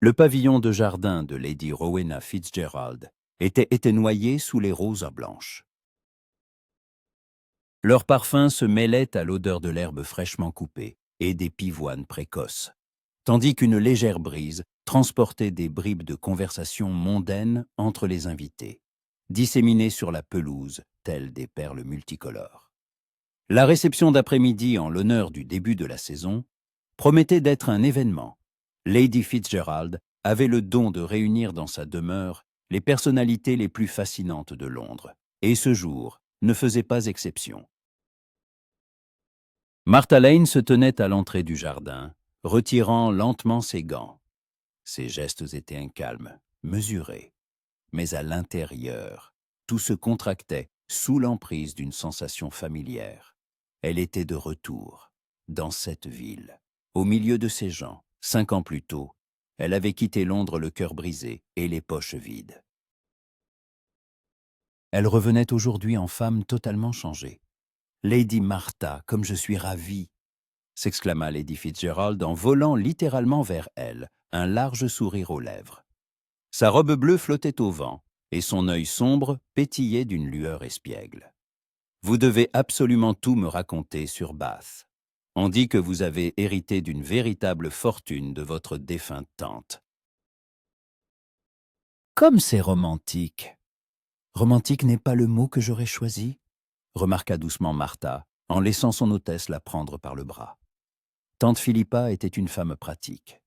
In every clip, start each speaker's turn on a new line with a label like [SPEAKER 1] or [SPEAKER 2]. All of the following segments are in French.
[SPEAKER 1] Le pavillon de jardin de Lady Rowena Fitzgerald était noyé sous les roses blanches. Leur parfum se mêlait à l'odeur de l'herbe fraîchement coupée et des pivoines précoces, tandis qu'une légère brise transportait des bribes de conversation mondaine entre les invités, disséminées sur la pelouse telles des perles multicolores. La réception d'après-midi en l'honneur du début de la saison promettait d'être un événement. Lady Fitzgerald avait le don de réunir dans sa demeure les personnalités les plus fascinantes de Londres, et ce jour ne faisait pas exception. Martha Lane se tenait à l'entrée du jardin, retirant lentement ses gants. Ses gestes étaient calmes, mesurés, mais à l'intérieur, tout se contractait sous l'emprise d'une sensation familière. Elle était de retour, dans cette ville, au milieu de ses gens. 5 ans plus tôt, elle avait quitté Londres le cœur brisé et les poches vides. Elle revenait aujourd'hui en femme totalement changée. « Lady Martha, comme je suis ravie !» s'exclama Lady Fitzgerald en volant littéralement vers elle, un large sourire aux lèvres. Sa robe bleue flottait au vent, et son œil sombre pétillait d'une lueur espiègle. « Vous devez absolument tout me raconter sur Bath. On dit que vous avez hérité d'une véritable fortune de votre défunte tante. » « Comme c'est romantique !»« Romantique n'est pas le mot que j'aurais choisi », remarqua doucement Martha, en laissant son hôtesse la prendre par le bras. Tante Philippa était une femme pratique.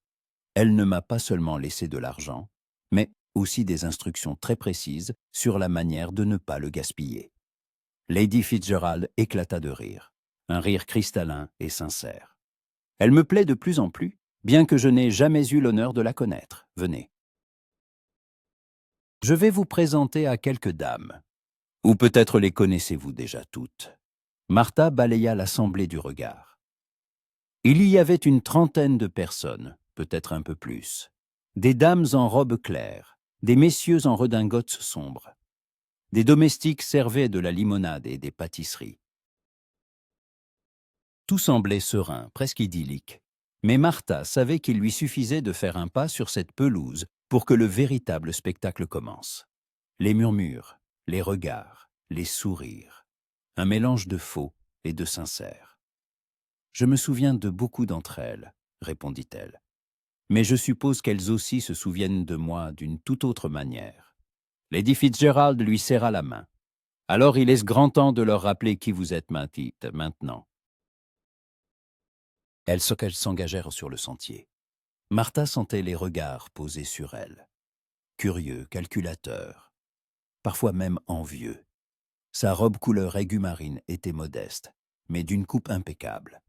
[SPEAKER 1] Elle ne m'a pas seulement laissé de l'argent, mais aussi des instructions très précises sur la manière de ne pas le gaspiller. Lady Fitzgerald éclata de rire, un rire cristallin et sincère. Elle me plaît de plus en plus, bien que je n'ai jamais eu l'honneur de la connaître. Venez. Je vais vous présenter à quelques dames. Ou peut-être les connaissez-vous déjà toutes. Martha balaya l'assemblée du regard. Il y avait une trentaine de personnes, peut-être un peu plus. Des dames en robes claires, des messieurs en redingotes sombres. Des domestiques servaient de la limonade et des pâtisseries. Tout semblait serein, presque idyllique. Mais Martha savait qu'il lui suffisait de faire un pas sur cette pelouse pour que le véritable spectacle commence. Les murmures, les regards, les sourires. Un mélange de faux et de sincère. « Je me souviens de beaucoup d'entre elles, » répondit-elle. « Mais je suppose qu'elles aussi se souviennent de moi d'une toute autre manière. » Lady Fitzgerald lui serra la main. « Alors il est grand temps de leur rappeler qui vous êtes maintenant. » Elles s'engagèrent sur le sentier. Martha sentait les regards posés sur elle. Curieux, calculateur, parfois même envieux. Sa robe couleur aiguë marine était modeste, mais d'une coupe impeccable.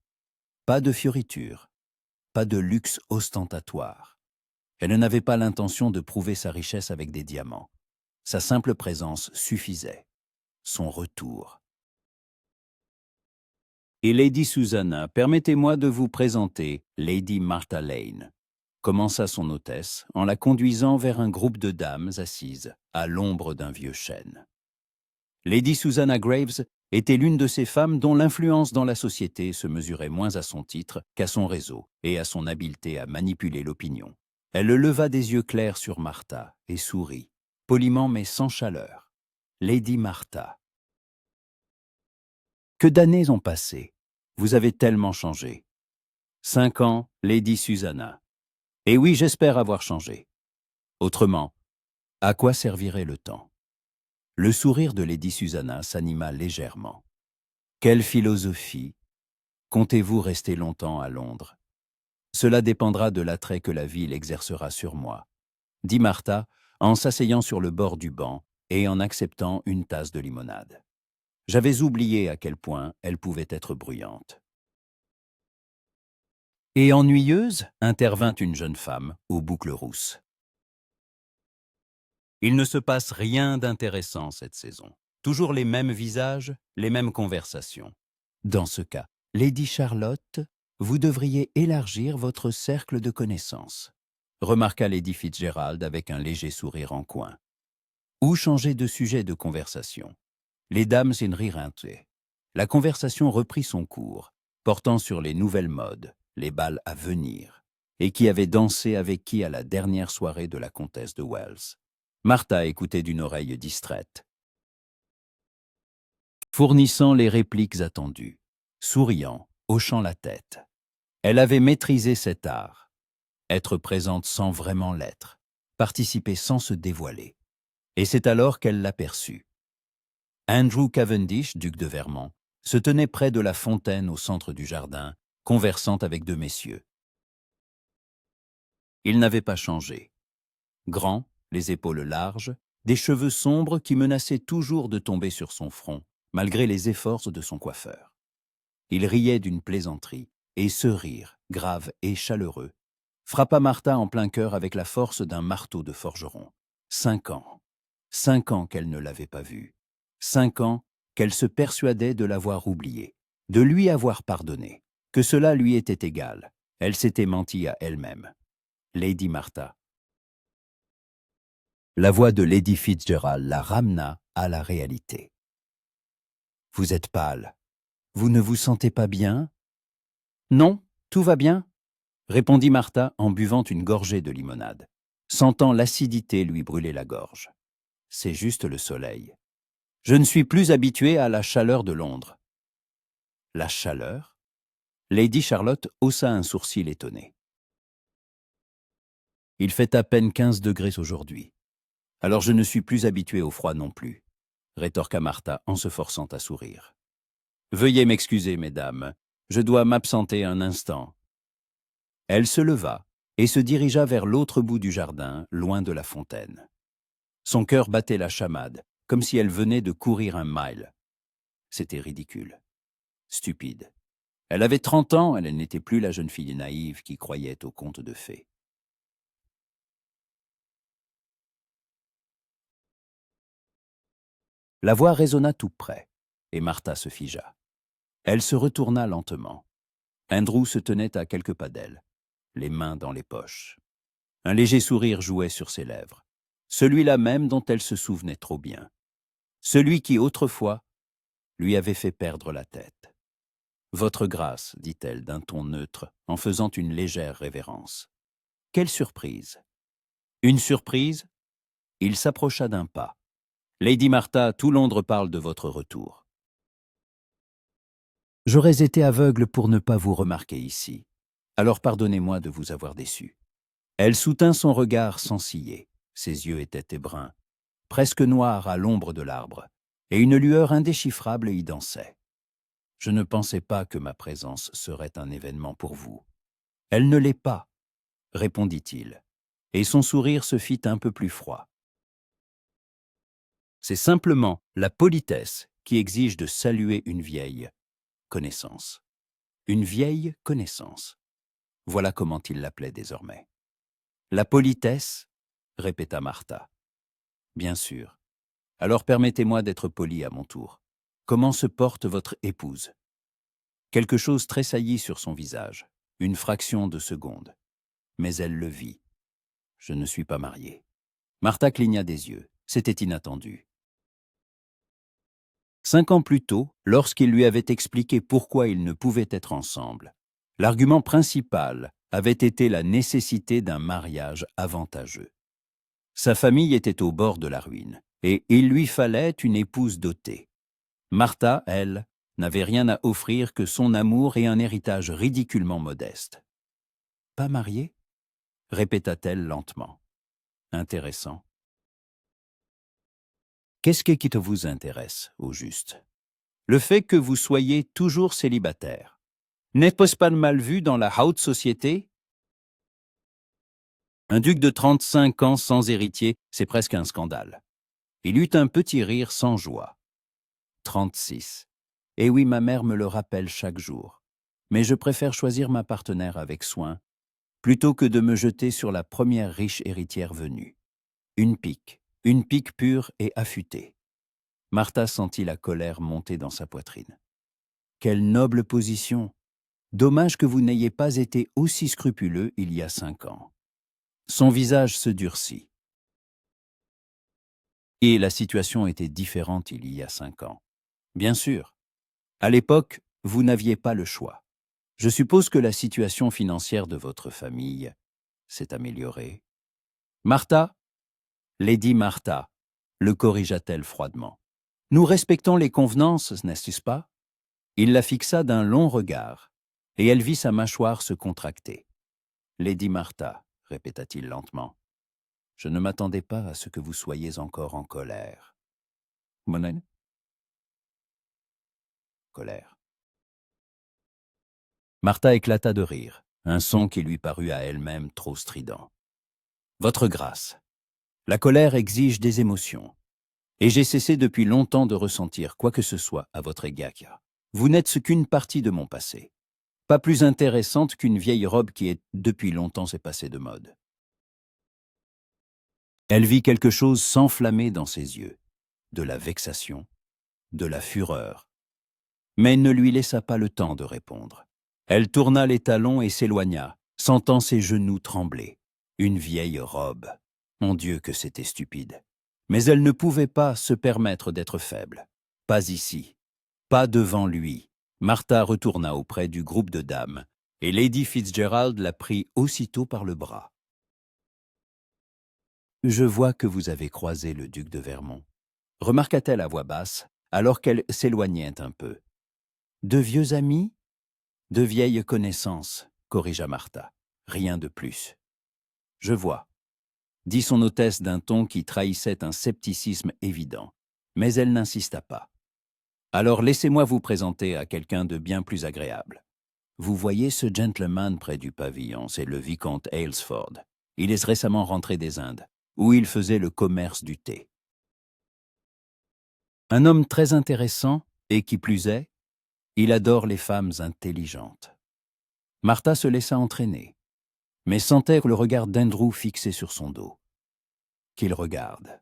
[SPEAKER 1] Pas de fioritures, pas de luxe ostentatoire. Elle n'avait pas l'intention de prouver sa richesse avec des diamants. Sa simple présence suffisait. Son retour. « Et Lady Susanna, permettez-moi de vous présenter Lady Martha Lane », commença son hôtesse en la conduisant vers un groupe de dames assises à l'ombre d'un vieux chêne. Lady Susanna Graves était l'une de ces femmes dont l'influence dans la société se mesurait moins à son titre qu'à son réseau et à son habileté à manipuler l'opinion. Elle leva des yeux clairs sur Martha et sourit, poliment mais sans chaleur. « Lady Martha. » Que d'années ont passé. Vous avez tellement changé. 5 ans, Lady Susanna. Et oui, j'espère avoir changé. Autrement, à quoi servirait le temps? Le sourire de Lady Susanna s'anima légèrement. Quelle philosophie! Comptez-vous rester longtemps à Londres? Cela dépendra de l'attrait que la ville exercera sur moi, dit Martha en s'asseyant sur le bord du banc et en acceptant une tasse de limonade. J'avais oublié à quel point elle pouvait être bruyante. Et ennuyeuse, intervint une jeune femme aux boucles rousses. Il ne se passe rien d'intéressant cette saison. Toujours les mêmes visages, les mêmes conversations. Dans ce cas, Lady Charlotte, vous devriez élargir votre cercle de connaissances, remarqua Lady Fitzgerald avec un léger sourire en coin. Ou changer de sujet de conversation. Les dames s'enrirentaient. La conversation reprit son cours, portant sur les nouvelles modes, les bals à venir, et qui avait dansé avec qui à la dernière soirée de la comtesse de Wells. Martha écoutait d'une oreille distraite, fournissant les répliques attendues, souriant, hochant la tête. Elle avait maîtrisé cet art, être présente sans vraiment l'être, participer sans se dévoiler. Et c'est alors qu'elle l'aperçut. Andrew Cavendish, duc de Vermont, se tenait près de la fontaine au centre du jardin, conversant avec deux messieurs. Il n'avait pas changé. Grand, les épaules larges, des cheveux sombres qui menaçaient toujours de tomber sur son front, malgré les efforts de son coiffeur. Il riait d'une plaisanterie, et ce rire, grave et chaleureux, frappa Martha en plein cœur avec la force d'un marteau de forgeron. 5 ans. 5 ans qu'elle ne l'avait pas vu. 5 ans qu'elle se persuadait de l'avoir oublié, de lui avoir pardonné, que cela lui était égal. Elle s'était menti à elle-même. Lady Martha. La voix de Lady Fitzgerald la ramena à la réalité. « Vous êtes pâle. Vous ne vous sentez pas bien ?»« Non, tout va bien, » répondit Martha en buvant une gorgée de limonade, sentant l'acidité lui brûler la gorge. « C'est juste le soleil. Je ne suis plus habituée à la chaleur de Londres. » « La chaleur ?» Lady Charlotte haussa un sourcil étonné. « Il fait à peine 15 degrés aujourd'hui. Alors je ne suis plus habituée au froid non plus, » rétorqua Martha en se forçant à sourire. « Veuillez m'excuser, mesdames, je dois m'absenter un instant. » Elle se leva et se dirigea vers l'autre bout du jardin, loin de la fontaine. Son cœur battait la chamade, comme si elle venait de courir un mile. C'était ridicule. Stupide. Elle avait 30 ans, elle n'était plus la jeune fille naïve qui croyait aux contes de fées. La voix résonna tout près, et Martha se figea. Elle se retourna lentement. Andrew se tenait à quelques pas d'elle, les mains dans les poches. Un léger sourire jouait sur ses lèvres, celui-là même dont elle se souvenait trop bien, celui qui, autrefois, lui avait fait perdre la tête. « Votre grâce, » dit-elle d'un ton neutre, en faisant une légère révérence. « Quelle surprise !» Une surprise ? Il s'approcha d'un pas. « Lady Martha, tout Londres parle de votre retour. » « J'aurais été aveugle pour ne pas vous remarquer ici. Alors pardonnez-moi de vous avoir déçu. » Elle soutint son regard sans ciller. Ses yeux étaient ébruns, presque noirs à l'ombre de l'arbre, et une lueur indéchiffrable y dansait. « Je ne pensais pas que ma présence serait un événement pour vous. »« Elle ne l'est pas, » répondit-il, et son sourire se fit un peu plus froid. « C'est simplement la politesse qui exige de saluer une vieille connaissance. Une vieille connaissance. » Voilà comment il l'appelait désormais. « La politesse ?» répéta Martha. « Bien sûr. Alors permettez-moi d'être poli à mon tour. Comment se porte votre épouse ?» Quelque chose tressaillit sur son visage, une fraction de seconde. Mais elle le vit. « Je ne suis pas marié. » Martha cligna des yeux. C'était inattendu. 5 ans plus tôt, lorsqu'il lui avait expliqué pourquoi ils ne pouvaient être ensemble, l'argument principal avait été la nécessité d'un mariage avantageux. Sa famille était au bord de la ruine, et il lui fallait une épouse dotée. Martha, elle, n'avait rien à offrir que son amour et un héritage ridiculement modeste. « Pas mariée ?» répéta-t-elle lentement. « Intéressant. » Qu'est-ce qui te vous intéresse, au juste ? Le fait que vous soyez toujours célibataire. N'est-ce pas mal vu dans la haute société ? Un duc de 35 ans sans héritier, c'est presque un scandale. Il eut un petit rire sans joie. 36. Et oui, ma mère me le rappelle chaque jour. Mais je préfère choisir ma partenaire avec soin, plutôt que de me jeter sur la première riche héritière venue. Une pique pure et affûtée. Martha sentit la colère monter dans sa poitrine. Quelle noble position! Dommage que vous n'ayez pas été aussi scrupuleux il y a 5 ans. Son visage se durcit. Et la situation était différente il y a 5 ans. Bien sûr. À l'époque, vous n'aviez pas le choix. Je suppose que la situation financière de votre famille s'est améliorée. Martha, Lady Martha, le corrigea-t-elle froidement. Nous respectons les convenances, n'est-ce pas? Il la fixa d'un long regard, et elle vit sa mâchoire se contracter. Lady Martha, répéta-t-il lentement, je ne m'attendais pas à ce que vous soyez encore en colère. Mon colère. Martha éclata de rire, un son qui lui parut à elle-même trop strident. Votre grâce, la colère exige des émotions, et j'ai cessé depuis longtemps de ressentir quoi que ce soit à votre égard. Vous n'êtes qu'une partie de mon passé, pas plus intéressante qu'une vieille robe qui est depuis longtemps s'est passée de mode. Elle vit quelque chose s'enflammer dans ses yeux, de la vexation, de la fureur, mais ne lui laissa pas le temps de répondre. Elle tourna les talons et s'éloigna, sentant ses genoux trembler. Une vieille robe. Mon Dieu que c'était stupide. Mais elle ne pouvait pas se permettre d'être faible. Pas ici. Pas devant lui. Martha retourna auprès du groupe de dames, et Lady Fitzgerald la prit aussitôt par le bras. « Je vois que vous avez croisé le duc de Vermont, » remarqua-t-elle à voix basse, alors qu'elle s'éloignait un peu. « De vieux amis ? De vieilles connaissances, » corrigea Martha. « Rien de plus. »« Je vois, » dit son hôtesse d'un ton qui trahissait un scepticisme évident, mais elle n'insista pas. « Alors laissez-moi vous présenter à quelqu'un de bien plus agréable. Vous voyez ce gentleman près du pavillon, c'est le vicomte Aylesford. Il est récemment rentré des Indes, où il faisait le commerce du thé. Un homme très intéressant, et qui plus est, il adore les femmes intelligentes. » Martha se laissa entraîner, mais sentait le regard d'Andrew fixé sur son dos. Qu'il regarde.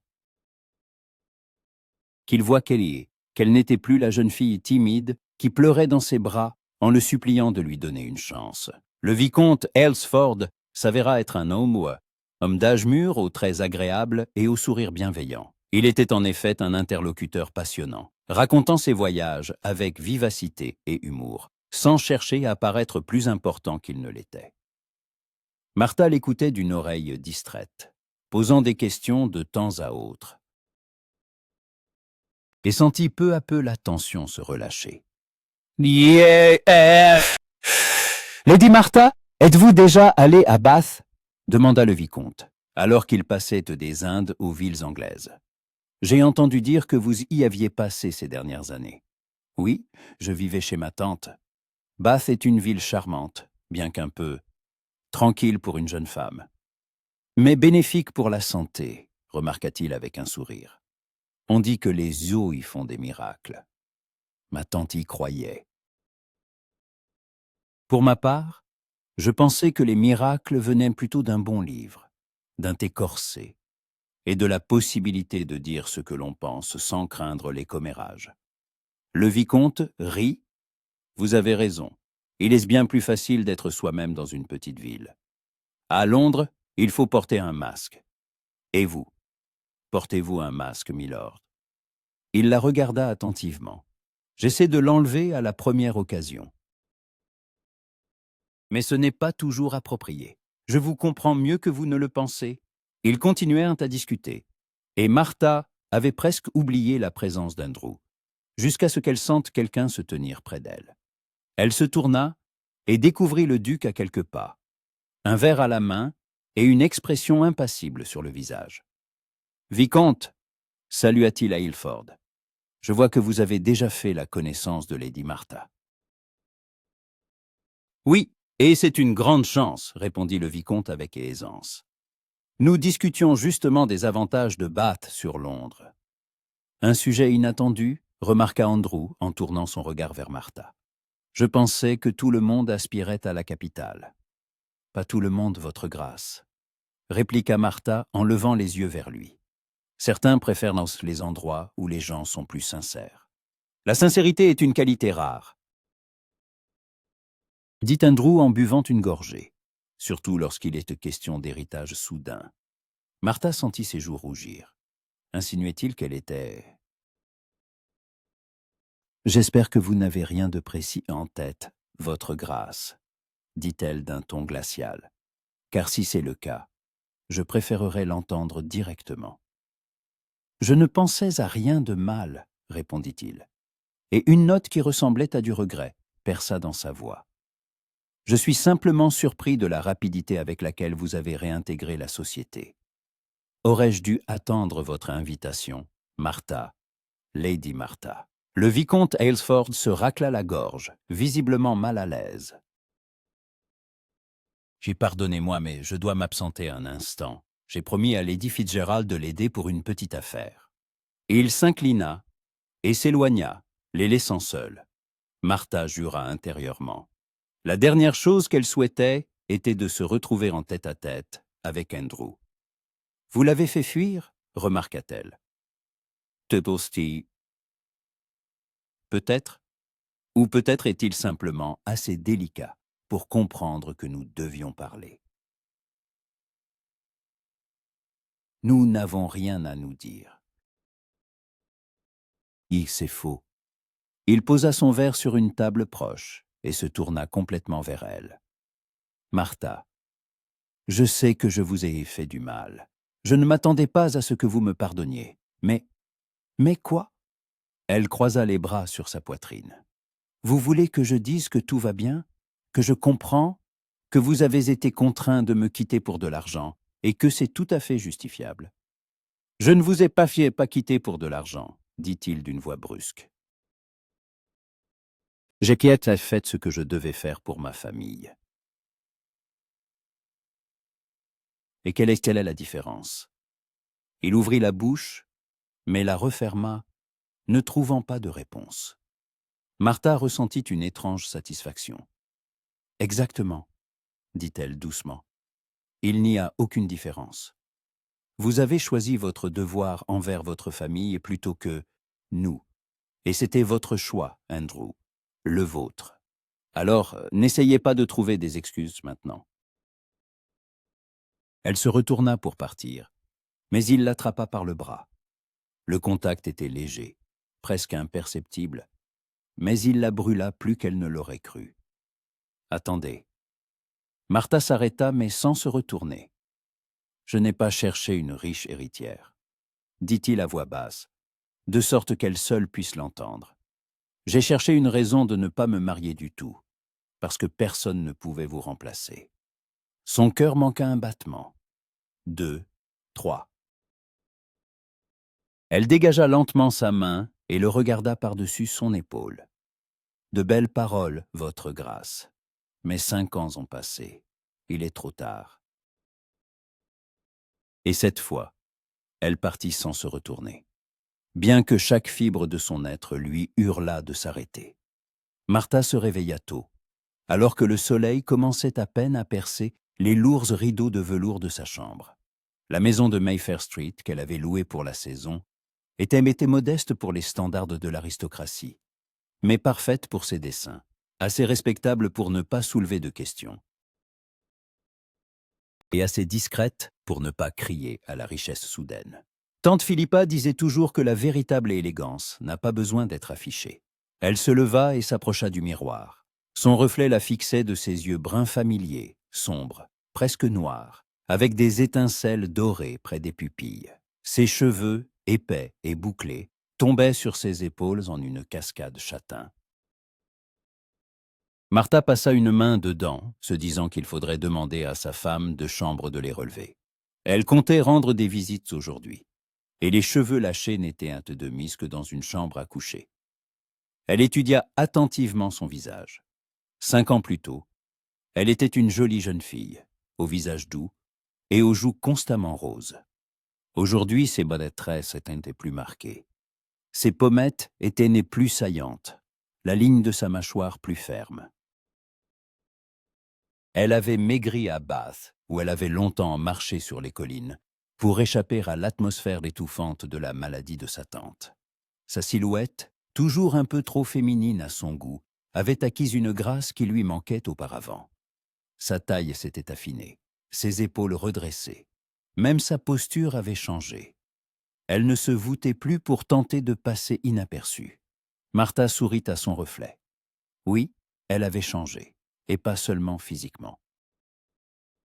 [SPEAKER 1] Qu'il voit qu'elle n'était plus la jeune fille timide qui pleurait dans ses bras en le suppliant de lui donner une chance. Le vicomte Aylesford s'avéra être un homme d'âge mûr, aux traits agréables et au sourire bienveillant. Il était en effet un interlocuteur passionnant, racontant ses voyages avec vivacité et humour, sans chercher à paraître plus important qu'il ne l'était. Martha l'écoutait d'une oreille distraite, posant des questions de temps à autre, et sentit peu à peu la tension se relâcher. « Lady Martha, êtes-vous déjà allée à Bath ?» demanda le vicomte, alors qu'il passait des Indes aux villes anglaises. « J'ai entendu dire que vous y aviez passé ces dernières années. »« Oui, je vivais chez ma tante. Bath est une ville charmante, bien qu'un peu tranquille pour une jeune femme. Mais bénéfique pour la santé, remarqua-t-il avec un sourire. On dit que les eaux y font des miracles. Ma tante y croyait. Pour ma part, je pensais que les miracles venaient plutôt d'un bon livre, d'un thé corsé, et de la possibilité de dire ce que l'on pense sans craindre les commérages. Le vicomte rit. Vous avez raison. Il est bien plus facile d'être soi-même dans une petite ville. À Londres, il faut porter un masque. Et vous, portez-vous un masque, milord? Il la regarda attentivement. J'essaie de l'enlever à la première occasion. Mais ce n'est pas toujours approprié. Je vous comprends mieux que vous ne le pensez. Ils continuèrent à discuter, et Martha avait presque oublié la présence d'Andrew, jusqu'à ce qu'elle sente quelqu'un se tenir près d'elle. Elle se tourna et découvrit le duc à quelques pas, un verre à la main et une expression impassible sur le visage. « Vicomte » salua-t-il à Aylesford. « Je vois que vous avez déjà fait la connaissance de Lady Martha. »« Oui, et c'est une grande chance, » répondit le vicomte avec aisance. « Nous discutions justement des avantages de Bath sur Londres. »« Un sujet inattendu, » remarqua Andrew en tournant son regard vers Martha. « Je pensais que tout le monde aspirait à la capitale. »« Pas tout le monde, votre grâce, » répliqua Martha en levant les yeux vers lui. « Certains préfèrent les endroits où les gens sont plus sincères. La sincérité est une qualité rare, » dit Andrew en buvant une gorgée, surtout lorsqu'il est question d'héritage soudain. Martha sentit ses joues rougir. Insinuait-il qu'elle était... « J'espère que vous n'avez rien de précis en tête, votre grâce, dit-elle d'un ton glacial. Car si c'est le cas, je préférerais l'entendre directement. Je ne pensais à rien de mal, répondit-il. Et une note qui ressemblait à du regret perça dans sa voix. Je suis simplement surpris de la rapidité avec laquelle vous avez réintégré la société. Aurais-je dû attendre votre invitation, Martha, Lady Martha? Le vicomte Aylesford se racla la gorge, visiblement mal à l'aise. Pardonnez-moi, mais je dois m'absenter un instant. J'ai promis à Lady Fitzgerald de l'aider pour une petite affaire. Et il s'inclina et s'éloigna, les laissant seuls. Martha jura intérieurement. La dernière chose qu'elle souhaitait était de se retrouver en tête-à-tête avec Andrew. « Vous l'avez fait fuir ?» remarqua-t-elle. « Tuttlesty. Peut-être. Ou peut-être est-il simplement assez délicat pour comprendre que nous devions parler. Nous n'avons rien à nous dire. » C'est faux. Il posa son verre sur une table proche et se tourna complètement vers elle. « Martha, je sais que je vous ai fait du mal. Je ne m'attendais pas à ce que vous me pardonniez. Mais quoi ?» Elle croisa les bras sur sa poitrine. « Vous voulez que je dise que tout va bien? Que je comprends? Que vous avez été contraint de me quitter pour de l'argent et que c'est tout à fait justifiable. » « Je ne vous ai pas quitté pour de l'argent, » dit-il d'une voix brusque. « J'ai fait ce que je devais faire pour ma famille. » Et quelle est la différence? Il ouvrit la bouche, mais la referma, ne trouvant pas de réponse. Martha ressentit une étrange satisfaction. « Exactement, » dit-elle doucement. « Il n'y a aucune différence. Vous avez choisi votre devoir envers votre famille plutôt que nous. Et c'était votre choix, Andrew, le vôtre. Alors, n'essayez pas de trouver des excuses maintenant. » Elle se retourna pour partir, mais il l'attrapa par le bras. Le contact était léger, presque imperceptible, mais il la brûla plus qu'elle ne l'aurait cru. « Attendez. » Martha s'arrêta, mais sans se retourner. « Je n'ai pas cherché une riche héritière, » dit-il à voix basse, de sorte qu'elle seule puisse l'entendre. « J'ai cherché une raison de ne pas me marier du tout, parce que personne ne pouvait vous remplacer. » Son cœur manqua un battement. 2, 3. Elle dégagea lentement sa main et le regarda par-dessus son épaule. « De belles paroles, votre grâce. Mais 5 ans ont passé. Il est trop tard. » Et cette fois, elle partit sans se retourner, bien que chaque fibre de son être lui hurlât de s'arrêter. Martha se réveilla tôt, alors que le soleil commençait à peine à percer les lourds rideaux de velours de sa chambre. La maison de Mayfair Street, qu'elle avait louée pour la saison, était modeste pour les standards de l'aristocratie, mais parfaite pour ses desseins, assez respectable pour ne pas soulever de questions, et assez discrète pour ne pas crier à la richesse soudaine. Tante Philippa disait toujours que la véritable élégance n'a pas besoin d'être affichée. Elle se leva et s'approcha du miroir. Son reflet la fixait de ses yeux bruns familiers, sombres, presque noirs, avec des étincelles dorées près des pupilles. Ses cheveux, épais et bouclés, tombaient sur ses épaules en une cascade châtain. Martha passa une main dedans, se disant qu'il faudrait demander à sa femme de chambre de les relever. Elle comptait rendre des visites aujourd'hui, et les cheveux lâchés n'étaient un de mise que dans une chambre à coucher. Elle étudia attentivement son visage. 5 ans plus tôt, elle était une jolie jeune fille, au visage doux et aux joues constamment roses. Aujourd'hui, ses bonnes tresses étaient plus marquées. Ses pommettes étaient nées plus saillantes, la ligne de sa mâchoire plus ferme. Elle avait maigri à Bath, où elle avait longtemps marché sur les collines, pour échapper à l'atmosphère étouffante de la maladie de sa tante. Sa silhouette, toujours un peu trop féminine à son goût, avait acquis une grâce qui lui manquait auparavant. Sa taille s'était affinée, ses épaules redressées. Même sa posture avait changé. Elle ne se voûtait plus pour tenter de passer inaperçue. Martha sourit à son reflet. Oui, elle avait changé, et pas seulement physiquement.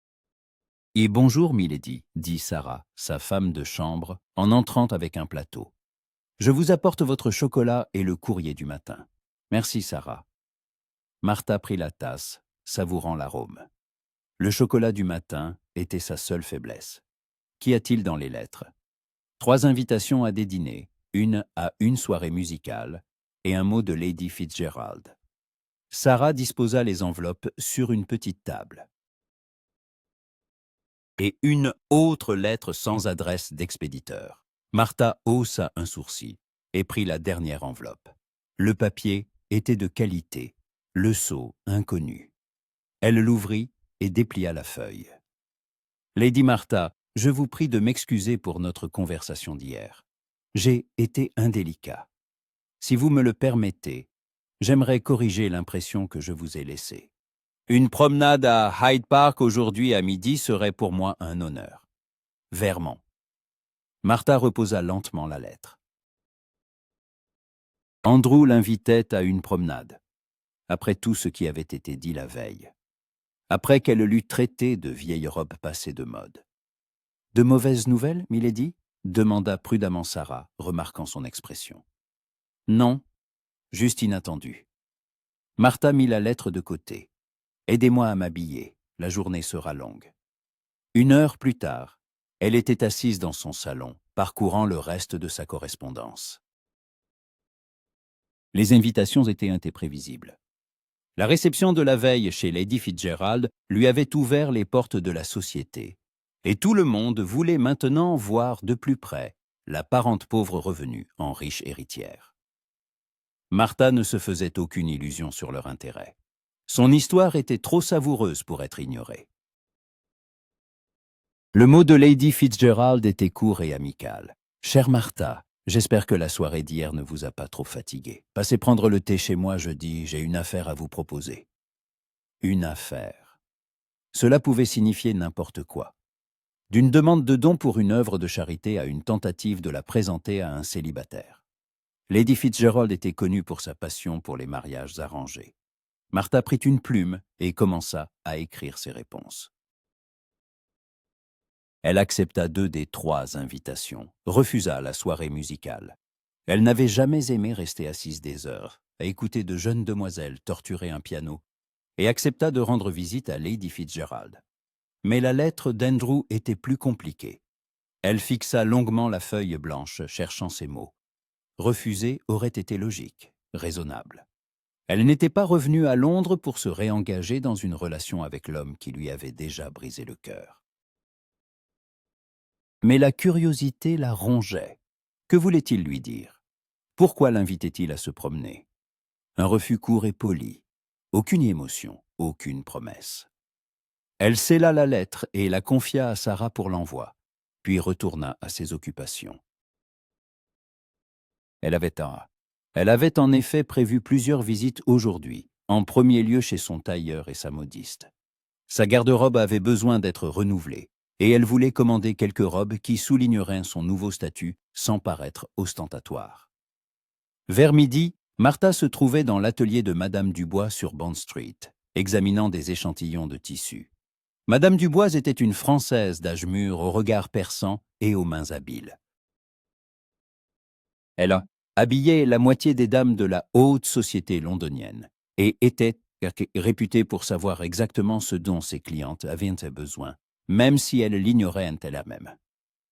[SPEAKER 1] « Et bonjour, Milady, dit Sarah, sa femme de chambre, en entrant avec un plateau. Je vous apporte votre chocolat et le courrier du matin. Merci, Sarah. » Martha prit la tasse, savourant l'arôme. Le chocolat du matin était sa seule faiblesse. Qu'y a-t-il dans les lettres? 3 invitations à des dîners, une à une soirée musicale et un mot de Lady Fitzgerald. Sarah disposa les enveloppes sur une petite table. Et une autre lettre sans adresse d'expéditeur. Martha haussa un sourcil et prit la dernière enveloppe. Le papier était de qualité, le sceau inconnu. Elle l'ouvrit et déplia la feuille. « Lady Martha, je vous prie de m'excuser pour notre conversation d'hier. J'ai été indélicat. Si vous me le permettez, j'aimerais corriger l'impression que je vous ai laissée. Une promenade à Hyde Park aujourd'hui à midi serait pour moi un honneur. Vermont. » Martha reposa lentement la lettre. Andrew l'invitait à une promenade, après tout ce qui avait été dit la veille, après qu'elle l'eût traité de vieille robe passée de mode. « De mauvaises nouvelles, milady ?» demanda prudemment Sarah, remarquant son expression. « Non, juste inattendu. » Martha mit la lettre de côté. « Aidez-moi à m'habiller, la journée sera longue. » 1 heure plus tard, elle était assise dans son salon, parcourant le reste de sa correspondance. Les invitations étaient prévisibles. La réception de la veille chez Lady Fitzgerald lui avait ouvert les portes de la société, et tout le monde voulait maintenant voir de plus près la parente pauvre revenue en riche héritière. Martha ne se faisait aucune illusion sur leur intérêt. Son histoire était trop savoureuse pour être ignorée. Le mot de Lady Fitzgerald était court et amical. « Chère Martha, j'espère que la soirée d'hier ne vous a pas trop fatiguée. Passez prendre le thé chez moi jeudi, j'ai une affaire à vous proposer. » Une affaire. Cela pouvait signifier n'importe quoi. D'une demande de don pour une œuvre de charité à une tentative de la présenter à un célibataire. Lady Fitzgerald était connue pour sa passion pour les mariages arrangés. Martha prit une plume et commença à écrire ses réponses. Elle accepta 2 des 3 invitations, refusa la soirée musicale. Elle n'avait jamais aimé rester assise des heures, à écouter de jeunes demoiselles torturer un piano, et accepta de rendre visite à Lady Fitzgerald. Mais la lettre d'Andrew était plus compliquée. Elle fixa longuement la feuille blanche, cherchant ses mots. Refuser aurait été logique, raisonnable. Elle n'était pas revenue à Londres pour se réengager dans une relation avec l'homme qui lui avait déjà brisé le cœur. Mais la curiosité la rongeait. Que voulait-il lui dire? Pourquoi l'invitait-il à se promener? Un refus court et poli. Aucune émotion, aucune promesse. Elle scella la lettre et la confia à Sarah pour l'envoi, puis retourna à ses occupations. Elle avait en effet prévu plusieurs visites aujourd'hui, en premier lieu chez son tailleur et sa modiste. Sa garde-robe avait besoin d'être renouvelée, et elle voulait commander quelques robes qui souligneraient son nouveau statut sans paraître ostentatoire. Vers midi, Martha se trouvait dans l'atelier de Madame Dubois sur Bond Street, examinant des échantillons de tissus. Madame Dubois était une Française d'âge mûr, au regard perçant et aux mains habiles. Elle habillait la moitié des dames de la haute société londonienne et était réputée pour savoir exactement ce dont ses clientes avaient besoin, même si elle l'ignorait elle-même.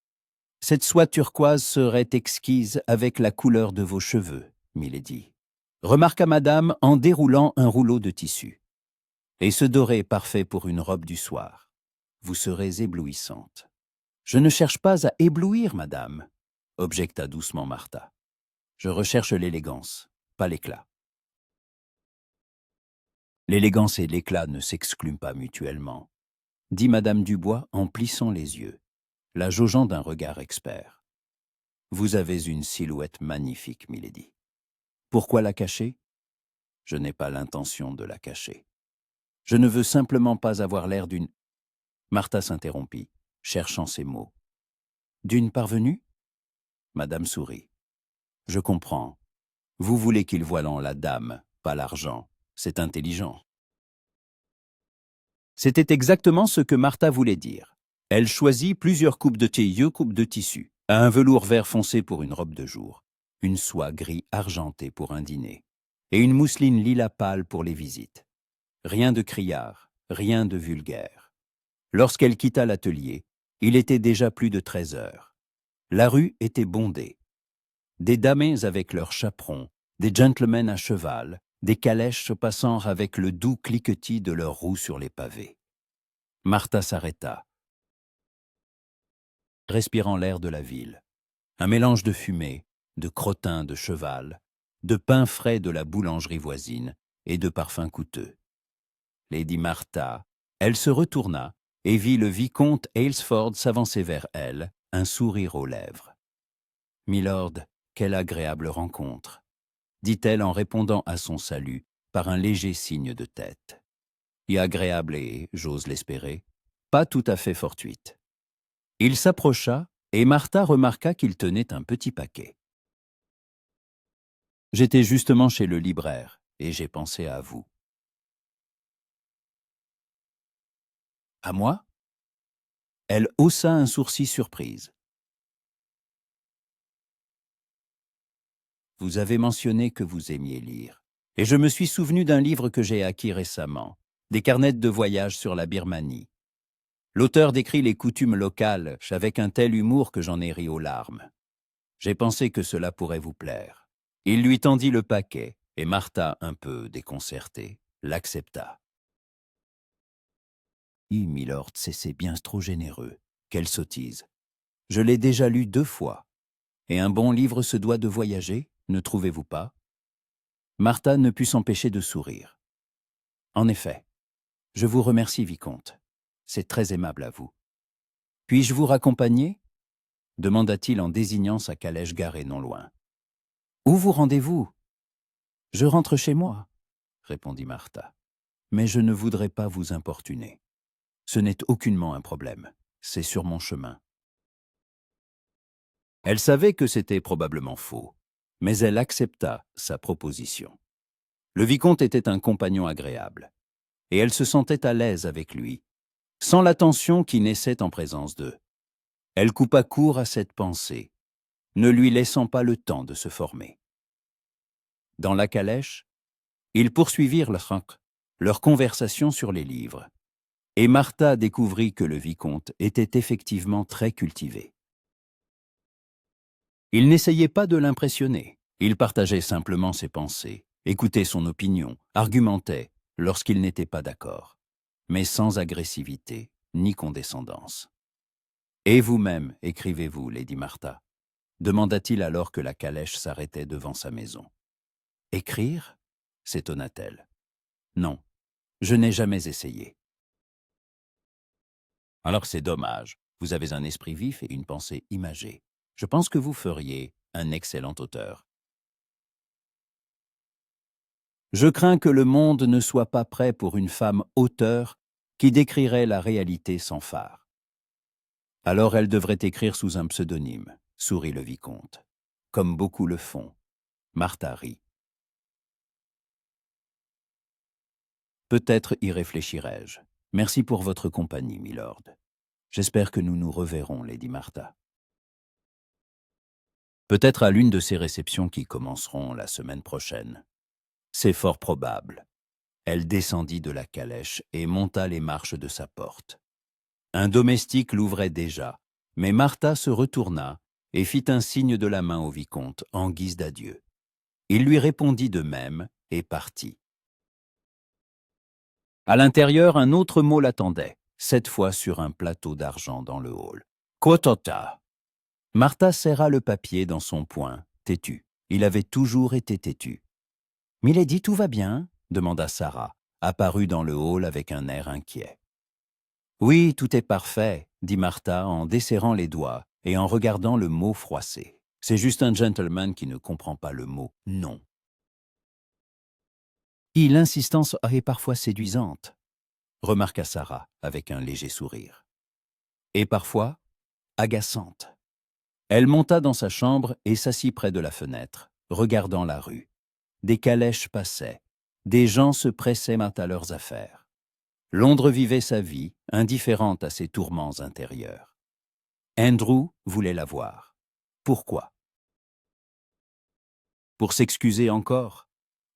[SPEAKER 1] « Cette soie turquoise serait exquise avec la couleur de vos cheveux, milady, » remarqua madame en déroulant un rouleau de tissu. « Et ce doré est parfait pour une robe du soir. Vous serez éblouissante. »« Je ne cherche pas à éblouir, madame, » objecta doucement Martha. « Je recherche l'élégance, pas l'éclat. » « L'élégance et l'éclat ne s'excluent pas mutuellement, » dit Madame Dubois en plissant les yeux, la jaugeant d'un regard expert. « Vous avez une silhouette magnifique, milady. Pourquoi la cacher? Je n'ai pas l'intention de la cacher. Je ne veux simplement pas avoir l'air d'une... » Martha s'interrompit, cherchant ses mots. « D'une parvenue ?» Madame sourit. « Je comprends. Vous voulez qu'il voie la dame, pas l'argent, c'est intelligent. C'était exactement ce que Martha voulait dire. Elle choisit plusieurs coupes de coupes de tissu, un velours vert foncé pour une robe de jour, une soie gris argentée pour un dîner, et une mousseline lilas pâle pour les visites. Rien de criard, rien de vulgaire. Lorsqu'elle quitta l'atelier, il était déjà plus de 13 heures. La rue était bondée. Des dames avec leurs chaperons, des gentlemen à cheval, des calèches se passant avec le doux cliquetis de leurs roues sur les pavés. Martha s'arrêta, respirant l'air de la ville. Un mélange de fumée, de crottin de cheval, de pain frais de la boulangerie voisine et de parfums coûteux. Lady Martha, elle se retourna et vit le vicomte Aylesford s'avancer vers elle, un sourire aux lèvres. « Milord, quelle agréable rencontre !» dit-elle en répondant à son salut par un léger signe de tête. Et agréable et, j'ose l'espérer, pas tout à fait fortuite. Il s'approcha et Martha remarqua qu'il tenait un petit paquet. « J'étais justement chez le libraire et j'ai pensé à vous. »« À moi ?» Elle haussa un sourcil surprise. « Vous avez mentionné que vous aimiez lire, et je me suis souvenu d'un livre que j'ai acquis récemment, des carnets de voyage sur la Birmanie. L'auteur décrit les coutumes locales avec un tel humour que j'en ai ri aux larmes. J'ai pensé que cela pourrait vous plaire. » Il lui tendit le paquet, et Martha, un peu déconcertée, l'accepta. « Milord, c'est bien trop généreux. Quelle sottise. Je l'ai déjà lu 2 fois. Et un bon livre se doit de voyager, ne trouvez-vous pas ?» Martha ne put s'empêcher de sourire. « En effet, je vous remercie, vicomte. C'est très aimable à vous. Puis-je vous raccompagner ?» demanda-t-il en désignant sa calèche garée non loin. « Où vous rendez-vous ?»« Je rentre chez moi, » répondit Martha. « Mais je ne voudrais pas vous importuner. Ce n'est aucunement un problème. C'est sur mon chemin. » Elle savait que c'était probablement faux, mais elle accepta sa proposition. Le vicomte était un compagnon agréable, et elle se sentait à l'aise avec lui, sans la tension qui naissait en présence d'eux. Elle coupa court à cette pensée, ne lui laissant pas le temps de se former. Dans la calèche, ils poursuivirent leur conversation sur les livres, et Martha découvrit que le vicomte était effectivement très cultivé. Il n'essayait pas de l'impressionner, il partageait simplement ses pensées, écoutait son opinion, argumentait lorsqu'il n'était pas d'accord, mais sans agressivité ni condescendance. « Et vous-même, écrivez-vous, Lady Martha ?» demanda-t-il alors que la calèche s'arrêtait devant sa maison. « Écrire ?» s'étonna-t-elle. « Non, je n'ai jamais essayé. »« Alors c'est dommage, vous avez un esprit vif et une pensée imagée. Je pense que vous feriez un excellent auteur. » « Je crains que le monde ne soit pas prêt pour une femme auteure qui décrirait la réalité sans phare. »« Alors elle devrait écrire sous un pseudonyme, » sourit le vicomte. « Comme beaucoup le font. » Martha rit. « Peut-être y réfléchirai-je. Merci pour votre compagnie, milord. J'espère que nous nous reverrons, Lady Martha. » Peut-être à l'une de ces réceptions qui commenceront la semaine prochaine. C'est fort probable. Elle descendit de la calèche et monta les marches de sa porte. Un domestique l'ouvrait déjà, mais Martha se retourna et fit un signe de la main au vicomte en guise d'adieu. Il lui répondit de même et partit. À l'intérieur, un autre mot l'attendait, cette fois sur un plateau d'argent dans le hall. « Quotota !» Martha serra le papier dans son poing, têtu. Il avait toujours été têtu. « Milady, tout va bien ?» demanda Sarah, apparue dans le hall avec un air inquiet. « Oui, tout est parfait, » dit Martha en desserrant les doigts et en regardant le mot froissé. « C'est juste un gentleman qui ne comprend pas le mot « non ». « L'insistance est parfois séduisante, » remarqua Sarah avec un léger sourire. « Et parfois agaçante. » Elle monta dans sa chambre et s'assit près de la fenêtre, regardant la rue. Des calèches passaient. Des gens se pressaient à leurs affaires. Londres vivait sa vie, indifférente à ses tourments intérieurs. Andrew voulait la voir. Pourquoi? Pour s'excuser encore?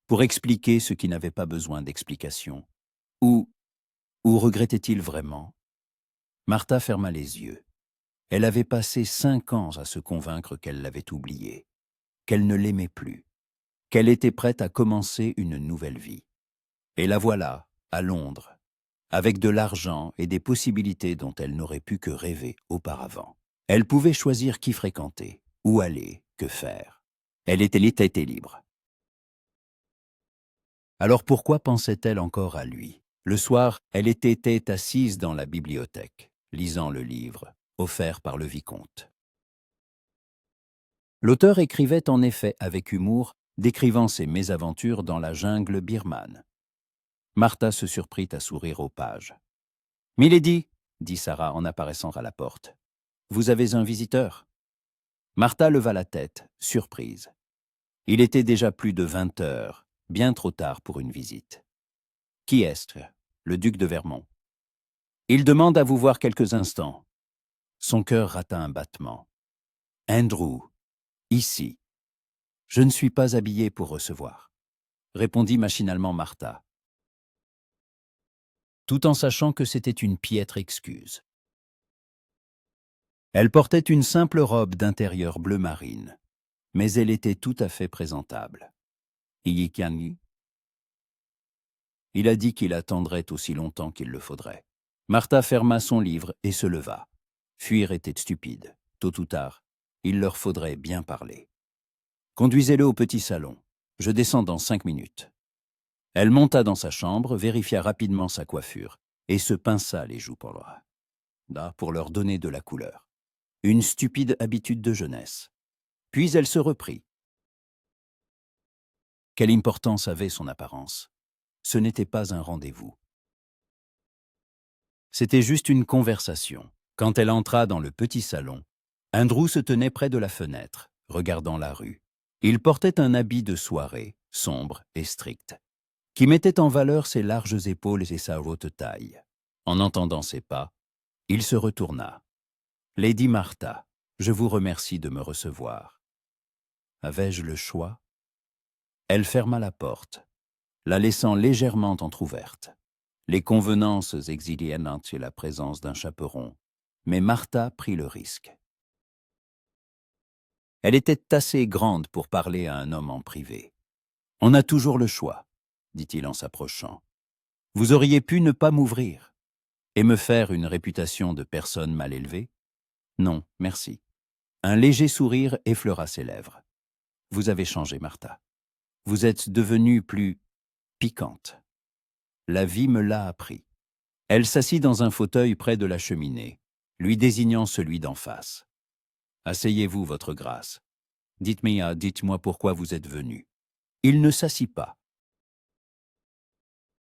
[SPEAKER 1] Pour expliquer ce qui n'avait pas besoin d'explication? Ou regrettait-il vraiment? Martha ferma les yeux. Elle avait passé 5 ans à se convaincre qu'elle l'avait oublié, qu'elle ne l'aimait plus, qu'elle était prête à commencer une nouvelle vie. Et la voilà, à Londres, avec de l'argent et des possibilités dont elle n'aurait pu que rêver auparavant. Elle pouvait choisir qui fréquenter, où aller, que faire. Elle était libre. Alors pourquoi pensait-elle encore à lui? Le soir, elle était assise dans la bibliothèque, lisant le livre, offert par le vicomte. L'auteur écrivait en effet avec humour, décrivant ses mésaventures dans la jungle birmane. Martha se surprit à sourire aux pages. « Milady, » dit Sarah en apparaissant à la porte, « vous avez un visiteur ?» Martha leva la tête, surprise. Il était déjà plus de 20 heures, bien trop tard pour une visite. « Qui est-ce » ? Le duc de Vermont. « Il demande à vous voir quelques instants. » Son cœur rata un battement. « Andrew, ici. »« Je ne suis pas habillée pour recevoir, » répondit machinalement Martha, tout en sachant que c'était une piètre excuse. Elle portait une simple robe d'intérieur bleu marine, mais elle était tout à fait présentable. Il a dit qu'il attendrait aussi longtemps qu'il le faudrait. Martha ferma son livre et se leva. Fuir était stupide. Tôt ou tard, il leur faudrait bien parler. Conduisez-le au petit salon. Je descends dans 5 minutes. Elle monta dans sa chambre, vérifia rapidement sa coiffure et se pinça les joues pour leur donner de la couleur. Une stupide habitude de jeunesse. Puis elle se reprit. Quelle importance avait son apparence? Ce n'était pas un rendez-vous. C'était juste une conversation. Quand elle entra dans le petit salon, Andrew se tenait près de la fenêtre, regardant la rue. Il portait un habit de soirée, sombre et strict, qui mettait en valeur ses larges épaules et sa haute taille. En entendant ses pas, il se retourna. « Lady Martha, je vous remercie de me recevoir. » Avais-je le choix? Elle ferma la porte, la laissant légèrement entr'ouverte. Les convenances exigeaient la présence d'un chaperon, mais Martha prit le risque. Elle était assez grande pour parler à un homme en privé. « On a toujours le choix, » dit-il en s'approchant. « Vous auriez pu ne pas m'ouvrir et me faire une réputation de personne mal élevée? Non, merci. » Un léger sourire effleura ses lèvres. « Vous avez changé, Martha. Vous êtes devenue plus piquante. La vie me l'a appris. » Elle s'assit dans un fauteuil près de la cheminée, lui désignant celui d'en face. « Asseyez-vous, votre grâce. Dites-moi pourquoi vous êtes venu. » Il ne s'assit pas.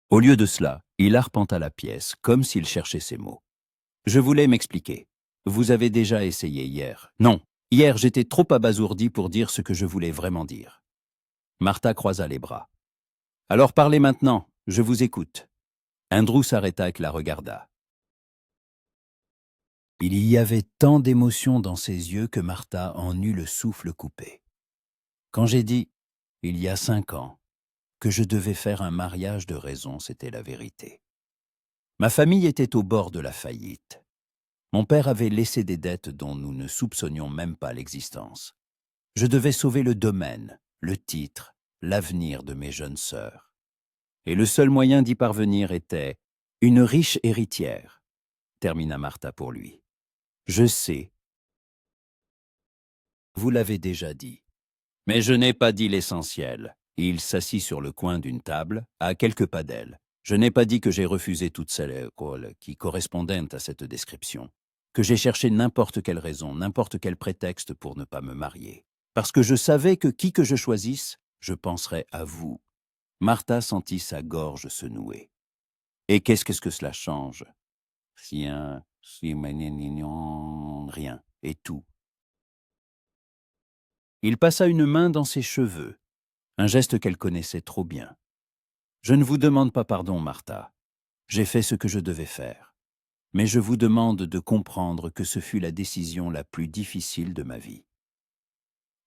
[SPEAKER 1] Au lieu de cela, il arpenta la pièce, comme s'il cherchait ses mots. « Je voulais m'expliquer. Vous avez déjà essayé hier. » « Non, hier j'étais trop abasourdi pour dire ce que je voulais vraiment dire. » Martha croisa les bras. « Alors parlez maintenant, je vous écoute. » Andrew s'arrêta et la regarda. Il y avait tant d'émotions dans ses yeux que Martha en eut le souffle coupé. Quand j'ai dit, il y a 5 ans, que je devais faire un mariage de raison, c'était la vérité. Ma famille était au bord de la faillite. Mon père avait laissé des dettes dont nous ne soupçonnions même pas l'existence. Je devais sauver le domaine, le titre, l'avenir de mes jeunes sœurs. Et le seul moyen d'y parvenir était une riche héritière, termina Martha pour lui. Je sais. Vous l'avez déjà dit. Mais je n'ai pas dit l'essentiel. Il s'assit sur le coin d'une table, à quelques pas d'elle. Je n'ai pas dit que j'ai refusé toutes celles qui correspondaient à cette description, que j'ai cherché n'importe quelle raison, n'importe quel prétexte pour ne pas me marier. Parce que je savais que qui que je choisisse, je penserais à vous. Martha sentit sa gorge se nouer. Et qu'est-ce que cela change? Rien, rien, et tout. Il passa une main dans ses cheveux, un geste qu'elle connaissait trop bien. Je ne vous demande pas pardon, Martha. J'ai fait ce que je devais faire. Mais je vous demande de comprendre que ce fut la décision la plus difficile de ma vie.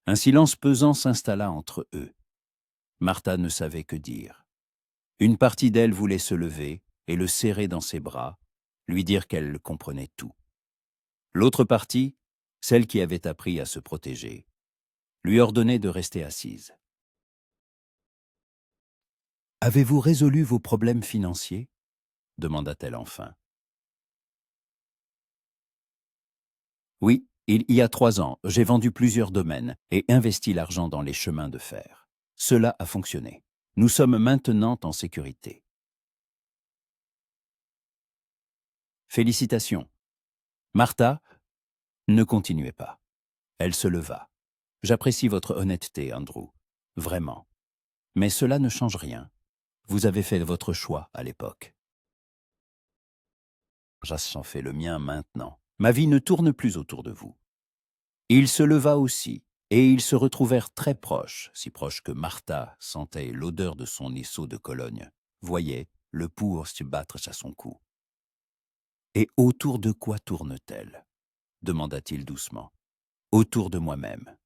[SPEAKER 1] Un silence pesant s'installa entre eux. Martha ne savait que dire. Une partie d'elle voulait se lever et le serrer dans ses bras, lui dire qu'elle comprenait tout. L'autre partie, celle qui avait appris à se protéger, lui ordonnait de rester assise. « Avez-vous résolu vos problèmes financiers ?» demanda-t-elle enfin. « Oui, il y a 3 ans, j'ai vendu plusieurs domaines et investi l'argent dans les chemins de fer. Cela a fonctionné. Nous sommes maintenant en sécurité. » Félicitations. Martha ne continuait pas. Elle se leva. « J'apprécie votre honnêteté, Andrew. Vraiment. Mais cela ne change rien. Vous avez fait votre choix à l'époque. J'en fais le mien maintenant. Ma vie ne tourne plus autour de vous. » Il se leva aussi, et ils se retrouvèrent très proches, si proches que Martha sentait l'odeur de son isseau de Cologne, voyait le pour se battre à son cou. « Et autour de quoi tourne-t-elle » demanda-t-il doucement. « Autour de moi-même. »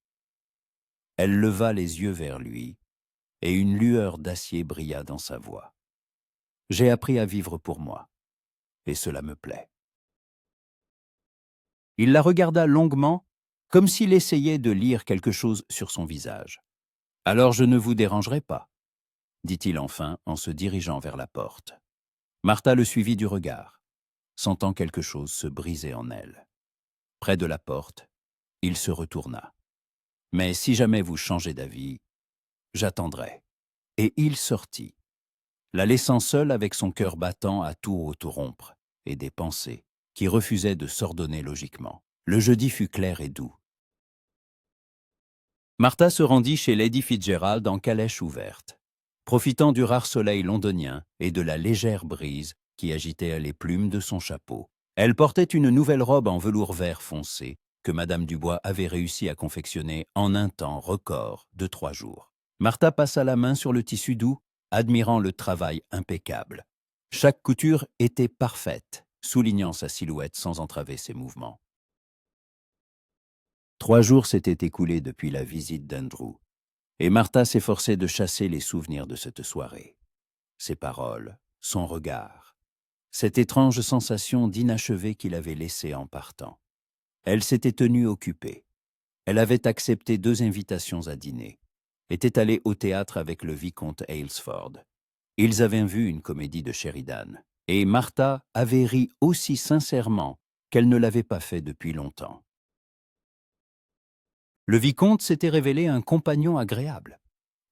[SPEAKER 1] Elle leva les yeux vers lui, et une lueur d'acier brilla dans sa voix. « J'ai appris à vivre pour moi, et cela me plaît. » Il la regarda longuement, comme s'il essayait de lire quelque chose sur son visage. « Alors je ne vous dérangerai pas, » dit-il enfin en se dirigeant vers la porte. Martha le suivit du regard, sentant quelque chose se briser en elle. Près de la porte, il se retourna. « Mais si jamais vous changez d'avis, j'attendrai. » Et il sortit, la laissant seule avec son cœur battant à tout rompre et des pensées qui refusaient de s'ordonner logiquement. Le jeudi fut clair et doux. Martha se rendit chez Lady Fitzgerald en calèche ouverte, profitant du rare soleil londonien et de la légère brise qui agitait les plumes de son chapeau. Elle portait une nouvelle robe en velours vert foncé que Madame Dubois avait réussi à confectionner en un temps record de 3 jours. Martha passa la main sur le tissu doux, admirant le travail impeccable. Chaque couture était parfaite, soulignant sa silhouette sans entraver ses mouvements. 3 jours s'étaient écoulés depuis la visite d'Andrew, et Martha s'efforçait de chasser les souvenirs de cette soirée. Ses paroles, son regard, cette étrange sensation d'inachevé qu'il avait laissée en partant. Elle s'était tenue occupée. Elle avait accepté 2 invitations à dîner, était allée au théâtre avec le vicomte Aylesford. Ils avaient vu une comédie de Sheridan, et Martha avait ri aussi sincèrement qu'elle ne l'avait pas fait depuis longtemps. Le vicomte s'était révélé un compagnon agréable,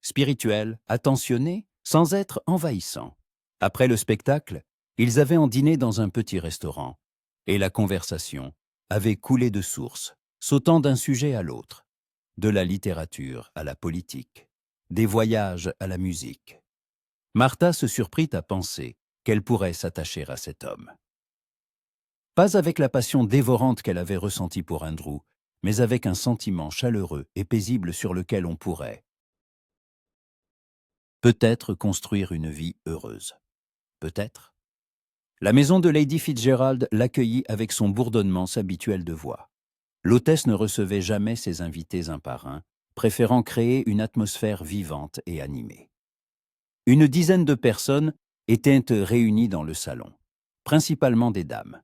[SPEAKER 1] spirituel, attentionné, sans être envahissant. Après le spectacle, ils avaient en dîné dans un petit restaurant, et la conversation avait coulé de source, sautant d'un sujet à l'autre, de la littérature à la politique, des voyages à la musique. Martha se surprit à penser qu'elle pourrait s'attacher à cet homme. Pas avec la passion dévorante qu'elle avait ressentie pour Andrew, mais avec un sentiment chaleureux et paisible sur lequel on pourrait peut-être construire une vie heureuse. Peut-être. La maison de Lady Fitzgerald l'accueillit avec son bourdonnement habituel de voix. L'hôtesse ne recevait jamais ses invités un par un, préférant créer une atmosphère vivante et animée. Une dizaine de personnes étaient réunies dans le salon, principalement des dames,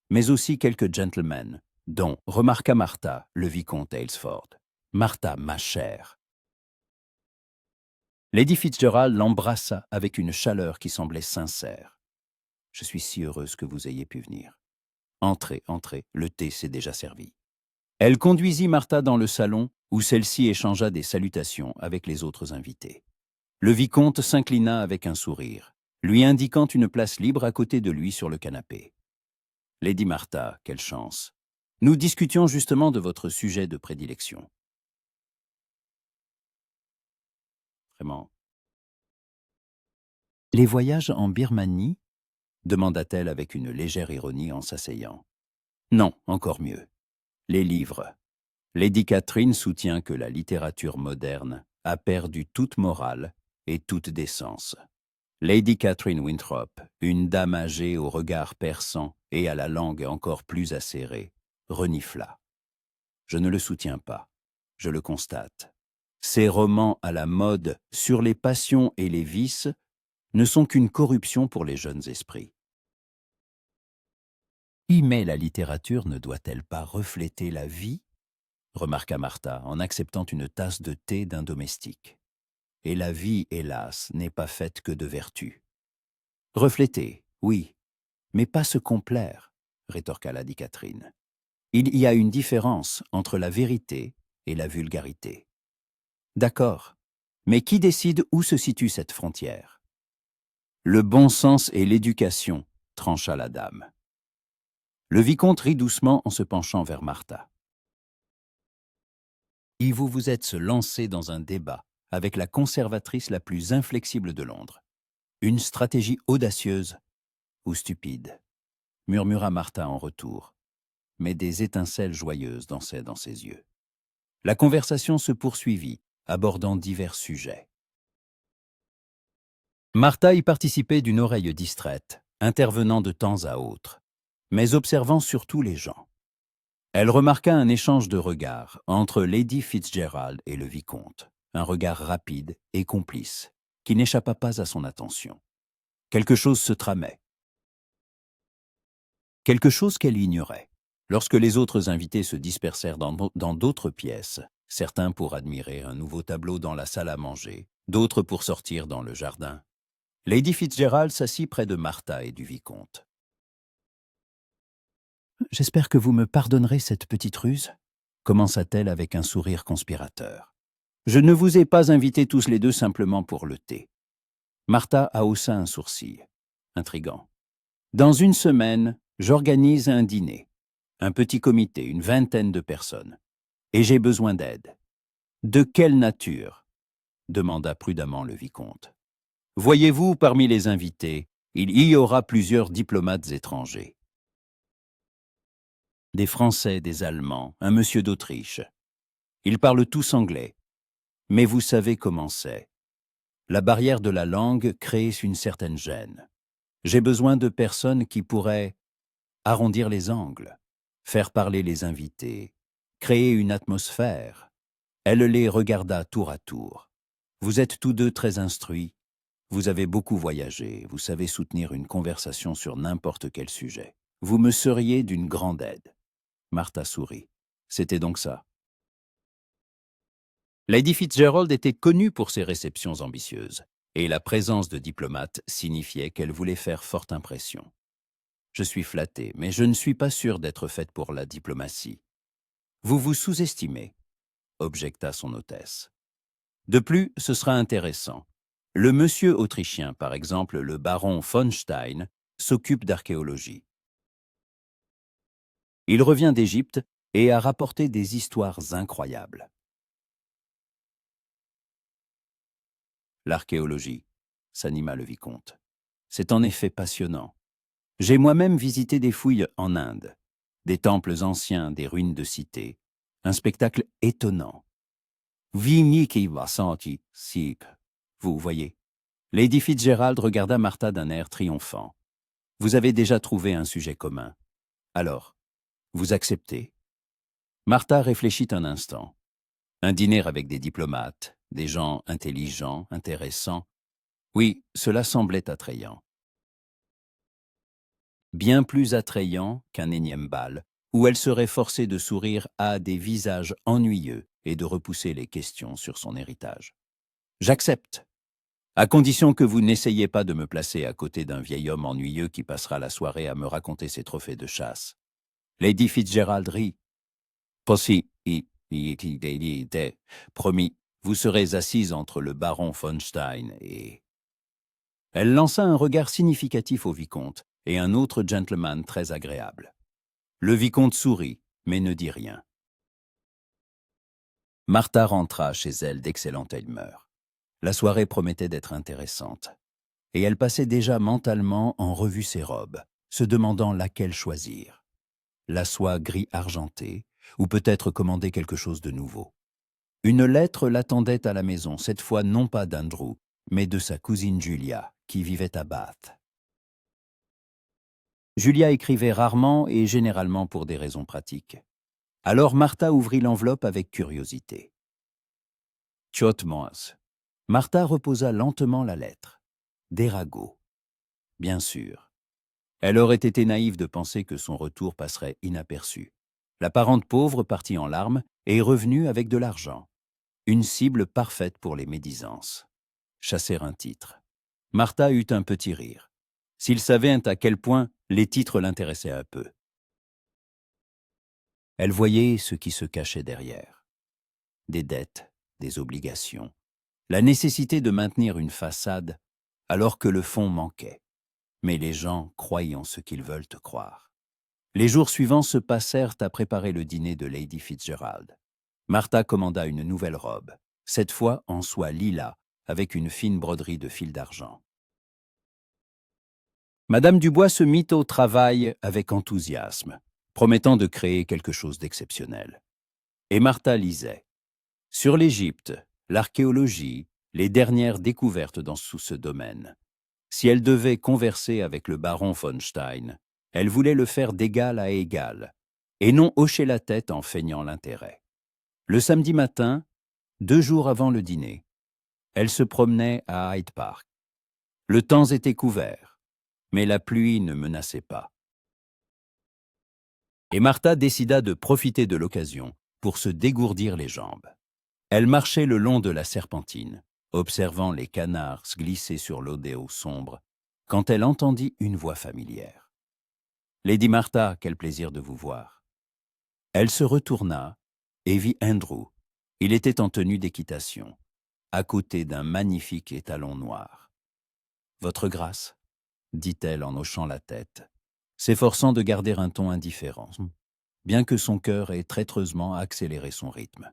[SPEAKER 1] mais aussi quelques gentlemen, dont remarqua Martha, le vicomte Aylesford. « Martha, ma chère !» Lady Fitzgerald l'embrassa avec une chaleur qui semblait sincère. « Je suis si heureuse que vous ayez pu venir. Entrez, entrez, le thé s'est déjà servi. » Elle conduisit Martha dans le salon où celle-ci échangea des salutations avec les autres invités. Le vicomte s'inclina avec un sourire, lui indiquant une place libre à côté de lui sur le canapé. « Lady Martha, quelle chance. Nous discutions justement de votre sujet de prédilection. » Vraiment. « Les voyages en Birmanie ?» demanda-t-elle avec une légère ironie en s'asseyant. « Non, encore mieux. Les livres. Lady Catherine soutient que la littérature moderne a perdu toute morale et toute décence. Lady Catherine Winthrop, une dame âgée au regard perçant et à la langue encore plus acérée, renifla. Je ne le soutiens pas, je le constate. Ces romans à la mode sur les passions et les vices ne sont qu'une corruption pour les jeunes esprits. Mais la littérature ne doit-elle pas refléter la vie? Remarqua Martha en acceptant une tasse de thé d'un domestique. Et la vie, hélas, n'est pas faite que de vertu. Refléter, oui, mais pas se complaire, rétorqua Lady Catherine. Il y a une différence entre la vérité et la vulgarité. D'accord, mais qui décide où se situe cette frontière? Le bon sens et l'éducation, trancha la dame. Le vicomte rit doucement en se penchant vers Martha. Et vous vous êtes lancé dans un débat avec la conservatrice la plus inflexible de Londres. Une stratégie audacieuse ou stupide, murmura Martha en retour, mais des étincelles joyeuses dansaient dans ses yeux. La conversation se poursuivit, abordant divers sujets. Martha y participait d'une oreille distraite, intervenant de temps à autre, mais observant surtout les gens. Elle remarqua un échange de regards entre Lady Fitzgerald et le vicomte, un regard rapide et complice, qui n'échappa pas à son attention. Quelque chose se tramait. Quelque chose qu'elle ignorait. Lorsque les autres invités se dispersèrent dans d'autres pièces, certains pour admirer un nouveau tableau dans la salle à manger, d'autres pour sortir dans le jardin, Lady Fitzgerald s'assit près de Martha et du vicomte. « J'espère que vous me pardonnerez cette petite ruse » commença-t-elle avec un sourire conspirateur. « Je ne vous ai pas invités tous les deux simplement pour le thé. » Martha haussa un sourcil. Intrigant. « Dans une semaine, j'organise un dîner. Un petit comité, une vingtaine de personnes. Et j'ai besoin d'aide. »« De quelle nature ?» demanda prudemment le vicomte. « Voyez-vous, parmi les invités, il y aura plusieurs diplomates étrangers. Des Français, des Allemands, un monsieur d'Autriche. Ils parlent tous anglais. Mais vous savez comment c'est. La barrière de la langue crée une certaine gêne. J'ai besoin de personnes qui pourraient arrondir les angles, faire parler les invités, créer une atmosphère. » Elle les regarda tour à tour. « Vous êtes tous deux très instruits. Vous avez beaucoup voyagé. Vous savez soutenir une conversation sur n'importe quel sujet. Vous me seriez d'une grande aide. » Martha sourit. C'était donc ça. Lady Fitzgerald était connue pour ses réceptions ambitieuses, et la présence de diplomates signifiait qu'elle voulait faire forte impression. « Je suis flatté, mais je ne suis pas sûre d'être faite pour la diplomatie. »« Vous vous sous-estimez, » objecta son hôtesse. « De plus, ce sera intéressant. Le monsieur autrichien, par exemple, le baron von Stein, s'occupe d'archéologie. Il revient d'Égypte et a rapporté des histoires incroyables. » L'archéologie, s'anima le vicomte. C'est en effet passionnant. J'ai moi-même visité des fouilles en Inde, des temples anciens, des ruines de cités. Un spectacle étonnant. Vous voyez. Lady Fitzgerald regarda Martha d'un air triomphant. Vous avez déjà trouvé un sujet commun. Alors, vous acceptez? Martha réfléchit un instant. Un dîner avec des diplomates, des gens intelligents, intéressants. Oui, cela semblait attrayant. Bien plus attrayant qu'un énième bal, où elle serait forcée de sourire à des visages ennuyeux et de repousser les questions sur son héritage. J'accepte, à condition que vous n'essayiez pas de me placer à côté d'un vieil homme ennuyeux qui passera la soirée à me raconter ses trophées de chasse. Lady Fitzgerald rit. Promis, vous serez assise entre le baron von Stein et... Elle lança un regard significatif au vicomte et un autre gentleman très agréable. Le vicomte sourit, mais ne dit rien. Martha rentra chez elle d'excellente humeur. La soirée promettait d'être intéressante. Et elle passait déjà mentalement en revue ses robes, se demandant laquelle choisir. La soie gris argenté, ou peut-être commander quelque chose de nouveau. Une lettre l'attendait à la maison, cette fois non pas d'Andrew, mais de sa cousine Julia, qui vivait à Bath. Julia écrivait rarement et généralement pour des raisons pratiques. Alors Martha ouvrit l'enveloppe avec curiosité. Tjotmoas. Martha reposa lentement la lettre. Des ragots. Bien sûr. Elle aurait été naïve de penser que son retour passerait inaperçu. La parente pauvre partit en larmes et est revenue avec de l'argent. Une cible parfaite pour les médisances. Chasser un titre. Martha eut un petit rire. S'il savait à quel point les titres l'intéressaient un peu. Elle voyait ce qui se cachait derrière. Des dettes, des obligations, la nécessité de maintenir une façade alors que le fond manquait. Mais les gens croient en ce qu'ils veulent te croire. Les jours suivants se passèrent à préparer le dîner de Lady Fitzgerald. Martha commanda une nouvelle robe, cette fois en soie lilas, avec une fine broderie de fil d'argent. Madame Dubois se mit au travail avec enthousiasme, promettant de créer quelque chose d'exceptionnel. Et Martha lisait. Sur l'Égypte, l'archéologie, les dernières découvertes sous ce domaine. Si elle devait converser avec le baron von Stein, elle voulait le faire d'égal à égal, et non hocher la tête en feignant l'intérêt. Le samedi matin, 2 jours avant le dîner, elle se promenait à Hyde Park. Le temps était couvert, mais la pluie ne menaçait pas. Et Martha décida de profiter de l'occasion pour se dégourdir les jambes. Elle marchait le long de la serpentine, observant les canards glisser sur l'odéo sombre, quand elle entendit une voix familière. « Lady Martha, quel plaisir de vous voir. » Elle se retourna et vit Andrew. Il était en tenue d'équitation, à côté d'un magnifique étalon noir. « Votre grâce ?» dit-elle en hochant la tête, s'efforçant de garder un ton indifférent, bien que son cœur ait traîtreusement accéléré son rythme.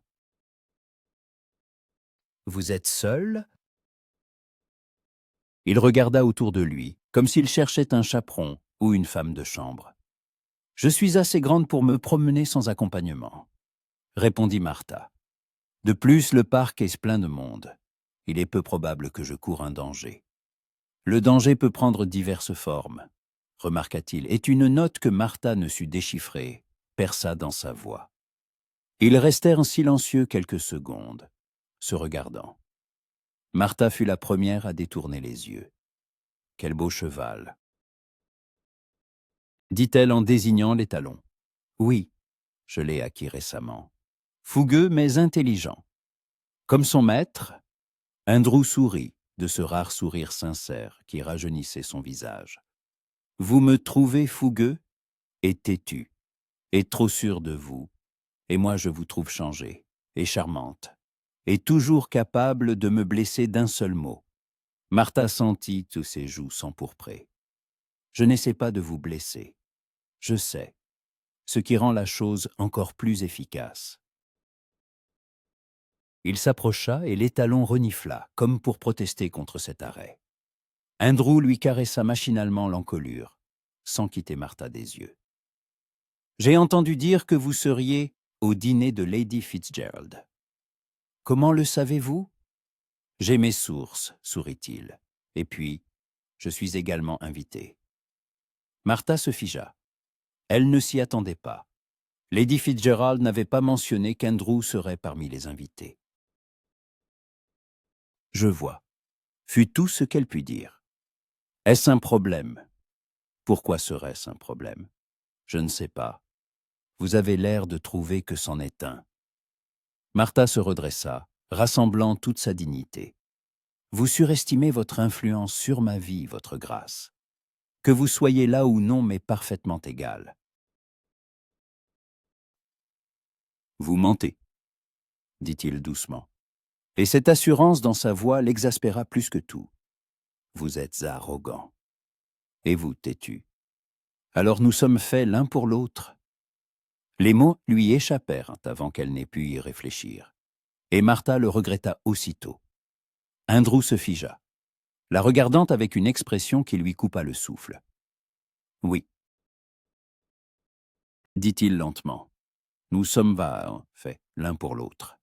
[SPEAKER 1] « Vous êtes seul ?» Il regarda autour de lui, comme s'il cherchait un chaperon ou une femme de chambre. « Je suis assez grande pour me promener sans accompagnement, » répondit Martha. « De plus, le parc est plein de monde. Il est peu probable que je coure un danger. Le danger peut prendre diverses formes, remarqua-t-il, et une note que Martha ne sut déchiffrer perça dans sa voix. Ils restèrent silencieux quelques secondes, se regardant. Martha fut la première à détourner les yeux. « Quel beau cheval !» dit-elle en désignant l'étalon. « Oui, je l'ai acquis récemment. Fougueux mais intelligent. » Comme son maître, Andrew sourit de ce rare sourire sincère qui rajeunissait son visage. « Vous me trouvez fougueux et têtu, et trop sûr de vous, et moi je vous trouve changée et charmante, et toujours capable de me blesser d'un seul mot. » Martha sentit tous ses joues s'empourprer. « Je n'essaie pas de vous blesser. Je sais, ce qui rend la chose encore plus efficace. » Il s'approcha et l'étalon renifla, comme pour protester contre cet arrêt. Andrew lui caressa machinalement l'encolure, sans quitter Martha des yeux. « J'ai entendu dire que vous seriez au dîner de Lady Fitzgerald. »« Comment le savez-vous ?»« J'ai mes sources, sourit-il. Et puis, je suis également invité. » Martha se figea. Elle ne s'y attendait pas. Lady Fitzgerald n'avait pas mentionné qu'Andrew serait parmi les invités. « Je vois », fut tout ce qu'elle put dire. « Est-ce un problème ? » ?»« Pourquoi serait-ce un problème ? » ?»« Je ne sais pas. Vous avez l'air de trouver que c'en est un. » Martha se redressa, rassemblant toute sa dignité. « Vous surestimez votre influence sur ma vie, votre grâce. Que vous soyez là ou non m'est parfaitement égal. »« Vous mentez, » dit-il doucement. Et cette assurance dans sa voix l'exaspéra plus que tout. « Vous êtes arrogant. Et vous têtu. Alors nous sommes faits l'un pour l'autre. » Les mots lui échappèrent avant qu'elle n'ait pu y réfléchir. Et Martha le regretta aussitôt. Andrew se figea, la regardant avec une expression qui lui coupa le souffle. « Oui, » dit-il lentement. « Nous sommes faits l'un pour l'autre. »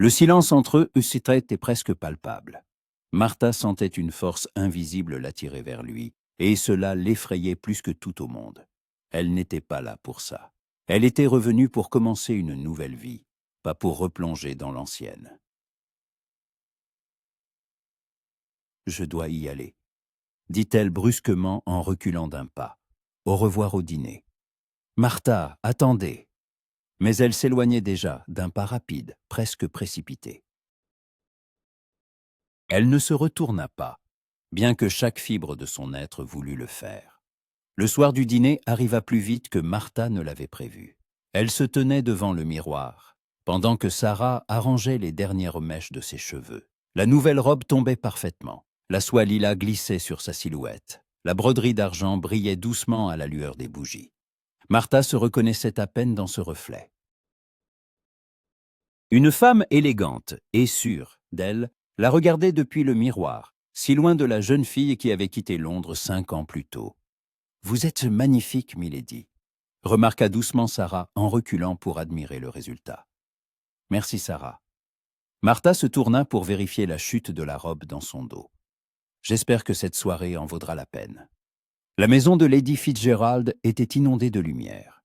[SPEAKER 1] Le silence entre eux était presque palpable. Martha sentait une force invisible l'attirer vers lui, et cela l'effrayait plus que tout au monde. Elle n'était pas là pour ça. Elle était revenue pour commencer une nouvelle vie, pas pour replonger dans l'ancienne. « Je dois y aller », dit-elle brusquement en reculant d'un pas. « Au revoir au dîner. »« Martha, attendez !» Mais elle s'éloignait déjà, d'un pas rapide, presque précipité. Elle ne se retourna pas, bien que chaque fibre de son être voulût le faire. Le soir du dîner arriva plus vite que Martha ne l'avait prévu. Elle se tenait devant le miroir, pendant que Sarah arrangeait les dernières mèches de ses cheveux. La nouvelle robe tombait parfaitement. La soie lilas glissait sur sa silhouette. La broderie d'argent brillait doucement à la lueur des bougies. Martha se reconnaissait à peine dans ce reflet. Une femme élégante et sûre d'elle la regardait depuis le miroir, si loin de la jeune fille qui avait quitté Londres 5 ans plus tôt. « Vous êtes magnifique, milady », remarqua doucement Sarah en reculant pour admirer le résultat. « Merci, Sarah. » Martha se tourna pour vérifier la chute de la robe dans son dos. « J'espère que cette soirée en vaudra la peine. » La maison de Lady Fitzgerald était inondée de lumière.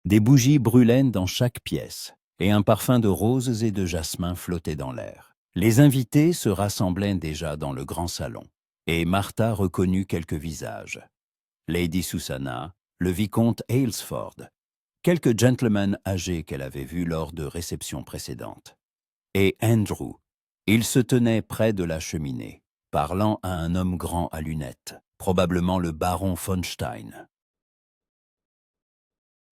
[SPEAKER 1] Des bougies brûlaient dans chaque pièce, et un parfum de roses et de jasmin flottait dans l'air. Les invités se rassemblaient déjà dans le grand salon, et Martha reconnut quelques visages. Lady Susanna, le vicomte Aylesford, quelques gentlemen âgés qu'elle avait vus lors de réceptions précédentes. Et Andrew, il se tenait près de la cheminée, parlant à un homme grand à lunettes, probablement le baron von Stein.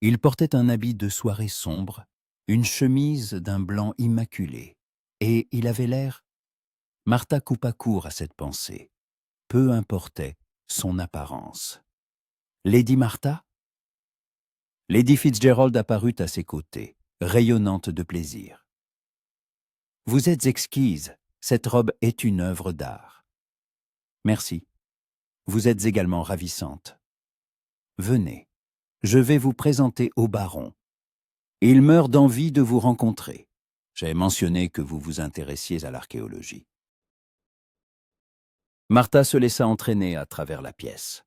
[SPEAKER 1] Il portait un habit de soirée sombre, une chemise d'un blanc immaculé, et il avait l'air... Martha coupa court à cette pensée. Peu importait son apparence. Lady Martha? Lady Fitzgerald apparut à ses côtés, rayonnante de plaisir. « Vous êtes exquise, cette robe est une œuvre d'art. »« Merci. Vous êtes également ravissante. Venez, je vais vous présenter au baron. Il meurt d'envie de vous rencontrer. J'ai mentionné que vous vous intéressiez à l'archéologie. » Martha se laissa entraîner à travers la pièce.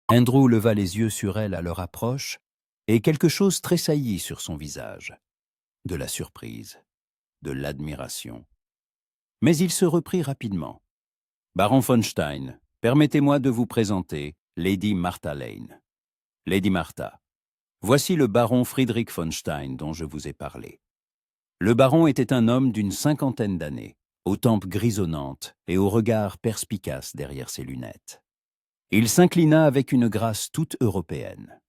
[SPEAKER 1] Andrew leva les yeux sur elle à leur approche, et quelque chose tressaillit sur son visage. De la surprise, de l'admiration. Mais il se reprit rapidement. « Baron von Stein, permettez-moi de vous présenter Lady Martha Lane. Lady Martha, voici le baron Friedrich von Stein dont je vous ai parlé. » Le baron était un homme d'une 50aine d'années, aux tempes grisonnantes et au regard perspicace derrière ses lunettes. Il s'inclina avec une grâce toute européenne.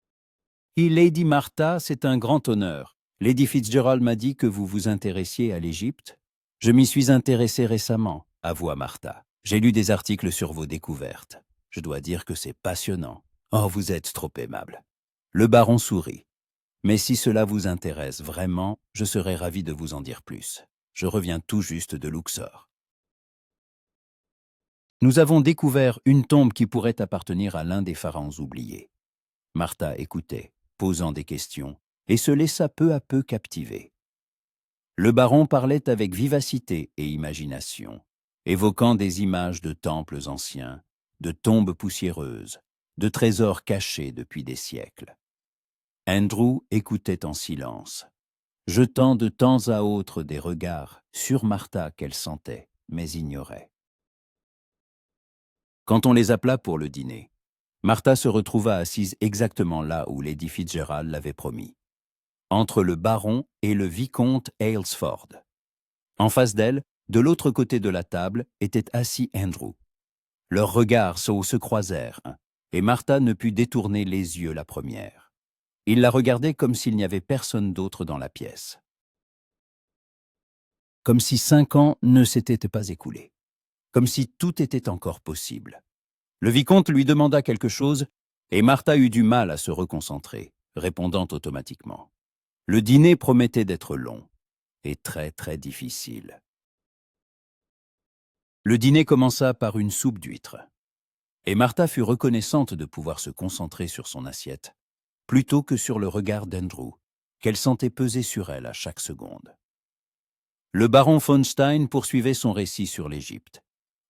[SPEAKER 1] « Lady Martha, c'est un grand honneur. Lady Fitzgerald m'a dit que vous vous intéressiez à l'Égypte. Je m'y suis intéressé récemment, avoua Martha. J'ai lu des articles sur vos découvertes. Je dois dire que c'est passionnant. Oh, vous êtes trop aimable. » Le baron sourit. « Mais si cela vous intéresse vraiment, je serais ravi de vous en dire plus. Je reviens tout juste de Luxor. Nous avons découvert une tombe qui pourrait appartenir à l'un des pharaons oubliés. » Martha écoutait, posant des questions, et se laissa peu à peu captiver. Le baron parlait avec vivacité et imagination, évoquant des images de temples anciens, de tombes poussiéreuses, de trésors cachés depuis des siècles. Andrew écoutait en silence, jetant de temps à autre des regards sur Martha qu'elle sentait, mais ignorait. Quand on les appela pour le dîner, Martha se retrouva assise exactement là où Lady Fitzgerald l'avait promis, entre le baron et le vicomte Aylesford. En face d'elle, de l'autre côté de la table, était assis Andrew. Leurs regards se croisèrent, et Martha ne put détourner les yeux la première. Il la regardait comme s'il n'y avait personne d'autre dans la pièce. Comme si 5 ans ne s'étaient pas écoulés. Comme si tout était encore possible. Le vicomte lui demanda quelque chose, et Martha eut du mal à se reconcentrer, répondant automatiquement. Le dîner promettait d'être long, et très très difficile. Le dîner commença par une soupe d'huîtres, et Martha fut reconnaissante de pouvoir se concentrer sur son assiette, plutôt que sur le regard d'Andrew, qu'elle sentait peser sur elle à chaque seconde. Le baron von Stein poursuivait son récit sur l'Égypte,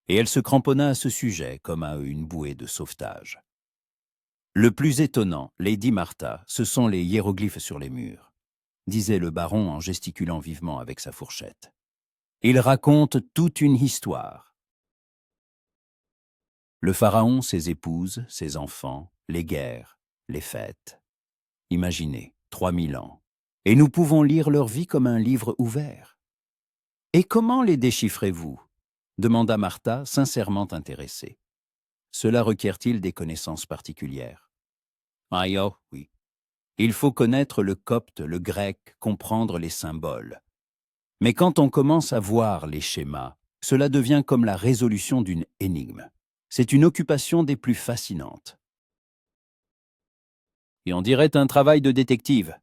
[SPEAKER 1] et elle se cramponna à ce sujet comme à une bouée de sauvetage. Le plus étonnant, Lady Martha, ce sont les hiéroglyphes sur les murs, disait le baron en gesticulant vivement avec sa fourchette. Ils racontent toute une histoire. Le pharaon, ses épouses, ses enfants, les guerres, les fêtes. Imaginez, 3000 ans. Et nous pouvons lire leur vie comme un livre ouvert. Et comment les déchiffrez-vous ? Demanda Martha, sincèrement intéressée. Cela requiert-il des connaissances particulières ? Ah oui. Il faut connaître le copte, le grec, comprendre les symboles. Mais quand on commence à voir les schémas, cela devient comme la résolution d'une énigme. C'est une occupation des plus fascinantes. Et on dirait un travail de détective,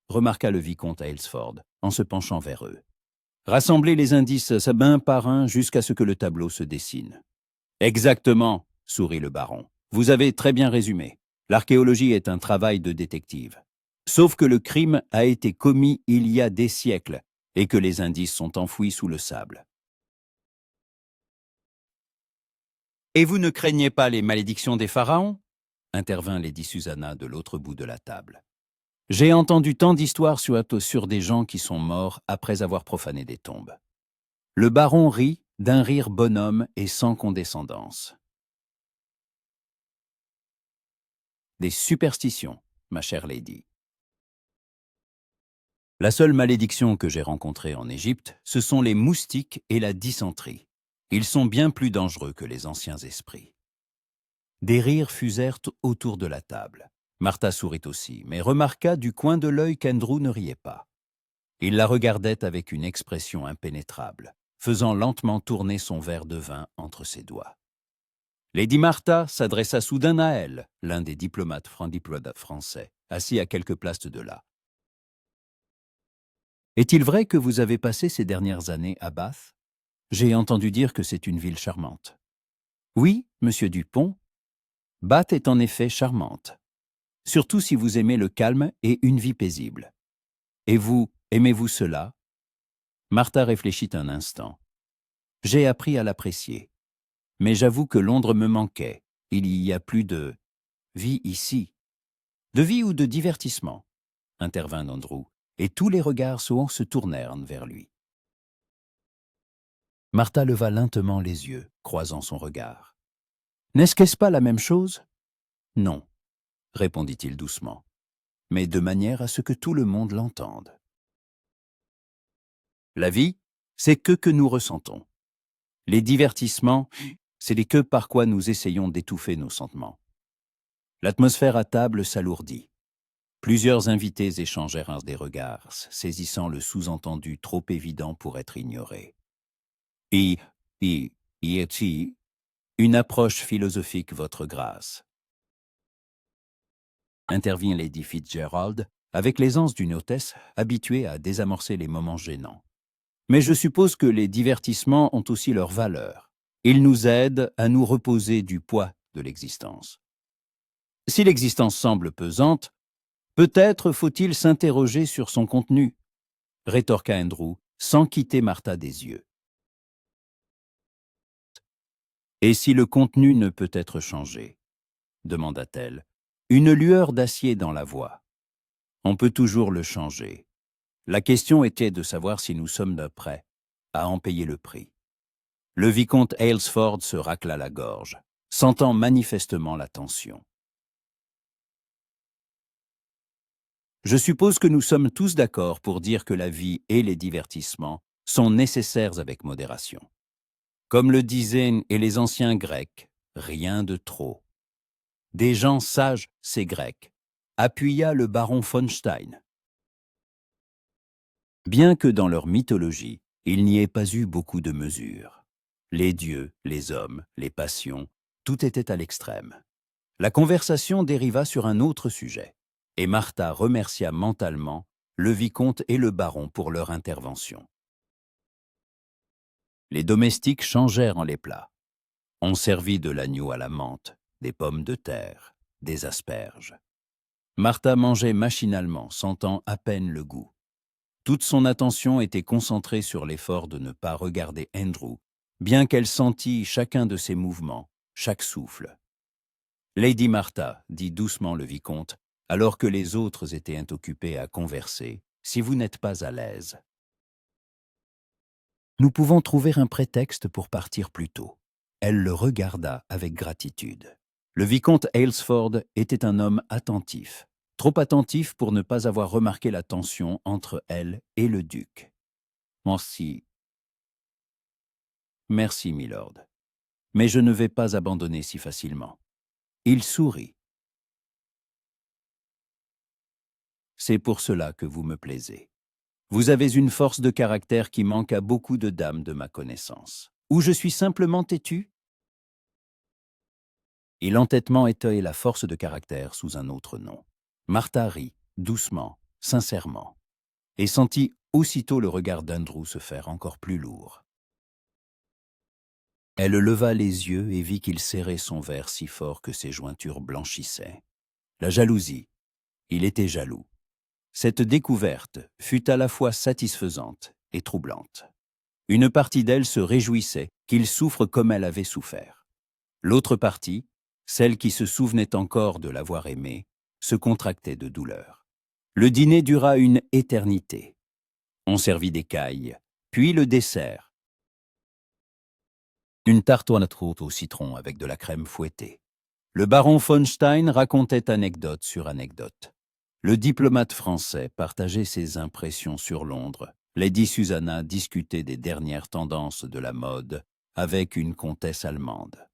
[SPEAKER 1] remarqua le vicomte Aylesford, en se penchant vers eux. Rassemblez les indices un par un jusqu'à ce que le tableau se dessine. Exactement, sourit le baron. Vous avez très bien résumé. L'archéologie est un travail de détective. Sauf que le crime a été commis il y a des siècles et que les indices sont enfouis sous le sable. Et vous ne craignez pas les malédictions des pharaons ? Intervint Lady Susanna de l'autre bout de la table. J'ai entendu tant d'histoires sur des gens qui sont morts après avoir profané des tombes. Le baron rit d'un rire bonhomme et sans condescendance. Des superstitions, ma chère lady. La seule malédiction que j'ai rencontrée en Égypte, ce sont les moustiques et la dysenterie. Ils sont bien plus dangereux que les anciens esprits. Des rires fusèrent autour de la table. Martha sourit aussi, mais remarqua du coin de l'œil qu'Andrew ne riait pas. Il la regardait avec une expression impénétrable, faisant lentement tourner son verre de vin entre ses doigts. Lady Martha s'adressa soudain à elle, l'un des diplomates français, assis à quelques places de là. Est-il vrai que vous avez passé ces dernières années à Bath ? J'ai entendu dire que c'est une ville charmante. Oui, monsieur Dupont, Bath est en effet charmante, surtout si vous aimez le calme et une vie paisible. Et vous, aimez-vous cela ? Martha réfléchit un instant. J'ai appris à l'apprécier. Mais j'avoue que Londres me manquait. Il y a plus de vie ici. De vie ou de divertissement, intervint Andrew, et tous les regards se tournèrent vers lui. Martha leva lentement les yeux, croisant son regard. N'est-ce pas la même chose ? Non, répondit-il doucement, mais de manière à ce que tout le monde l'entende. La vie, c'est que nous ressentons. Les divertissements, c'est les que par quoi nous essayons d'étouffer nos sentiments. L'atmosphère à table s'alourdit. Plusieurs invités échangèrent des regards, saisissant le sous-entendu trop évident pour être ignoré. Y est-il une approche philosophique, votre grâce. Intervient Lady Fitzgerald, avec l'aisance d'une hôtesse habituée à désamorcer les moments gênants. Mais je suppose que les divertissements ont aussi leur valeur. Ils nous aident à nous reposer du poids de l'existence. Si l'existence semble pesante, peut-être faut-il s'interroger sur son contenu, rétorqua Andrew, sans quitter Martha des yeux. Et si le contenu ne peut être changé, demanda-t-elle, une lueur d'acier dans la voix. On peut toujours le changer. La question était de savoir si nous sommes prêts à en payer le prix. Le vicomte Aylesford se racla la gorge, sentant manifestement la tension. Je suppose que nous sommes tous d'accord pour dire que la vie et les divertissements sont nécessaires avec modération. Comme le disaient les anciens Grecs, rien de trop. Des gens sages, ces Grecs, appuya le baron von Stein. Bien que dans leur mythologie, il n'y ait pas eu beaucoup de mesures. Les dieux, les hommes, les passions, tout était à l'extrême. La conversation dériva sur un autre sujet, et Martha remercia mentalement le vicomte et le baron pour leur intervention. Les domestiques changèrent en les plats. On servit de l'agneau à la menthe, des pommes de terre, des asperges. Martha mangeait machinalement, sentant à peine le goût. Toute son attention était concentrée sur l'effort de ne pas regarder Andrew, bien qu'elle sentît chacun de ses mouvements, chaque souffle. « Lady Martha, dit doucement le vicomte, alors que les autres étaient occupés à converser, si vous n'êtes pas à l'aise. Nous pouvons trouver un prétexte pour partir plus tôt. » Elle le regarda avec gratitude. Le vicomte Aylesford était un homme attentif, trop attentif pour ne pas avoir remarqué la tension entre elle et le duc. « Merci. Merci, milord. Mais je ne vais pas abandonner si facilement. » Il sourit. « C'est pour cela que vous me plaisez. Vous avez une force de caractère qui manque à beaucoup de dames de ma connaissance. Ou je suis simplement têtu ?» Et l'entêtement étayait la force de caractère sous un autre nom. Martha rit, doucement, sincèrement, et sentit aussitôt le regard d'Andrew se faire encore plus lourd. Elle leva les yeux et vit qu'il serrait son verre si fort que ses jointures blanchissaient. La jalousie. Il était jaloux. Cette découverte fut à la fois satisfaisante et troublante. Une partie d'elle se réjouissait qu'il souffre comme elle avait souffert. L'autre partie, celle qui se souvenait encore de l'avoir aimé, se contractait de douleur. Le dîner dura une éternité. On servit des cailles, puis le dessert. Une tarte au citron avec de la crème fouettée. Le baron von Stein racontait anecdote sur anecdote. Le diplomate français partageait ses impressions sur Londres. Lady Susanna discutait des dernières tendances de la mode avec une comtesse allemande.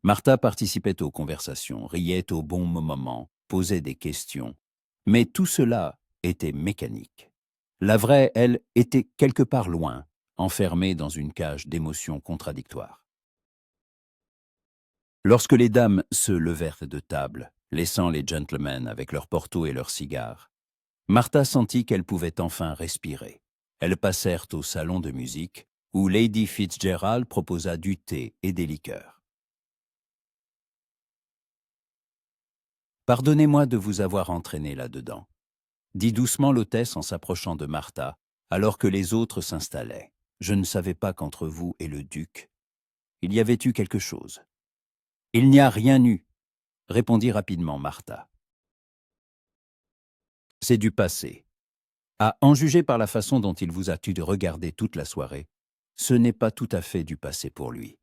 [SPEAKER 1] Martha participait aux conversations, riait au bon moment, posait des questions. Mais tout cela était mécanique. La vraie, elle, était quelque part loin, enfermée dans une cage d'émotions contradictoires. Lorsque les dames se levèrent de table, laissant les gentlemen avec leurs portos et leurs cigares, Martha sentit qu'elle pouvait enfin respirer. Elles passèrent au salon de musique, où Lady Fitzgerald proposa du thé et des liqueurs. « Pardonnez-moi de vous avoir entraîné là-dedans, » dit doucement l'hôtesse en s'approchant de Martha, alors que les autres s'installaient. « Je ne savais pas qu'entre vous et le duc, il y avait eu quelque chose. »« Il n'y a rien eu, » répondit rapidement Martha. « C'est du passé. À en juger par la façon dont il vous a regardé toute la soirée, ce n'est pas tout à fait du passé pour lui. »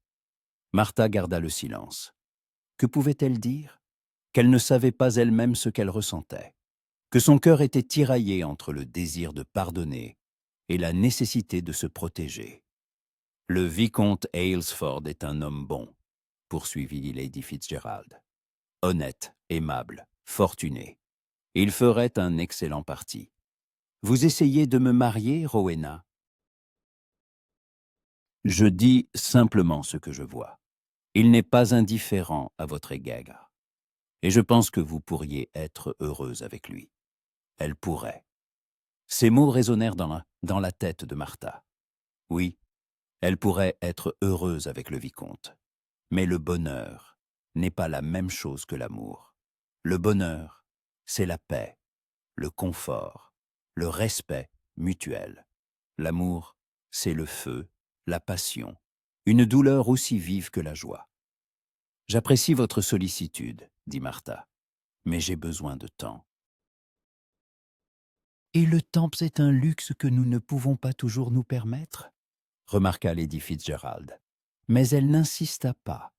[SPEAKER 1] Martha garda le silence. Que pouvait-elle dire? Qu'elle ne savait pas elle-même ce qu'elle ressentait, que son cœur était tiraillé entre le désir de pardonner et la nécessité de se protéger. « Le vicomte Aylesford est un homme bon, » poursuivit Lady Fitzgerald. « Honnête, aimable, fortuné. Il ferait un excellent parti. Vous essayez de me marier, Rowena? » Je dis simplement ce que je vois. Il n'est pas indifférent à votre égard. Et je pense que vous pourriez être heureuse avec lui. Elle pourrait. Ces mots résonnèrent dans la tête de Martha. Oui, elle pourrait être heureuse avec le vicomte. Mais le bonheur n'est pas la même chose que l'amour. Le bonheur, c'est la paix, le confort, le respect mutuel. L'amour, c'est le feu, la passion, une douleur aussi vive que la joie. « J'apprécie votre sollicitude, » dit Martha, « mais j'ai besoin de temps. » « Et le temps, c'est un luxe que nous ne pouvons pas toujours nous permettre ?» remarqua Lady Fitzgerald. Mais elle n'insista pas.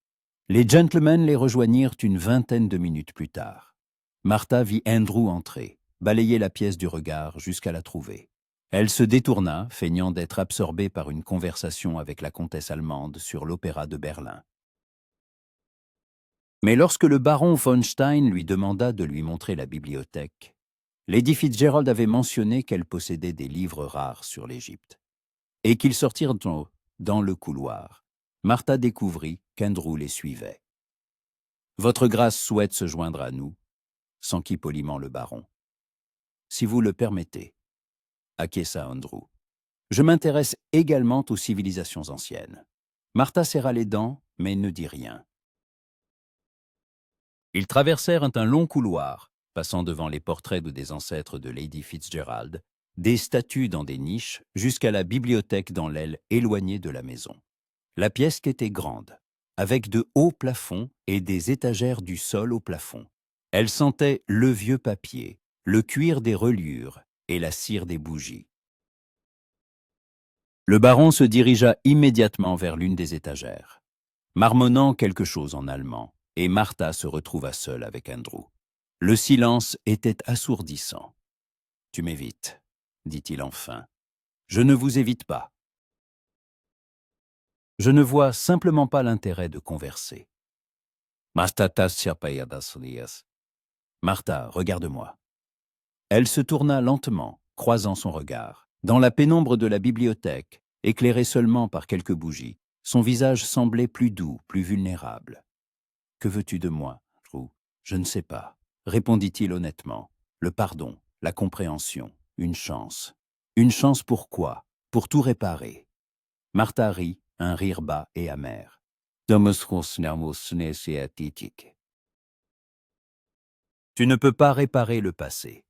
[SPEAKER 1] Les gentlemen les rejoignirent une vingtaine de minutes plus tard. Martha vit Andrew entrer, balayer la pièce du regard jusqu'à la trouver. Elle se détourna, feignant d'être absorbée par une conversation avec la comtesse allemande sur l'opéra de Berlin. Mais lorsque le baron von Stein lui demanda de lui montrer la bibliothèque, Lady Fitzgerald avait mentionné qu'elle possédait des livres rares sur l'Égypte, et qu'ils sortirent dans le couloir. Martha découvrit qu'Andrew les suivait. « Votre grâce souhaite se joindre à nous », s'enquit poliment le baron. « Si vous le permettez, » acquiesça Andrew. « Je m'intéresse également aux civilisations anciennes. » Martha serra les dents, mais ne dit rien. Ils traversèrent un long couloir, passant devant les portraits des ancêtres de Lady Fitzgerald, des statues dans des niches, jusqu'à la bibliothèque dans l'aile éloignée de la maison. La pièce était grande, avec de hauts plafonds et des étagères du sol au plafond. Elle sentait le vieux papier, le cuir des reliures et la cire des bougies. Le baron se dirigea immédiatement vers l'une des étagères, marmonnant quelque chose en allemand, et Martha se retrouva seule avec Andrew. Le silence était assourdissant. « Tu m'évites, » dit-il enfin. « Je ne vous évite pas. Je ne vois simplement pas l'intérêt de converser. » Martha, regarde-moi. Elle se tourna lentement, croisant son regard. Dans la pénombre de la bibliothèque, éclairée seulement par quelques bougies, son visage semblait plus doux, plus vulnérable. « Que veux-tu de moi, Drew ? Je ne sais pas, » répondit-il honnêtement. « Le pardon, la compréhension, une chance. Une chance pour quoi ? Pour tout réparer. » Martha rit, un rire bas et amer. « Tu ne peux pas réparer le passé.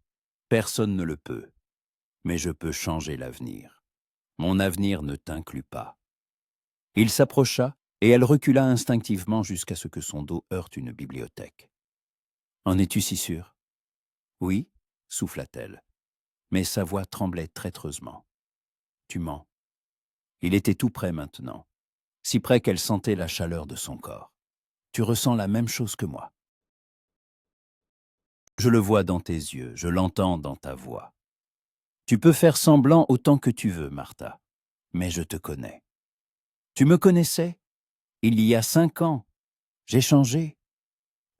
[SPEAKER 1] Personne ne le peut. Mais je peux changer l'avenir. Mon avenir ne t'inclut pas. » Il s'approcha et elle recula instinctivement jusqu'à ce que son dos heurte une bibliothèque. « En es-tu si sûre ? » ?»« Oui, » souffla-t-elle, mais sa voix tremblait traîtreusement. « Tu mens. » Il était tout près maintenant, si près qu'elle sentait la chaleur de son corps. « Tu ressens la même chose que moi. Je le vois dans tes yeux, je l'entends dans ta voix. Tu peux faire semblant autant que tu veux, Martha, mais je te connais. Tu me connaissais ? Il y a 5 ans. J'ai changé. »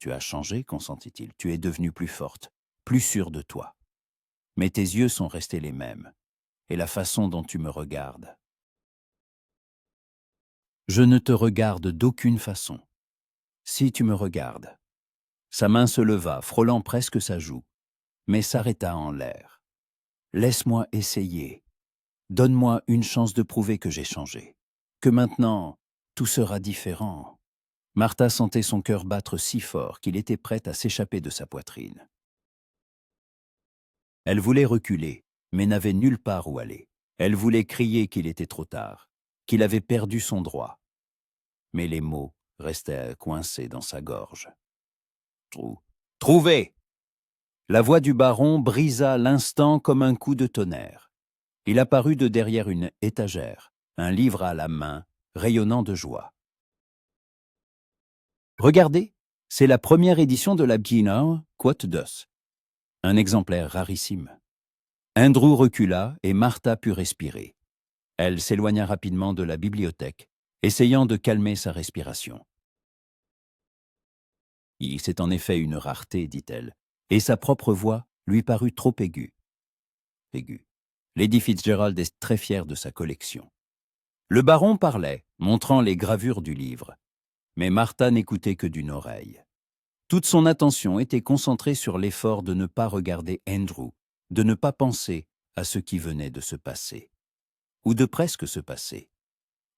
[SPEAKER 1] « Tu as changé, consentit-il. Tu es devenue plus forte, plus sûre de toi. Mais tes yeux sont restés les mêmes, et la façon dont tu me regardes. » « Je ne te regarde d'aucune façon. Si tu me regardes. » Sa main se leva, frôlant presque sa joue, mais s'arrêta en l'air. « Laisse-moi essayer. Donne-moi une chance de prouver que j'ai changé. Que maintenant, tout sera différent. » Martha sentait son cœur battre si fort qu'il était prêt à s'échapper de sa poitrine. Elle voulait reculer, mais n'avait nulle part où aller. Elle voulait crier qu'il était trop tard, qu'il avait perdu son droit. Mais les mots restaient coincés dans sa gorge. « Trouvez !» La voix du baron brisa l'instant comme un coup de tonnerre. Il apparut de derrière une étagère, un livre à la main, rayonnant de joie. « Regardez, c'est la première édition de la Bginau Quote d'Os. Un exemplaire rarissime. » Andrew recula et Martha put respirer. Elle s'éloigna rapidement de la bibliothèque, essayant de calmer sa respiration. « C'est en effet une rareté, dit-elle, et sa propre voix lui parut trop aiguë. Lady Fitzgerald est très fière de sa collection. » Le baron parlait, montrant les gravures du livre, mais Martha n'écoutait que d'une oreille. Toute son attention était concentrée sur l'effort de ne pas regarder Andrew, de ne pas penser à ce qui venait de se passer, ou de presque se passer.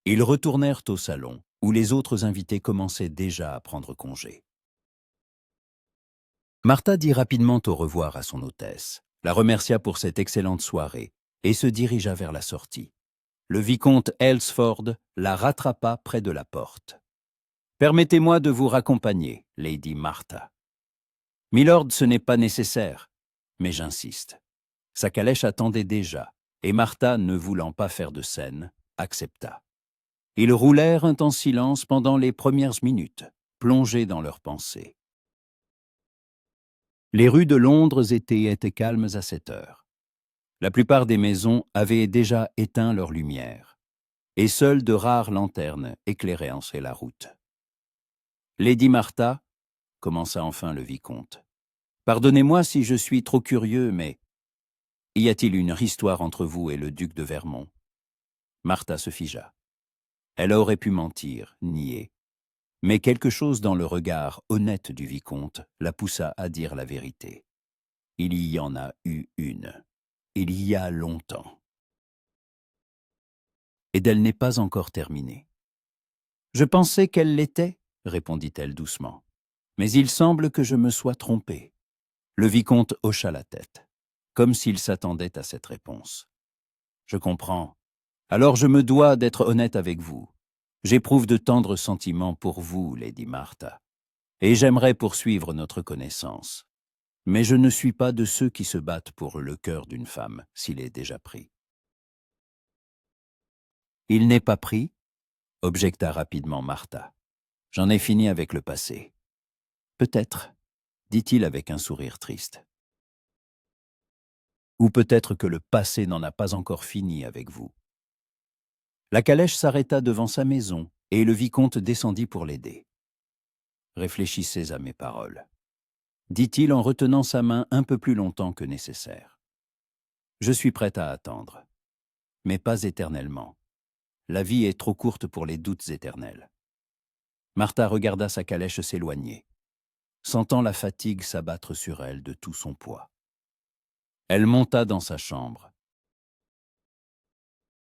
[SPEAKER 1] Ils retournèrent au salon, où les autres invités commençaient déjà à prendre congé. Martha dit rapidement au revoir à son hôtesse, la remercia pour cette excellente soirée et se dirigea vers la sortie. Le vicomte Elsford la rattrapa près de la porte. « Permettez-moi de vous raccompagner, Lady Martha. »« Milord, ce n'est pas nécessaire, mais j'insiste. » Sa calèche attendait déjà, et Martha, ne voulant pas faire de scène, accepta. Ils roulèrent en silence pendant les premières minutes, plongés dans leurs pensées. Les rues de Londres étaient calmes à cette heure. La plupart des maisons avaient déjà éteint leurs lumières, et seules de rares lanternes éclairaient la route. « Lady Martha, » commença enfin le vicomte, « pardonnez-moi si je suis trop curieux, mais y a-t-il une histoire entre vous et le duc de Vermont ?» Martha se figea. Elle aurait pu mentir, nier, mais quelque chose dans le regard honnête du vicomte la poussa à dire la vérité. Il y en a eu une. Il y a longtemps. Et elle n'est pas encore terminée. « Je pensais qu'elle l'était, » répondit-elle doucement. « Mais il semble que je me sois trompée. » Le vicomte hocha la tête. comme s'il s'attendait à cette réponse. « Je comprends. Alors je me dois d'être honnête avec vous. J'éprouve de tendres sentiments pour vous, Lady Martha, et j'aimerais poursuivre notre connaissance. Mais je ne suis pas de ceux qui se battent pour le cœur d'une femme, s'il est déjà pris. » « Il n'est pas pris ?» objecta rapidement Martha. « J'en ai fini avec le passé. »« Peut-être, » dit-il avec un sourire triste. « Ou peut-être que le passé n'en a pas encore fini avec vous. » La calèche s'arrêta devant sa maison et le vicomte descendit pour l'aider. « Réfléchissez à mes paroles, » dit-il en retenant sa main un peu plus longtemps que nécessaire. « Je suis prêt à attendre, mais pas éternellement. La vie est trop courte pour les doutes éternels. » Martha regarda sa calèche s'éloigner, sentant la fatigue s'abattre sur elle de tout son poids. Elle monta dans sa chambre,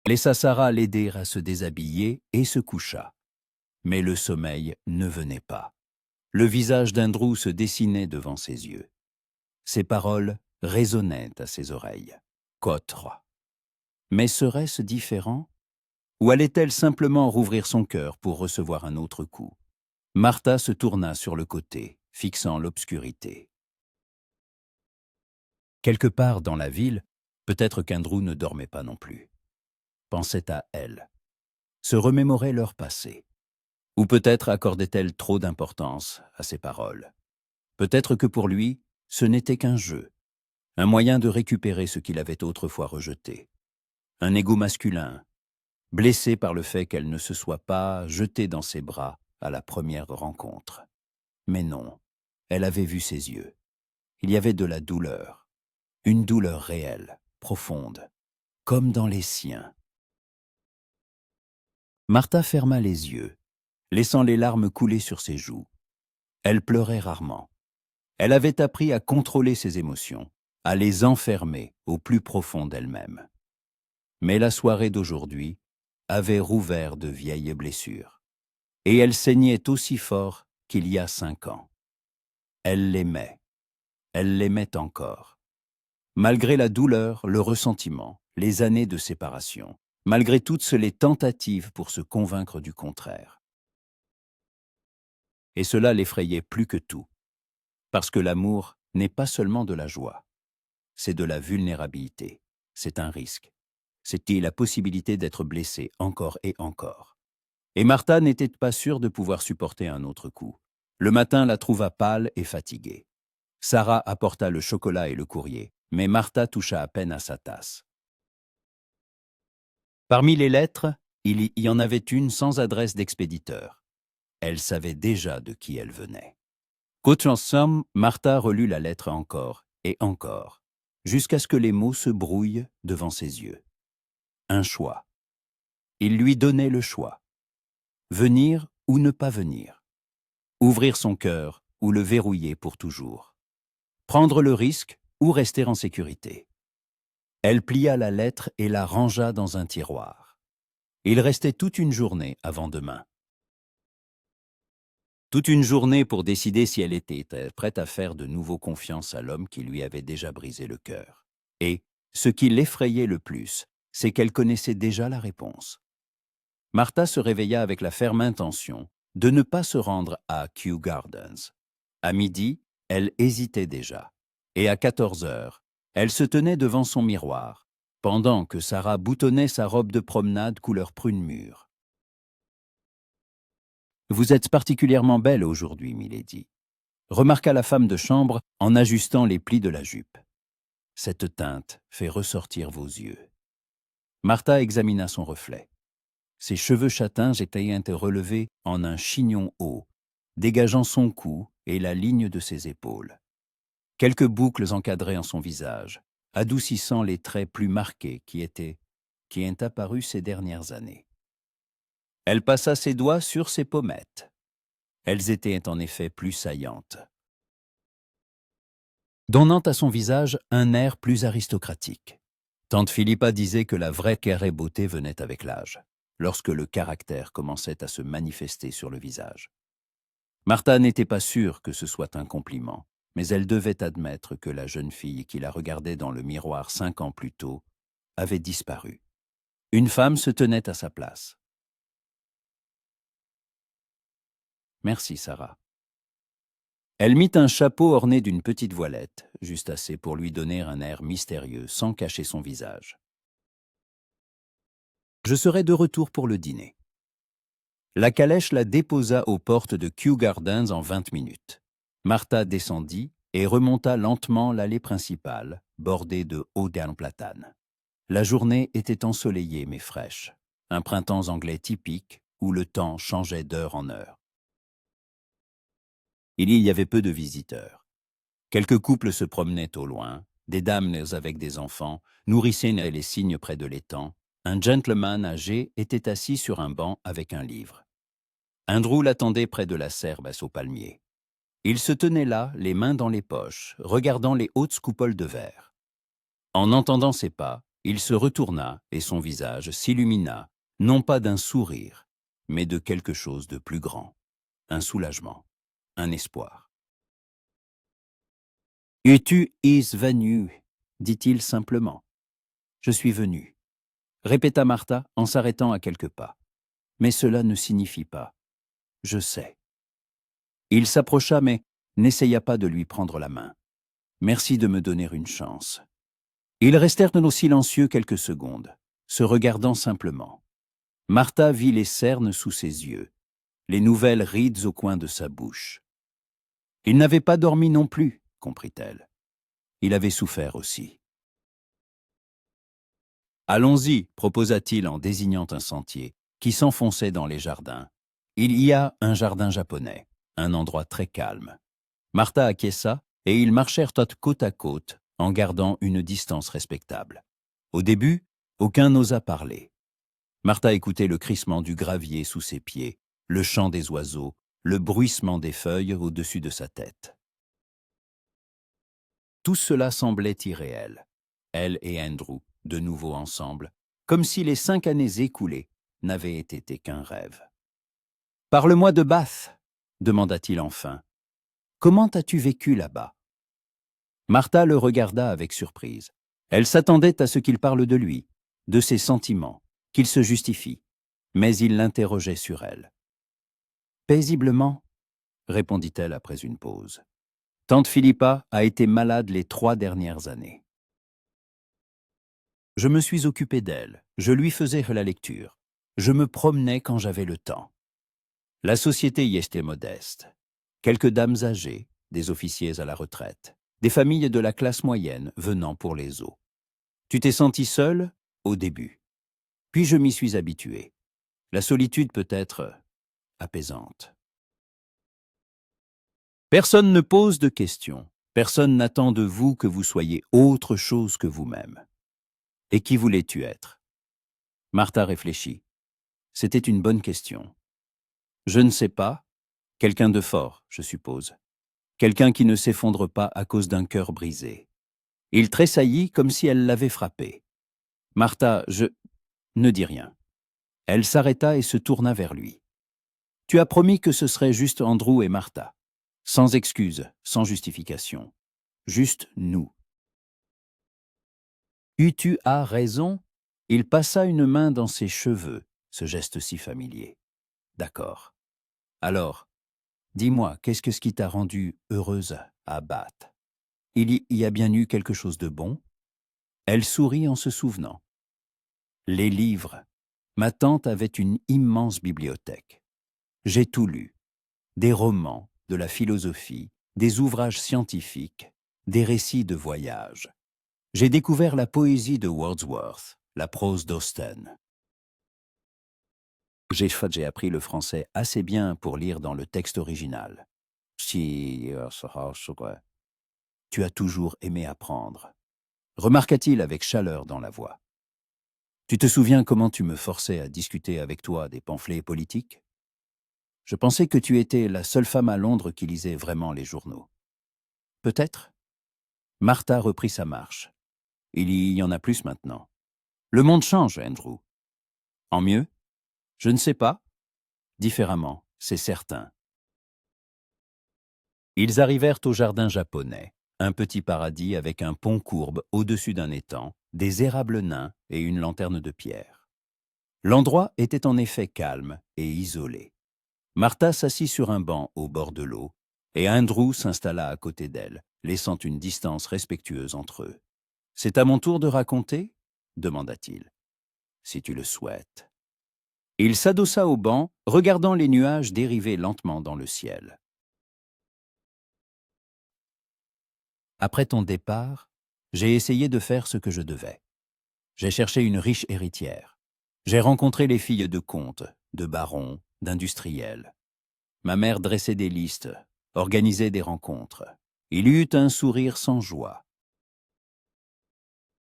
[SPEAKER 1] laissa Sarah l'aider à se déshabiller et se coucha. Mais le sommeil ne venait pas. Le visage d'Andrew se dessinait devant ses yeux. Ses paroles résonnaient à ses oreilles. Quatre. Mais serait-ce différent? Ou allait-elle simplement rouvrir son cœur pour recevoir un autre coup? Martha se tourna sur le côté, fixant l'obscurité. Quelque part dans la ville, peut-être qu'Andrew ne dormait pas non plus. Pensait à elle. Se remémorait leur passé. Ou peut-être accordait-elle trop d'importance à ses paroles. Peut-être que pour lui, ce n'était qu'un jeu, un moyen de récupérer ce qu'il avait autrefois rejeté. Un égo masculin, blessé par le fait qu'elle ne se soit pas jetée dans ses bras à la première rencontre. Mais non, elle avait vu ses yeux. Il y avait de la douleur, une douleur réelle, profonde, comme dans les siens. Martha ferma les yeux, laissant les larmes couler sur ses joues. Elle pleurait rarement. Elle avait appris à contrôler ses émotions, à les enfermer au plus profond d'elle-même. Mais la soirée d'aujourd'hui avait rouvert de vieilles blessures, et elle saignait aussi fort qu'il y a 5 ans. Elle l'aimait encore. Malgré la douleur, le ressentiment, les années de séparation, malgré toutes les tentatives pour se convaincre du contraire. Et cela l'effrayait plus que tout, parce que l'amour n'est pas seulement de la joie, c'est de la vulnérabilité, c'est un risque, c'est la possibilité d'être blessé encore et encore. Et Martha n'était pas sûre de pouvoir supporter un autre coup. Le matin la trouva pâle et fatiguée. Sarah apporta le chocolat et le courrier, mais Martha toucha à peine à sa tasse. Parmi les lettres, il y en avait une sans adresse d'expéditeur. Elle savait déjà de qui elle venait. Qu'autre en somme, Martha relut la lettre encore et encore, jusqu'à ce que les mots se brouillent devant ses yeux. Un choix. Il lui donnait le choix. Venir ou ne pas venir. Ouvrir son cœur ou le verrouiller pour toujours. Prendre le risque ou rester en sécurité. Elle plia la lettre et la rangea dans un tiroir. Il restait toute une journée avant demain. Toute une journée pour décider si elle était prête à faire de nouveau confiance à l'homme qui lui avait déjà brisé le cœur. Et, ce qui l'effrayait le plus, c'est qu'elle connaissait déjà la réponse. Martha se réveilla avec la ferme intention de ne pas se rendre à Kew Gardens. À midi, elle hésitait déjà. Et à 14 heures, elle se tenait devant son miroir, pendant que Sarah boutonnait sa robe de promenade couleur prune mûre. « Vous êtes particulièrement belle aujourd'hui, milady », remarqua la femme de chambre en ajustant les plis de la jupe. « Cette teinte fait ressortir vos yeux. » Martha examina son reflet. Ses cheveux châtains étaient relevés en un chignon haut, dégageant son cou et la ligne de ses épaules. Quelques boucles encadraient en son visage, adoucissant les traits plus marqués qui ont apparu ces dernières années. Elle passa ses doigts sur ses pommettes. Elles étaient en effet plus saillantes, donnant à son visage un air plus aristocratique. Tante Philippa disait que la vraie carrée beauté venait avec l'âge, lorsque le caractère commençait à se manifester sur le visage. Martha n'était pas sûre que ce soit un compliment, mais elle devait admettre que la jeune fille qui la regardait dans le miroir 5 ans plus tôt avait disparu. Une femme se tenait à sa place. Merci, Sarah. Elle mit un chapeau orné d'une petite voilette, juste assez pour lui donner un air mystérieux sans cacher son visage. Je serai de retour pour le dîner. La calèche la déposa aux portes de Kew Gardens en 20 minutes. Martha descendit et remonta lentement l'allée principale, bordée de hauts dames platanes. La journée était ensoleillée mais fraîche, un printemps anglais typique où le temps changeait d'heure en heure. Il y avait peu de visiteurs. Quelques couples se promenaient au loin, des dames avec des enfants nourrissaient les cygnes près de l'étang. Un gentleman âgé était assis sur un banc avec un livre. Andrew l'attendait près de la serbe à son palmier. Il se tenait là, les mains dans les poches, regardant les hautes coupoles de verre. En entendant ses pas, il se retourna et son visage s'illumina, non pas d'un sourire, mais de quelque chose de plus grand. Un soulagement, un espoir. « Es-tu is venu » dit-il simplement. « Je suis venu » répéta Martha en s'arrêtant à quelques pas. « Mais cela ne signifie pas. Je sais. » Il s'approcha mais n'essaya pas de lui prendre la main. « Merci de me donner une chance. » Ils restèrent silencieux quelques secondes, se regardant simplement. Martha vit les cernes sous ses yeux, les nouvelles rides au coin de sa bouche. Il n'avait pas dormi non plus, comprit-elle. Il avait souffert aussi. « Allons-y, proposa-t-il en désignant un sentier qui s'enfonçait dans les jardins. Il y a un jardin japonais, un endroit très calme. Martha acquiesça et ils marchèrent côte à côte en gardant une distance respectable. Au début, aucun n'osa parler. Martha écoutait le crissement du gravier sous ses pieds, le chant des oiseaux, le bruissement des feuilles au-dessus de sa tête. Tout cela semblait irréel. Elle et Andrew, de nouveau ensemble, comme si les 5 années écoulées n'avaient été qu'un rêve. « Parle-moi de Bath, » demanda-t-il enfin. « Comment as-tu vécu là-bas » Martha le regarda avec surprise. Elle s'attendait à ce qu'il parle de lui, de ses sentiments, qu'il se justifie, mais il l'interrogeait sur elle. « Paisiblement, » répondit-elle après une pause. « Tante Philippa a été malade les 3 dernières années. Je me suis occupé d'elle, je lui faisais la lecture, je me promenais quand j'avais le temps. La société y était modeste. Quelques dames âgées, des officiers à la retraite, des familles de la classe moyenne venant pour les eaux. Tu t'es senti seule au début. Puis je m'y suis habitué. La solitude peut être apaisante. Personne ne pose de questions. Personne n'attend de vous que vous soyez autre chose que vous-même. Et qui voulais-tu être ? Martha réfléchit. C'était une bonne question. Je ne sais pas. Quelqu'un de fort, je suppose. Quelqu'un qui ne s'effondre pas à cause d'un cœur brisé. Il tressaillit comme si elle l'avait frappé. Martha, ne dis rien. Elle s'arrêta et se tourna vers lui. Tu as promis que ce serait juste Andrew et Martha. Sans excuse, sans justification. Juste nous. Tu as raison. Il passa une main dans ses cheveux, ce geste si familier. D'accord. Alors, dis-moi, qu'est-ce qui t'a rendue heureuse à Bath ? Il y a bien eu quelque chose de bon ? Elle sourit en se souvenant. Les livres. Ma tante avait une immense bibliothèque. J'ai tout lu. Des romans, de la philosophie, des ouvrages scientifiques, des récits de voyage. J'ai découvert la poésie de Wordsworth, la prose d'Austen. J'ai appris le français assez bien pour lire dans le texte original. Tu as toujours aimé apprendre. Remarqua-t-il avec chaleur dans la voix. Tu te souviens comment tu me forçais à discuter avec toi des pamphlets politiques ? Je pensais que tu étais la seule femme à Londres qui lisait vraiment les journaux. Peut-être ? Martha reprit sa marche. Il y en a plus maintenant. Le monde change, Andrew. En mieux ? Je ne sais pas. Différemment, c'est certain. Ils arrivèrent au jardin japonais, un petit paradis avec un pont courbe au-dessus d'un étang, des érables nains et une lanterne de pierre. L'endroit était en effet calme et isolé. Martha s'assit sur un banc au bord de l'eau, et Andrew s'installa à côté d'elle, laissant une distance respectueuse entre eux. « C'est à mon tour de raconter » demanda-t-il. « Si tu le souhaites. » Il s'adossa au banc, regardant les nuages dériver lentement dans le ciel. Après ton départ, j'ai essayé de faire ce que je devais. J'ai cherché une riche héritière. J'ai rencontré les filles de comtes, de barons, d'industriels. Ma mère dressait des listes, organisait des rencontres. Il eut un sourire sans joie.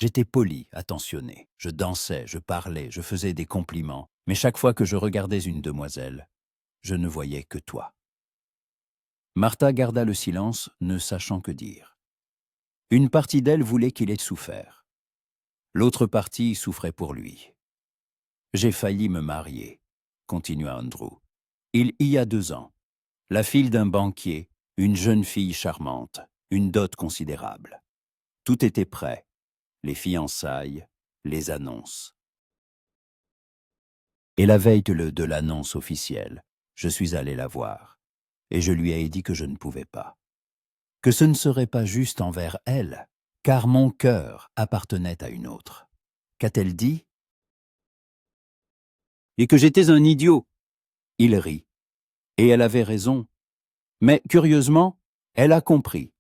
[SPEAKER 1] J'étais poli, attentionné. Je dansais, je parlais, je faisais des compliments. Mais chaque fois que je regardais une demoiselle, je ne voyais que toi. Martha garda le silence, ne sachant que dire. Une partie d'elle voulait qu'il ait souffert. L'autre partie souffrait pour lui. J'ai failli me marier, continua Andrew. Il y a 2 ans. La fille d'un banquier, une jeune fille charmante, une dot considérable. Tout était prêt, les fiançailles, les annonces. Et la veille de l'annonce officielle, je suis allé la voir, et je lui ai dit que je ne pouvais pas. Que ce ne serait pas juste envers elle, car mon cœur appartenait à une autre. Qu'a-t-elle dit? Et que j'étais un idiot. Il rit. Et elle avait raison. Mais curieusement, elle a compris.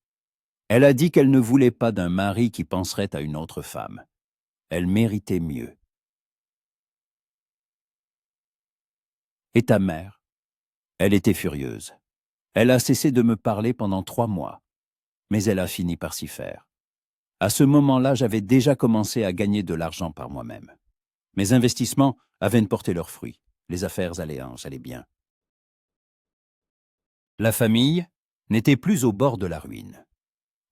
[SPEAKER 1] Elle a dit qu'elle ne voulait pas d'un mari qui penserait à une autre femme. Elle méritait mieux. Et ta mère? Elle était furieuse. Elle a cessé de me parler pendant 3 mois. Mais elle a fini par s'y faire. À ce moment-là, j'avais déjà commencé à gagner de l'argent par moi-même. Mes investissements avaient porté leurs fruits. Les affaires allaient bien. La famille n'était plus au bord de la ruine.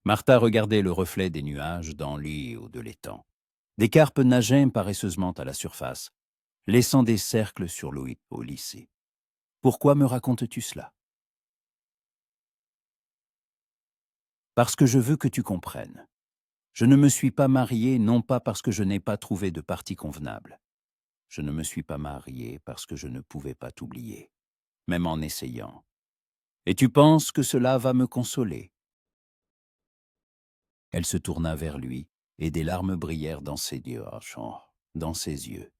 [SPEAKER 1] Martha regardait le reflet des nuages dans l'eau de l'étang. Des carpes nageaient paresseusement à la surface, laissant des cercles sur l'eau au lycée. Pourquoi me racontes-tu cela? Parce que je veux que tu comprennes. Je ne me suis pas marié non pas parce que je n'ai pas trouvé de parti convenable. Je ne me suis pas marié parce que je ne pouvais pas t'oublier, même en essayant. Et tu penses que cela va me consoler? Elle se tourna vers lui, et des larmes brillèrent dans ses yeux, dans ses yeux.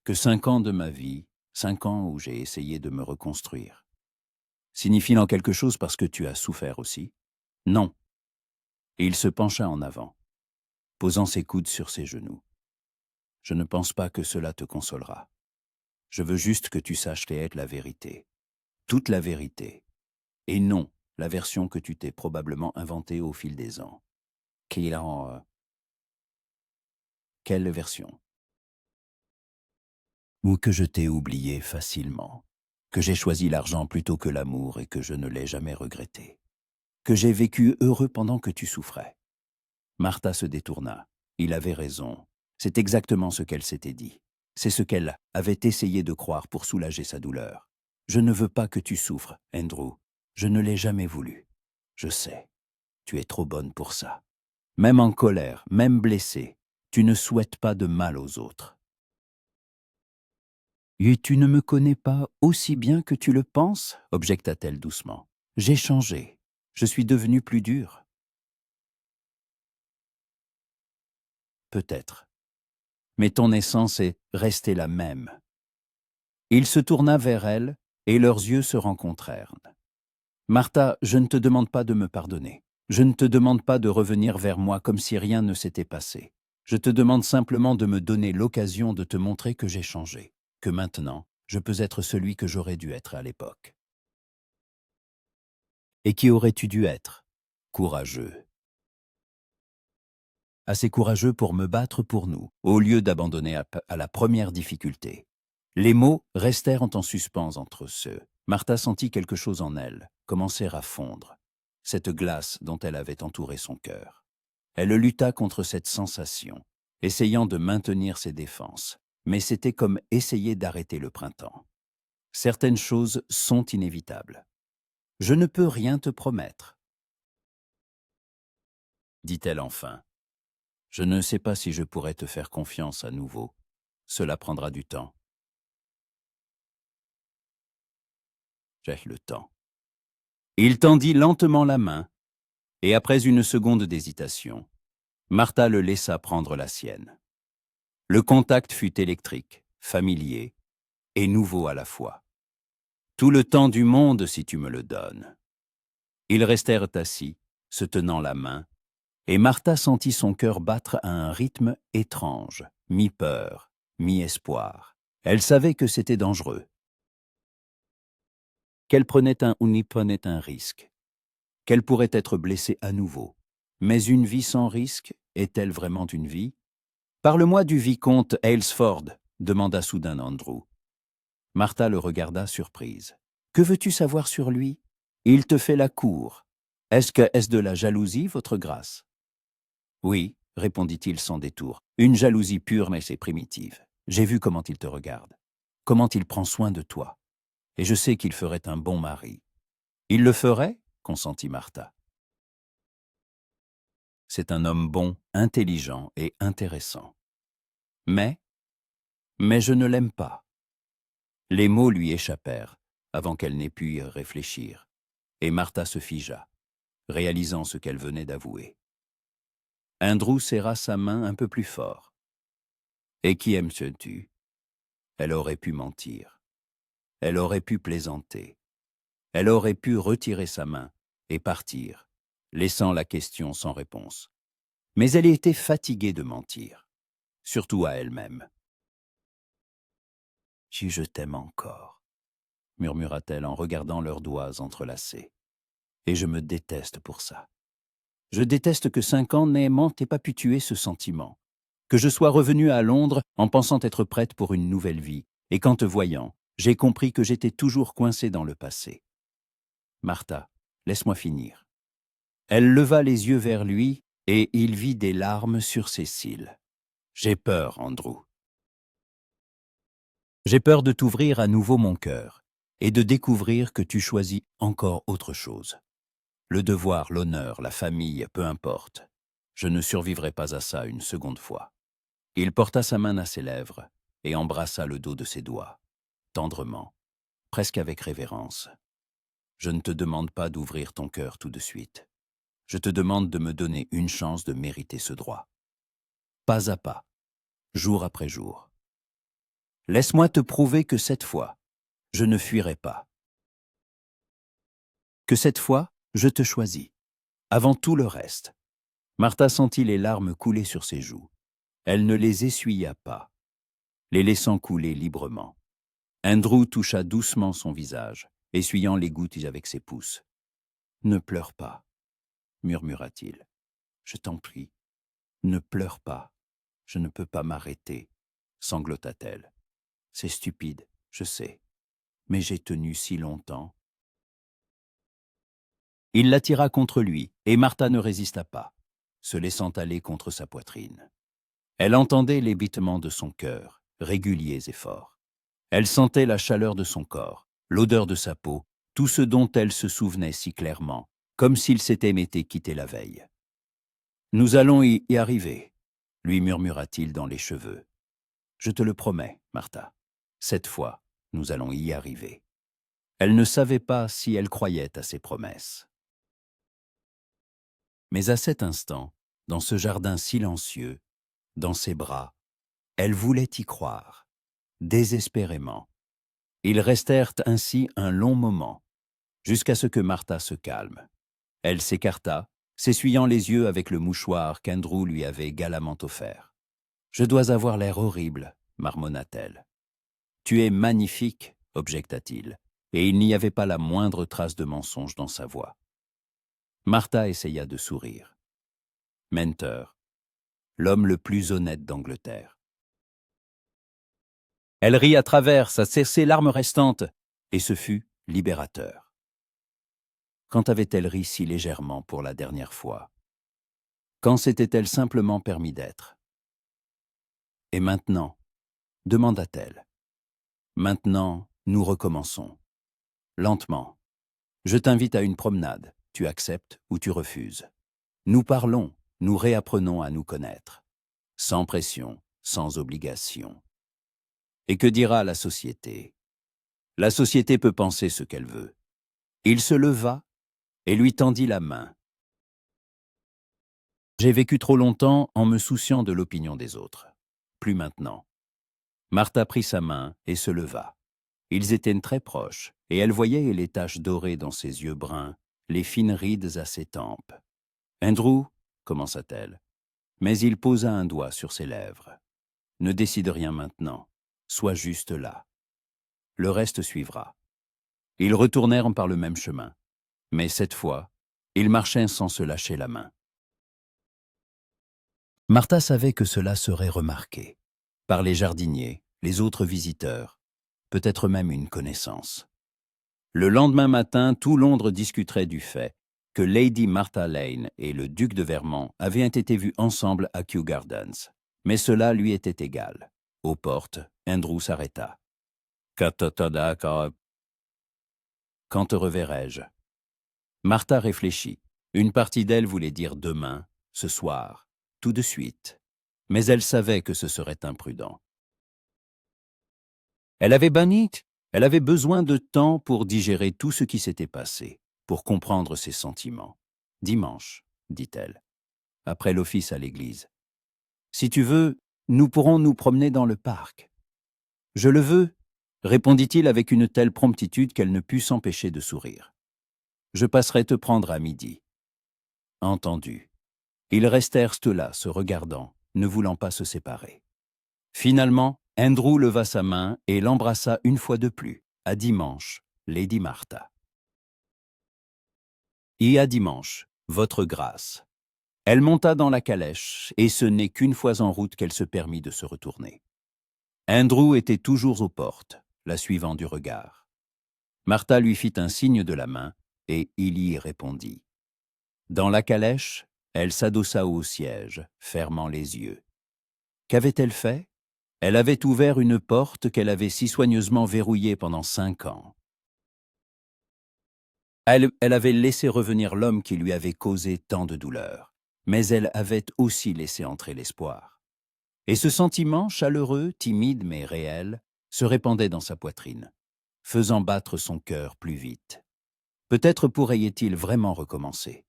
[SPEAKER 1] Que 5 ans de ma vie, 5 ans où j'ai essayé de me reconstruire, signifie-t-il quelque chose parce que tu as souffert aussi? Non. Et il se pencha en avant, posant ses coudes sur ses genoux. Je ne pense pas que cela te consolera. Je veux juste que tu saches être la vérité. Toute la vérité. Et non, la version que tu t'es probablement inventée au fil des ans. Quelle version? Ou que je t'ai oublié facilement, que j'ai choisi l'argent plutôt que l'amour et que je ne l'ai jamais regretté, que j'ai vécu heureux pendant que tu souffrais. Martha se détourna. Il avait raison. C'est exactement ce qu'elle s'était dit. C'est ce qu'elle avait essayé de croire pour soulager sa douleur. Je ne veux pas que tu souffres, Andrew. Je ne l'ai jamais voulu. Je sais. Tu es trop bonne pour ça. Même en colère, même blessée, tu ne souhaites pas de mal aux autres. Et tu ne me connais pas aussi bien que tu le penses, objecta-t-elle doucement. J'ai changé. Je suis devenue plus dure. Peut-être. Mais ton essence est restée la même. Il se tourna vers elle, et leurs yeux se rencontrèrent. Martha, je ne te demande pas de me pardonner. Je ne te demande pas de revenir vers moi comme si rien ne s'était passé. Je te demande simplement de me donner l'occasion de te montrer que j'ai changé, que maintenant, je peux être celui que j'aurais dû être à l'époque. Et qui aurais-tu dû être? Courageux. Assez courageux pour me battre pour nous, au lieu d'abandonner à la première difficulté. Les mots restèrent en suspens entre ceux. Martha sentit quelque chose en elle, commencer à fondre, cette glace dont elle avait entouré son cœur. Elle lutta contre cette sensation, essayant de maintenir ses défenses, mais c'était comme essayer d'arrêter le printemps. Certaines choses sont inévitables. Je ne peux rien te promettre, dit-elle enfin. Je ne sais pas si je pourrai te faire confiance à nouveau. Cela prendra du temps. J'ai le temps. Il tendit lentement la main, et après une seconde d'hésitation, Martha le laissa prendre la sienne. Le contact fut électrique, familier et nouveau à la fois. Tout le temps du monde si tu me le donnes. Ils restèrent assis, se tenant la main, et Martha sentit son cœur battre à un rythme étrange, mi-peur, mi-espoir. Elle savait que c'était dangereux, qu'elle prenait ou y prenait un risque, qu'elle pourrait être blessée à nouveau. Mais une vie sans risque, est-elle vraiment une vie? Parle-moi du vicomte Aylesford, demanda soudain Andrew. Martha le regarda surprise. Que veux-tu savoir sur lui? Il te fait la cour. Est-ce de la jalousie, votre grâce? Oui, répondit-il sans détour. Une jalousie pure mais c'est primitive. J'ai vu comment il te regarde, comment il prend soin de toi. Et je sais qu'il ferait un bon mari. Il le ferait? Consentit Martha. C'est un homme bon, intelligent et intéressant. Mais je ne l'aime pas. Les mots lui échappèrent, avant qu'elle n'ait pu y réfléchir, et Martha se figea, réalisant ce qu'elle venait d'avouer. Andrew serra sa main un peu plus fort. « Et qui aimes-tu » Elle aurait pu mentir. Elle aurait pu plaisanter. Elle aurait pu retirer sa main et partir, laissant la question sans réponse. Mais elle était fatiguée de mentir, surtout à elle-même. « Si je t'aime encore » murmura-t-elle en regardant leurs doigts entrelacés. « Et je me déteste pour ça. Je déteste que 5 ans n'aimant t'aient pas pu tuer ce sentiment, que je sois revenue à Londres en pensant être prête pour une nouvelle vie, et qu'en te voyant, j'ai compris que j'étais toujours coincée dans le passé. Martha, laisse-moi finir. » Elle leva les yeux vers lui, et il vit des larmes sur ses cils. « J'ai peur, Andrew. J'ai peur de t'ouvrir à nouveau mon cœur, et de découvrir que tu choisis encore autre chose. Le devoir, l'honneur, la famille, peu importe. Je ne survivrai pas à ça une seconde fois. » Il porta sa main à ses lèvres et embrassa le dos de ses doigts, tendrement, presque avec révérence. « Je ne te demande pas d'ouvrir ton cœur tout de suite. Je te demande de me donner une chance de mériter ce droit. Pas à pas, jour après jour. Laisse-moi te prouver que cette fois, je ne fuirai pas. Que cette fois, je te choisis, avant tout le reste. » Martha sentit les larmes couler sur ses joues. Elle ne les essuya pas, les laissant couler librement. Andrew toucha doucement son visage, essuyant les gouttes avec ses pouces. « Ne pleure pas, » murmura-t-il. « Je t'en prie, ne pleure pas. Je ne peux pas m'arrêter, » sanglota-t-elle. « C'est stupide, je sais, mais j'ai tenu si longtemps. » Il l'attira contre lui, et Martha ne résista pas, se laissant aller contre sa poitrine. Elle entendait les battements de son cœur, réguliers et forts. Elle sentait la chaleur de son corps, l'odeur de sa peau, tout ce dont elle se souvenait si clairement, comme s'il s'était été quitté la veille. « Nous allons y arriver, » lui murmura-t-il dans les cheveux. « Je te le promets, Martha. Cette fois, nous allons y arriver. » Elle ne savait pas si elle croyait à ses promesses. Mais à cet instant, dans ce jardin silencieux, dans ses bras, elle voulait y croire, désespérément. Ils restèrent ainsi un long moment, jusqu'à ce que Martha se calme. Elle s'écarta, s'essuyant les yeux avec le mouchoir qu'Andrew lui avait galamment offert. « Je dois avoir l'air horrible, » marmonna-t-elle. « Tu es magnifique, » objecta-t-il, et il n'y avait pas la moindre trace de mensonge dans sa voix. Martha essaya de sourire. Menteur, l'homme le plus honnête d'Angleterre. Elle rit à travers ses larmes restantes, et ce fut libérateur. Quand avait-elle ri si légèrement pour la dernière fois? Quand s'était-elle simplement permis d'être? Et maintenant, demanda-t-elle. Maintenant, nous recommençons. Lentement, Je t'invite à une promenade. Tu acceptes ou tu refuses. Nous parlons, nous réapprenons à nous connaître. Sans pression, sans obligation. Et que dira la société? La société peut penser ce qu'elle veut. Il se leva et lui tendit la main. J'ai vécu trop longtemps en me souciant de l'opinion des autres. Plus maintenant. Martha prit sa main et se leva. Ils étaient très proches, et elle voyait les taches dorées dans ses yeux bruns, les fines rides à ses tempes. « Andrew, commença-t-elle, mais il posa un doigt sur ses lèvres. Ne décide rien maintenant, sois juste là. Le reste suivra. Ils retournèrent par le même chemin, mais cette fois, ils marchaient sans se lâcher la main. Martha savait que cela serait remarqué, par les jardiniers, les autres visiteurs, peut-être même une connaissance. Le lendemain matin, tout Londres discuterait du fait que Lady Martha Lane et le duc de Vermont avaient été vus ensemble à Kew Gardens. Mais cela lui était égal. Aux portes, Andrew s'arrêta. « Quand te reverrai-je » Martha réfléchit. Une partie d'elle voulait dire demain, ce soir, tout de suite. Mais elle savait que ce serait imprudent. Elle avait besoin de temps pour digérer tout ce qui s'était passé, pour comprendre ses sentiments. « Dimanche, dit-elle, après l'office à l'église. Si tu veux, nous pourrons nous promener dans le parc. »« Je le veux, » répondit-il avec une telle promptitude qu'elle ne put s'empêcher de sourire. « Je passerai te prendre à midi. » Entendu. Ils restèrent là, se regardant, ne voulant pas se séparer. Finalement, Andrew leva sa main et l'embrassa une fois de plus. À dimanche, Lady Martha. Et à dimanche, votre grâce. Elle monta dans la calèche, et ce n'est qu'une fois en route qu'elle se permit de se retourner. Andrew était toujours aux portes, la suivant du regard. Martha lui fit un signe de la main, et il y répondit. Dans la calèche, elle s'adossa au siège, fermant les yeux. Qu'avait-elle fait? Elle avait ouvert une porte qu'elle avait si soigneusement verrouillée pendant 5 ans. Elle avait laissé revenir l'homme qui lui avait causé tant de douleur, mais elle avait aussi laissé entrer l'espoir. Et ce sentiment, chaleureux, timide mais réel, se répandait dans sa poitrine, faisant battre son cœur plus vite. Peut-être pourrait-il vraiment recommencer.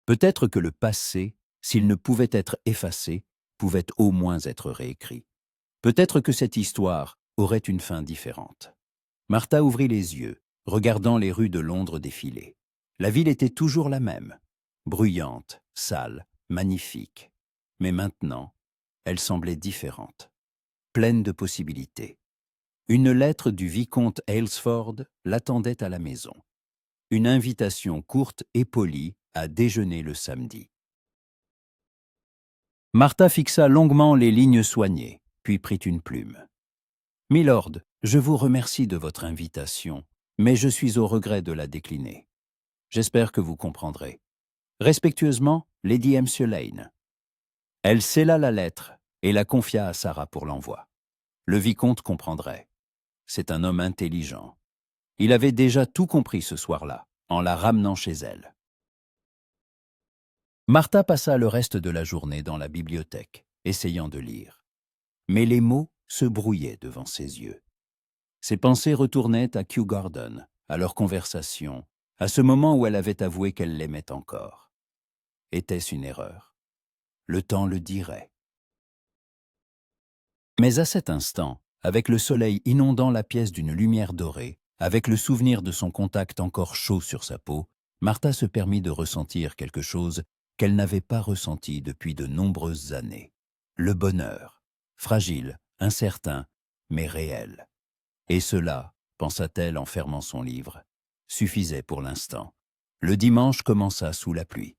[SPEAKER 1] Peut-être que le passé, s'il ne pouvait être effacé, pouvait au moins être réécrit. Peut-être que cette histoire aurait une fin différente. Martha ouvrit les yeux, regardant les rues de Londres défiler. La ville était toujours la même, bruyante, sale, magnifique. Mais maintenant, elle semblait différente, pleine de possibilités. Une lettre du vicomte Aylesford l'attendait à la maison. Une invitation courte et polie à déjeuner le samedi. Martha fixa longuement les lignes soignées, puis prit une plume. « Milord, je vous remercie de votre invitation, mais je suis au regret de la décliner. J'espère que vous comprendrez. Respectueusement, Lady Lane. » Elle scella la lettre et la confia à Sarah pour l'envoi. Le vicomte comprendrait. C'est un homme intelligent. Il avait déjà tout compris ce soir-là, en la ramenant chez elle. Martha passa le reste de la journée dans la bibliothèque, essayant de lire. Mais les mots se brouillaient devant ses yeux. Ses pensées retournaient à Kew Gardens, à leur conversation, à ce moment où elle avait avoué qu'elle l'aimait encore. Était-ce une erreur? Le temps le dirait. Mais à cet instant, avec le soleil inondant la pièce d'une lumière dorée, avec le souvenir de son contact encore chaud sur sa peau, Martha se permit de ressentir quelque chose qu'elle n'avait pas ressenti depuis de nombreuses années. Le bonheur, fragile, incertain, mais réel. Et cela, pensa-t-elle en fermant son livre, suffisait pour l'instant. Le dimanche commença sous la pluie.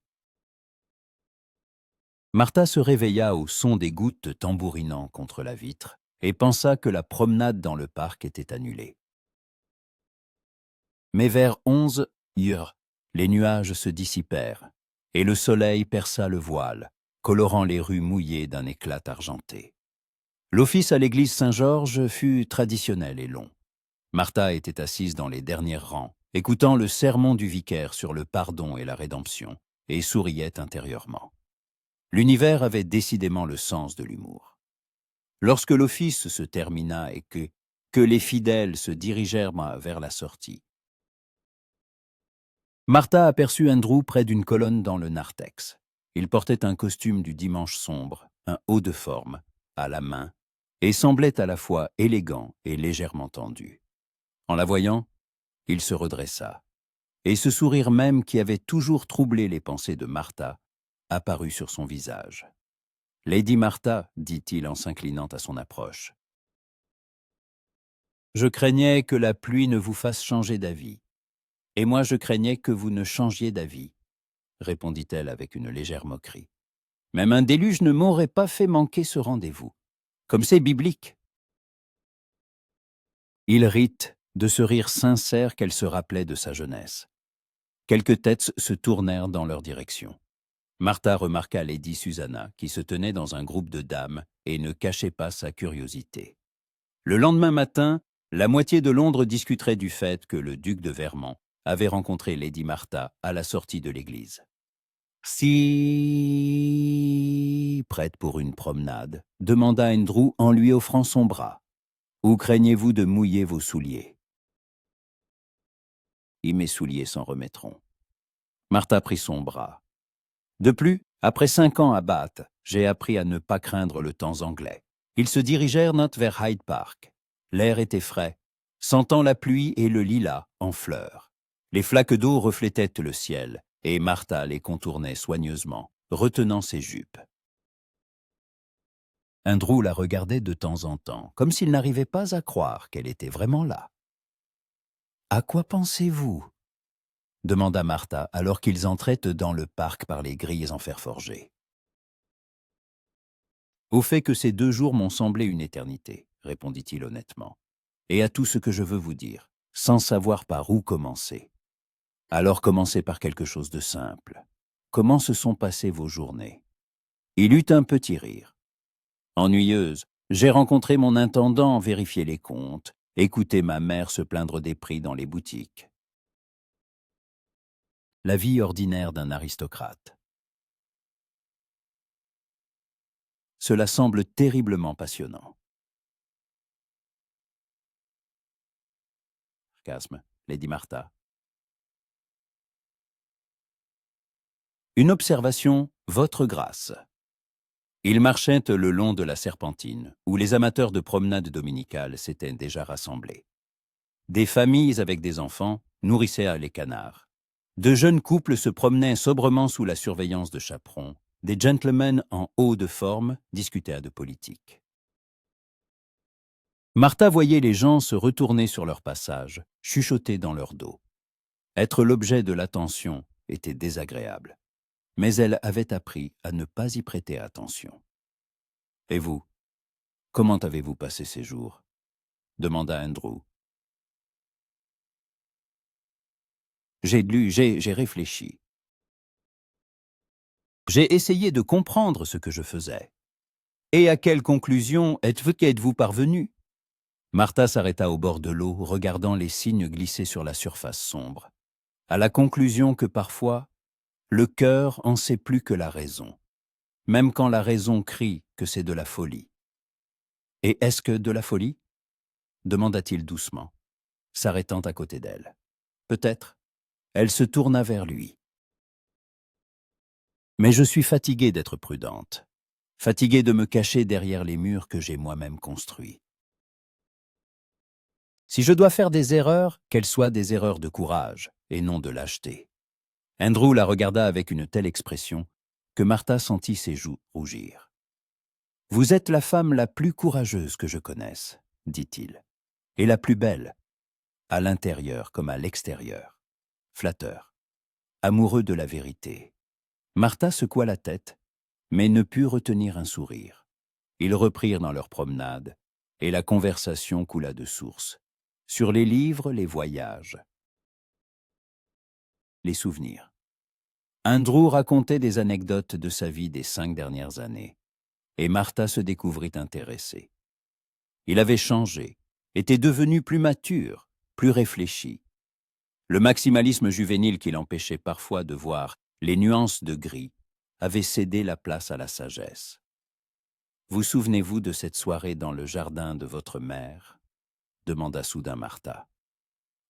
[SPEAKER 1] Martha se réveilla au son des gouttes tambourinant contre la vitre et pensa que la promenade dans le parc était annulée. Mais vers 11 heures, les nuages se dissipèrent et le soleil perça le voile, colorant les rues mouillées d'un éclat argenté. L'office à l'église Saint-Georges fut traditionnel et long. Martha était assise dans les derniers rangs, écoutant le sermon du vicaire sur le pardon et la rédemption, et souriait intérieurement. L'univers avait décidément le sens de l'humour. Lorsque l'office se termina et que les fidèles se dirigèrent vers la sortie, Martha aperçut Andrew près d'une colonne dans le narthex. Il portait un costume du dimanche sombre, un haut de forme, à la main, et semblait à la fois élégant et légèrement tendu. En la voyant, il se redressa, et ce sourire même qui avait toujours troublé les pensées de Martha apparut sur son visage. « Lady Martha, dit-il en s'inclinant à son approche, je craignais que la pluie ne vous fasse changer d'avis. Et moi je craignais que vous ne changiez d'avis, répondit-elle avec une légère moquerie. Même un déluge ne m'aurait pas fait manquer ce rendez-vous. Comme c'est biblique. Il rit de ce rire sincère qu'elle se rappelait de sa jeunesse. Quelques têtes se tournèrent dans leur direction. Martha remarqua Lady Susanna, qui se tenait dans un groupe de dames et ne cachait pas sa curiosité. Le lendemain matin, la moitié de Londres discuterait du fait que le duc de Vermont avait rencontré Lady Martha à la sortie de l'église. Si prête pour une promenade, demanda Andrew en lui offrant son bras. Ou craignez-vous de mouiller vos souliers? Et mes souliers s'en remettront. Martha prit son bras. De plus, après 5 ans à Bath, j'ai appris à ne pas craindre le temps anglais. Ils se dirigèrent vers Hyde Park. L'air était frais, sentant la pluie et le lilas en fleurs. Les flaques d'eau reflétaient le ciel, et Martha les contournait soigneusement, retenant ses jupes. Andrew la regardait de temps en temps, comme s'il n'arrivait pas à croire qu'elle était vraiment là. « À quoi pensez-vous » demanda Martha alors qu'ils entraient dans le parc par les grilles en fer forgé. « Au fait que ces 2 jours m'ont semblé une éternité, répondit-il honnêtement, et à tout ce que je veux vous dire, sans savoir par où commencer. Alors commencez par quelque chose de simple. Comment se sont passées vos journées? Il eut un petit rire. Ennuyeuse, j'ai rencontré mon intendant, vérifié les comptes, écouté ma mère se plaindre des prix dans les boutiques. La vie ordinaire d'un aristocrate. Cela semble terriblement passionnant. Sarcasme, Lady Martha. Une observation, votre grâce. Ils marchaient le long de la Serpentine, où les amateurs de promenades dominicales s'étaient déjà rassemblés. Des familles avec des enfants nourrissaient les canards. De jeunes couples se promenaient sobrement sous la surveillance de chaperons. Des gentlemen en haut de forme discutaient de politique. Martha voyait les gens se retourner sur leur passage, chuchoter dans leur dos. Être l'objet de l'attention était désagréable. Mais elle avait appris à ne pas y prêter attention. « Et vous, comment avez-vous passé ces jours ?» demanda Andrew. « J'ai lu, j'ai réfléchi. J'ai essayé de comprendre ce que je faisais. Et à quelle conclusion êtes-vous parvenu ?» Martha s'arrêta au bord de l'eau, regardant les cygnes glisser sur la surface sombre. À la conclusion que parfois, le cœur en sait plus que la raison, même quand la raison crie que c'est de la folie. « Et est-ce que de la folie ?» demanda-t-il doucement, s'arrêtant à côté d'elle. Peut-être. Elle se tourna vers lui. « Mais je suis fatiguée d'être prudente, fatiguée de me cacher derrière les murs que j'ai moi-même construits. Si je dois faire des erreurs, qu'elles soient des erreurs de courage et non de lâcheté. » Andrew la regarda avec une telle expression que Martha sentit ses joues rougir. « Vous êtes la femme la plus courageuse que je connaisse, dit-il, et la plus belle, à l'intérieur comme à l'extérieur, flatteur, amoureux de la vérité. » Martha secoua la tête, mais ne put retenir un sourire. Ils reprirent dans leur promenade, et la conversation coula de source, sur les livres, les voyages, les souvenirs. Andrew racontait des anecdotes de sa vie des 5 dernières années, et Martha se découvrit intéressée. Il avait changé, était devenu plus mature, plus réfléchi. Le maximalisme juvénile qui l'empêchait parfois de voir les nuances de gris avait cédé la place à la sagesse. Vous souvenez-vous de cette soirée dans le jardin de votre mère? Demanda soudain Martha.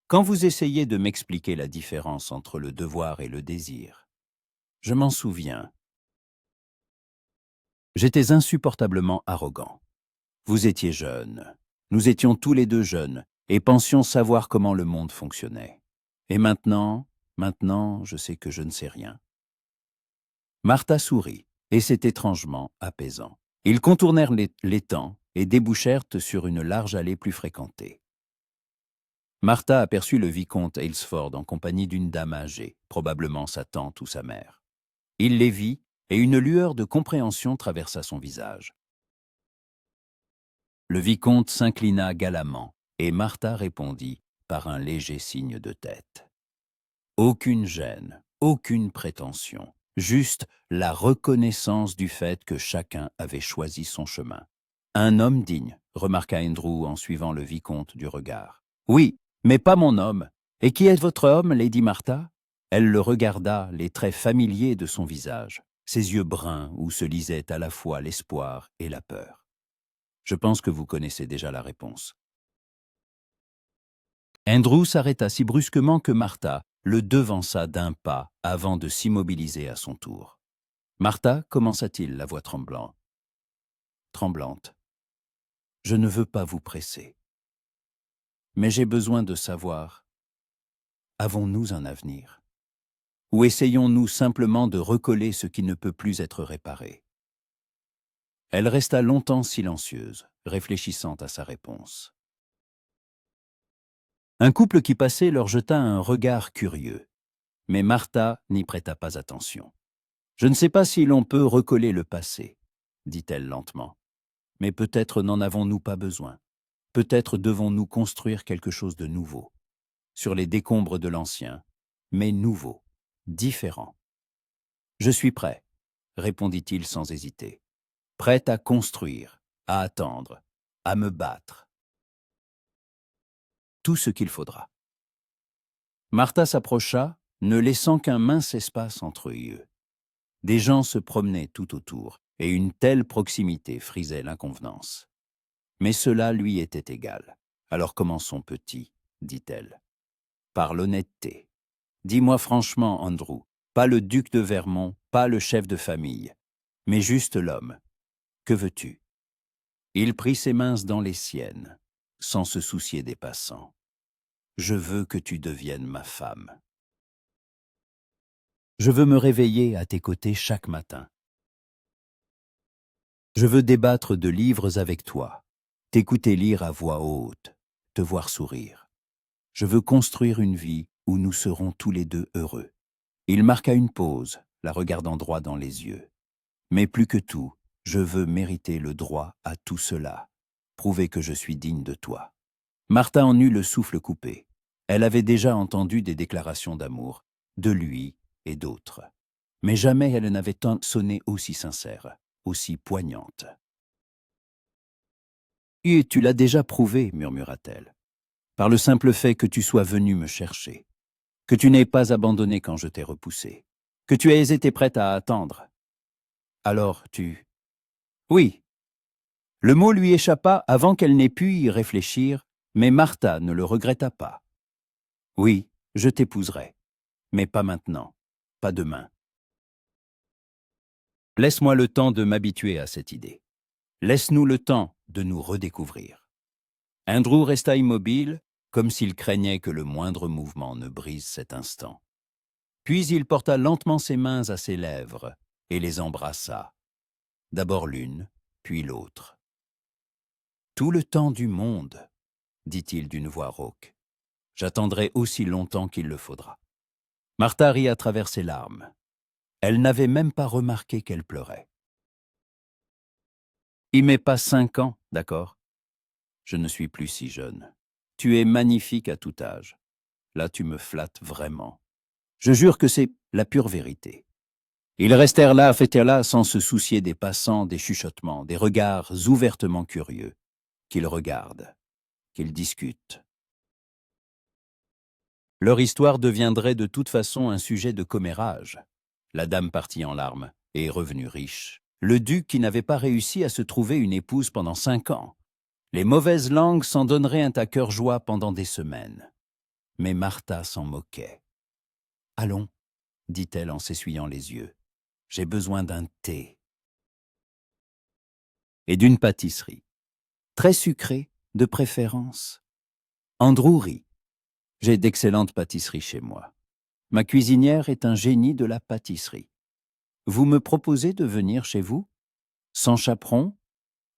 [SPEAKER 1] Quand vous essayez de m'expliquer la différence entre le devoir et le désir. Je m'en souviens. J'étais insupportablement arrogant. Vous étiez jeune. Nous étions tous les deux jeunes et pensions savoir comment le monde fonctionnait. Et maintenant, je sais que je ne sais rien. Martha sourit, et c'est étrangement apaisant. Ils contournèrent l'étang et débouchèrent sur une large allée plus fréquentée. Martha aperçut le vicomte Aylesford en compagnie d'une dame âgée, probablement sa tante ou sa mère. Il les vit, et une lueur de compréhension traversa son visage. Le vicomte s'inclina galamment, et Martha répondit par un léger signe de tête. Aucune gêne, aucune prétention, juste la reconnaissance du fait que chacun avait choisi son chemin. Un homme digne, remarqua Andrew en suivant le vicomte du regard. Oui, mais pas mon homme. Et qui est votre homme, Lady Martha? Elle le regarda, les traits familiers de son visage, ses yeux bruns où se lisaient à la fois l'espoir et la peur. Je pense que vous connaissez déjà la réponse. Andrew s'arrêta si brusquement que Martha le devança d'un pas avant de s'immobiliser à son tour. Martha, commença-t-il, la voix tremblante. Je ne veux pas vous presser. Mais j'ai besoin de savoir, avons-nous un avenir? Ou essayons-nous simplement de recoller ce qui ne peut plus être réparé? Elle resta longtemps silencieuse, réfléchissant à sa réponse. Un couple qui passait leur jeta un regard curieux, mais Martha n'y prêta pas attention. « Je ne sais pas si l'on peut recoller le passé, » dit-elle lentement. « Mais peut-être n'en avons-nous pas besoin. Peut-être devons-nous construire quelque chose de nouveau, sur les décombres de l'ancien, mais nouveau, différent. »« Je suis prêt, » répondit-il sans hésiter. « Prêt à construire, à attendre, à me battre. Tout ce qu'il faudra. » Martha s'approcha, ne laissant qu'un mince espace entre eux. Des gens se promenaient tout autour, et une telle proximité frisait l'inconvenance. Mais cela lui était égal. « Alors commençons petit, » dit-elle. « Par l'honnêteté. Dis-moi franchement, Andrew, pas le duc de Vermont, pas le chef de famille, mais juste l'homme. Que veux-tu » Il prit ses mains dans les siennes, sans se soucier des passants. « Je veux que tu deviennes ma femme. Je veux me réveiller à tes côtés chaque matin. Je veux débattre de livres avec toi, t'écouter lire à voix haute, te voir sourire. Je veux construire une vie où nous serons tous les deux heureux. » Il marqua une pause, la regardant droit dans les yeux. « Mais plus que tout, je veux mériter le droit à tout cela, prouver que je suis digne de toi. » Martha en eut le souffle coupé. Elle avait déjà entendu des déclarations d'amour, de lui et d'autres. Mais jamais elle n'avait tant sonné aussi sincère, aussi poignante. « Et tu l'as déjà prouvé, » murmura-t-elle, « par le simple fait que tu sois venu me chercher, que tu n'aies pas abandonné quand je t'ai repoussé, que tu aies été prête à attendre. Alors tu... » Oui. Le mot lui échappa avant qu'elle n'ait pu y réfléchir, mais Martha ne le regretta pas. « Oui, je t'épouserai, mais pas maintenant, pas demain. Laisse-moi le temps de m'habituer à cette idée. Laisse-nous le temps de nous redécouvrir. » Andrew resta immobile, comme s'il craignait que le moindre mouvement ne brise cet instant. Puis il porta lentement ses mains à ses lèvres et les embrassa. D'abord l'une, puis l'autre. « Tout le temps du monde, » dit-il d'une voix rauque. « J'attendrai aussi longtemps qu'il le faudra. » Martha rit à travers ses larmes. Elle n'avait même pas remarqué qu'elle pleurait. « Il m'est pas 5 ans, d'accord? Je ne suis plus si jeune. Tu es magnifique à tout âge. Là, tu me flattes vraiment. Je jure que c'est la pure vérité. » Ils restèrent là sans se soucier des passants, des chuchotements, des regards ouvertement curieux qu'ils regardent. qu'ils discutent. Leur histoire deviendrait de toute façon un sujet de commérage. La dame partit en larmes et est revenue riche. Le duc qui n'avait pas réussi à se trouver une épouse pendant 5 ans. Les mauvaises langues s'en donneraient un à cœur joie pendant des semaines. Mais Martha s'en moquait. « Allons, dit-elle en s'essuyant les yeux, j'ai besoin d'un thé. » Et d'une pâtisserie. Très sucrée, de préférence. Andrew rit. J'ai d'excellentes pâtisseries chez moi. Ma cuisinière est un génie de la pâtisserie. Vous me proposez de venir chez vous? Sans chaperon?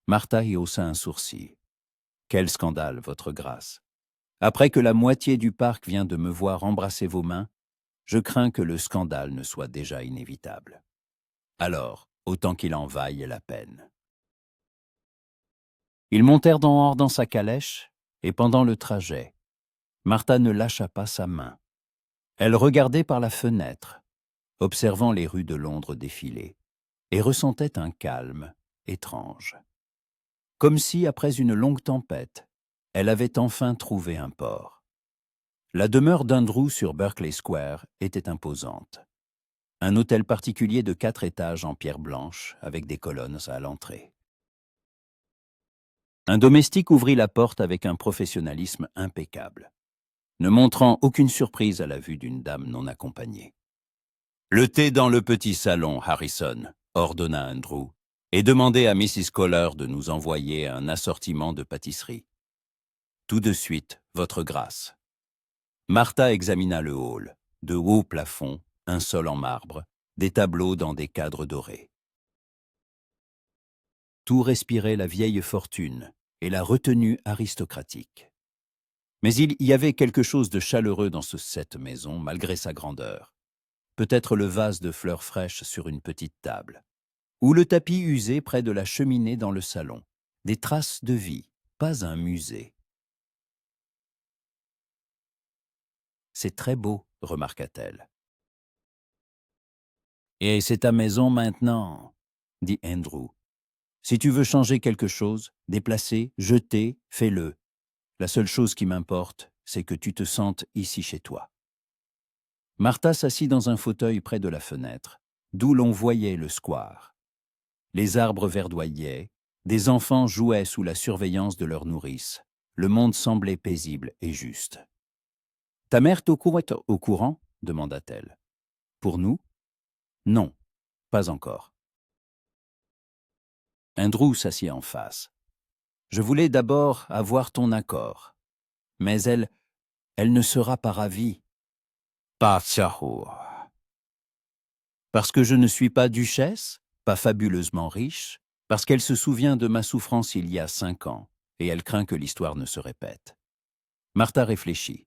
[SPEAKER 1] Martha y haussa un sourcil. Quel scandale, votre grâce. Après que la moitié du parc vient de me voir embrasser vos mains, je crains que le scandale ne soit déjà inévitable. Alors, autant qu'il en vaille la peine. Ils montèrent dehors dans sa calèche, et pendant le trajet, Martha ne lâcha pas sa main. Elle regardait par la fenêtre, observant les rues de Londres défiler, et ressentait un calme étrange. Comme si, après une longue tempête, elle avait enfin trouvé un port. La demeure d'Andrew sur Berkeley Square était imposante. Un hôtel particulier de 4 étages en pierre blanche, avec des colonnes à l'entrée. Un domestique ouvrit la porte avec un professionnalisme impeccable, ne montrant aucune surprise à la vue d'une dame non accompagnée. « Le thé dans le petit salon, Harrison », ordonna Andrew, et demandez à Mrs. Kohler de nous envoyer un assortiment de pâtisseries. Tout de suite, votre grâce. Martha examina le hall, de hauts plafonds, un sol en marbre, des tableaux dans des cadres dorés. Tout respirait la vieille fortune et la retenue aristocratique. Mais il y avait quelque chose de chaleureux dans cette maison, malgré sa grandeur. Peut-être le vase de fleurs fraîches sur une petite table, ou le tapis usé près de la cheminée dans le salon. Des traces de vie, pas un musée. « C'est très beau, remarqua-t-elle. »« Et c'est ta maison maintenant, » dit Andrew. « Si tu veux changer quelque chose, déplacer, jeter, fais-le. La seule chose qui m'importe, c'est que tu te sentes ici chez toi. » Martha s'assit dans un fauteuil près de la fenêtre, d'où l'on voyait le square. Les arbres verdoyaient, des enfants jouaient sous la surveillance de leur nourrice. Le monde semblait paisible et juste. « Ta mère est au courant ?» demanda-t-elle. « Pour nous ? Non, pas encore. » Andrew s'assit en face. « Je voulais d'abord avoir ton accord. Mais elle ne sera pas ravie. »« Parce que je ne suis pas duchesse, pas fabuleusement riche, parce qu'elle se souvient de ma souffrance il y a 5 ans, et elle craint que l'histoire ne se répète. » Martha réfléchit.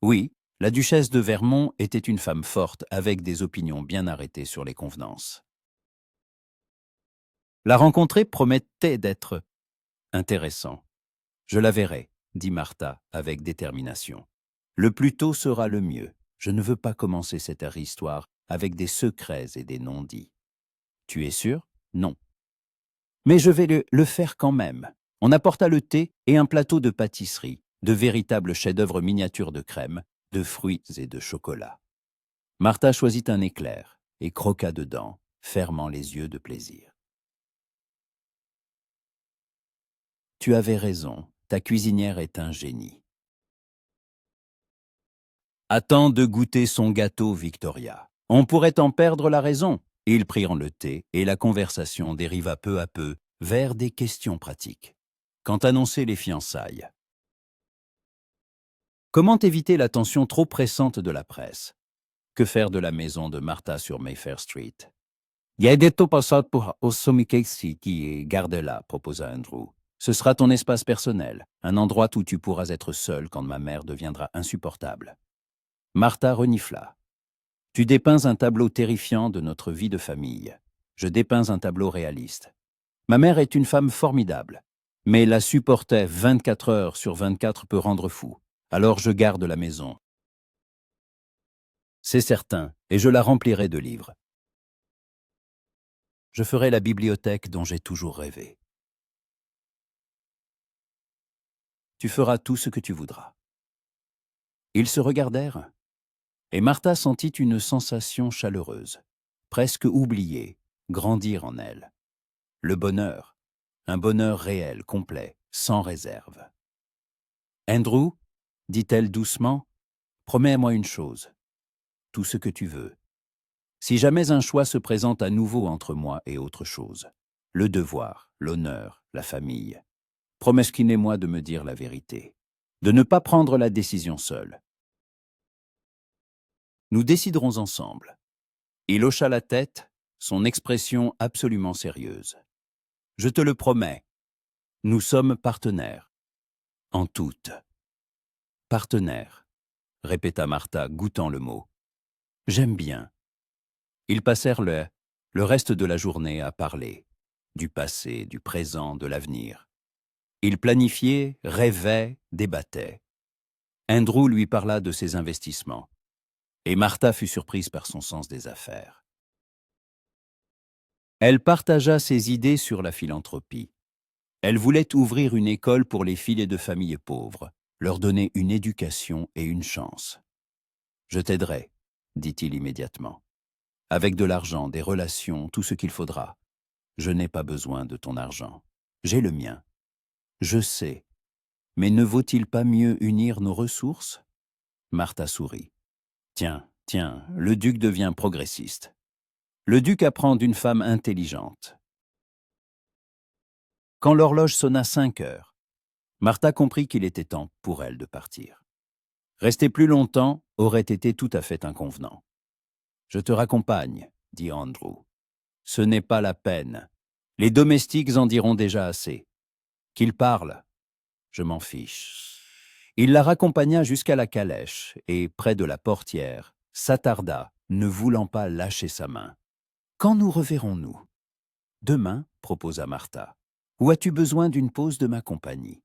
[SPEAKER 1] Oui, la duchesse de Vermont était une femme forte avec des opinions bien arrêtées sur les convenances. La rencontrer promettait d'être intéressant. « Je la verrai, » dit Martha avec détermination. « Le plus tôt sera le mieux. Je ne veux pas commencer cette histoire avec des secrets et des non-dits. »« Tu es sûr ? » ?»« Non. »« Mais je vais le faire quand même. » On apporta le thé et un plateau de pâtisserie, de véritables chefs-d'œuvre miniatures de crème, de fruits et de chocolat. Martha choisit un éclair et croqua dedans, fermant les yeux de plaisir. « Tu avais raison, ta cuisinière est un génie. »« Attends de goûter son gâteau, Victoria. On pourrait en perdre la raison. » Ils prirent le thé et la conversation dériva peu à peu vers des questions pratiques. Quand annoncer les fiançailles? Comment éviter l'attention trop pressante de la presse? Que faire de la maison de Martha sur Mayfair Street? « Il y a des taux pour Osomikesi qui garde-la, » proposa Andrew. « Ce sera ton espace personnel, un endroit où tu pourras être seul quand ma mère deviendra insupportable. » Martha renifla. « Tu dépeins un tableau terrifiant de notre vie de famille. Je dépeins un tableau réaliste. Ma mère est une femme formidable, mais la supporter 24 heures sur 24 peut rendre fou. Alors je garde la maison. C'est certain, et je la remplirai de livres. Je ferai la bibliothèque dont j'ai toujours rêvé. tu feras tout ce que tu voudras. » Ils se regardèrent, et Martha sentit une sensation chaleureuse, presque oubliée, grandir en elle. Le bonheur, un bonheur réel, complet, sans réserve. « Andrew, dit-elle doucement, promets-moi une chose, tout ce que tu veux. Si jamais un choix se présente à nouveau entre moi et autre chose, le devoir, l'honneur, la famille, promets-moi de me dire la vérité, de ne pas prendre la décision seule. Nous déciderons ensemble. » Il hocha la tête, son expression absolument sérieuse. « Je te le promets, nous sommes partenaires, en toutes. »« Partenaires », répéta Martha, goûtant le mot. « J'aime bien. » Ils passèrent le reste de la journée à parler, du passé, du présent, de l'avenir. Ils planifiaient, rêvaient, débattaient. Andrew lui parla de ses investissements, et Martha fut surprise par son sens des affaires. Elle partagea ses idées sur la philanthropie. Elle voulait ouvrir une école pour les filles de familles pauvres, leur donner une éducation et une chance. « Je t'aiderai, » dit-il immédiatement. « Avec de l'argent, des relations, tout ce qu'il faudra. Je n'ai pas besoin de ton argent. J'ai le mien. Je sais. Mais ne vaut-il pas mieux unir nos ressources ?» Martha sourit. « Tiens, le duc devient progressiste. Le duc apprend d'une femme intelligente. » Quand l'horloge sonna 5 heures, Martha comprit qu'il était temps pour elle de partir. Rester plus longtemps aurait été tout à fait inconvenant. « Je te raccompagne, » dit Andrew. « Ce n'est pas la peine. Les domestiques en diront déjà assez. Qu'ils parlent. Je m'en fiche. » Il la raccompagna jusqu'à la calèche et, près de la portière, s'attarda, ne voulant pas lâcher sa main. « Quand nous reverrons-nous ?»« Demain, » proposa Martha. « Ou as-tu besoin d'une pause de ma compagnie ?»«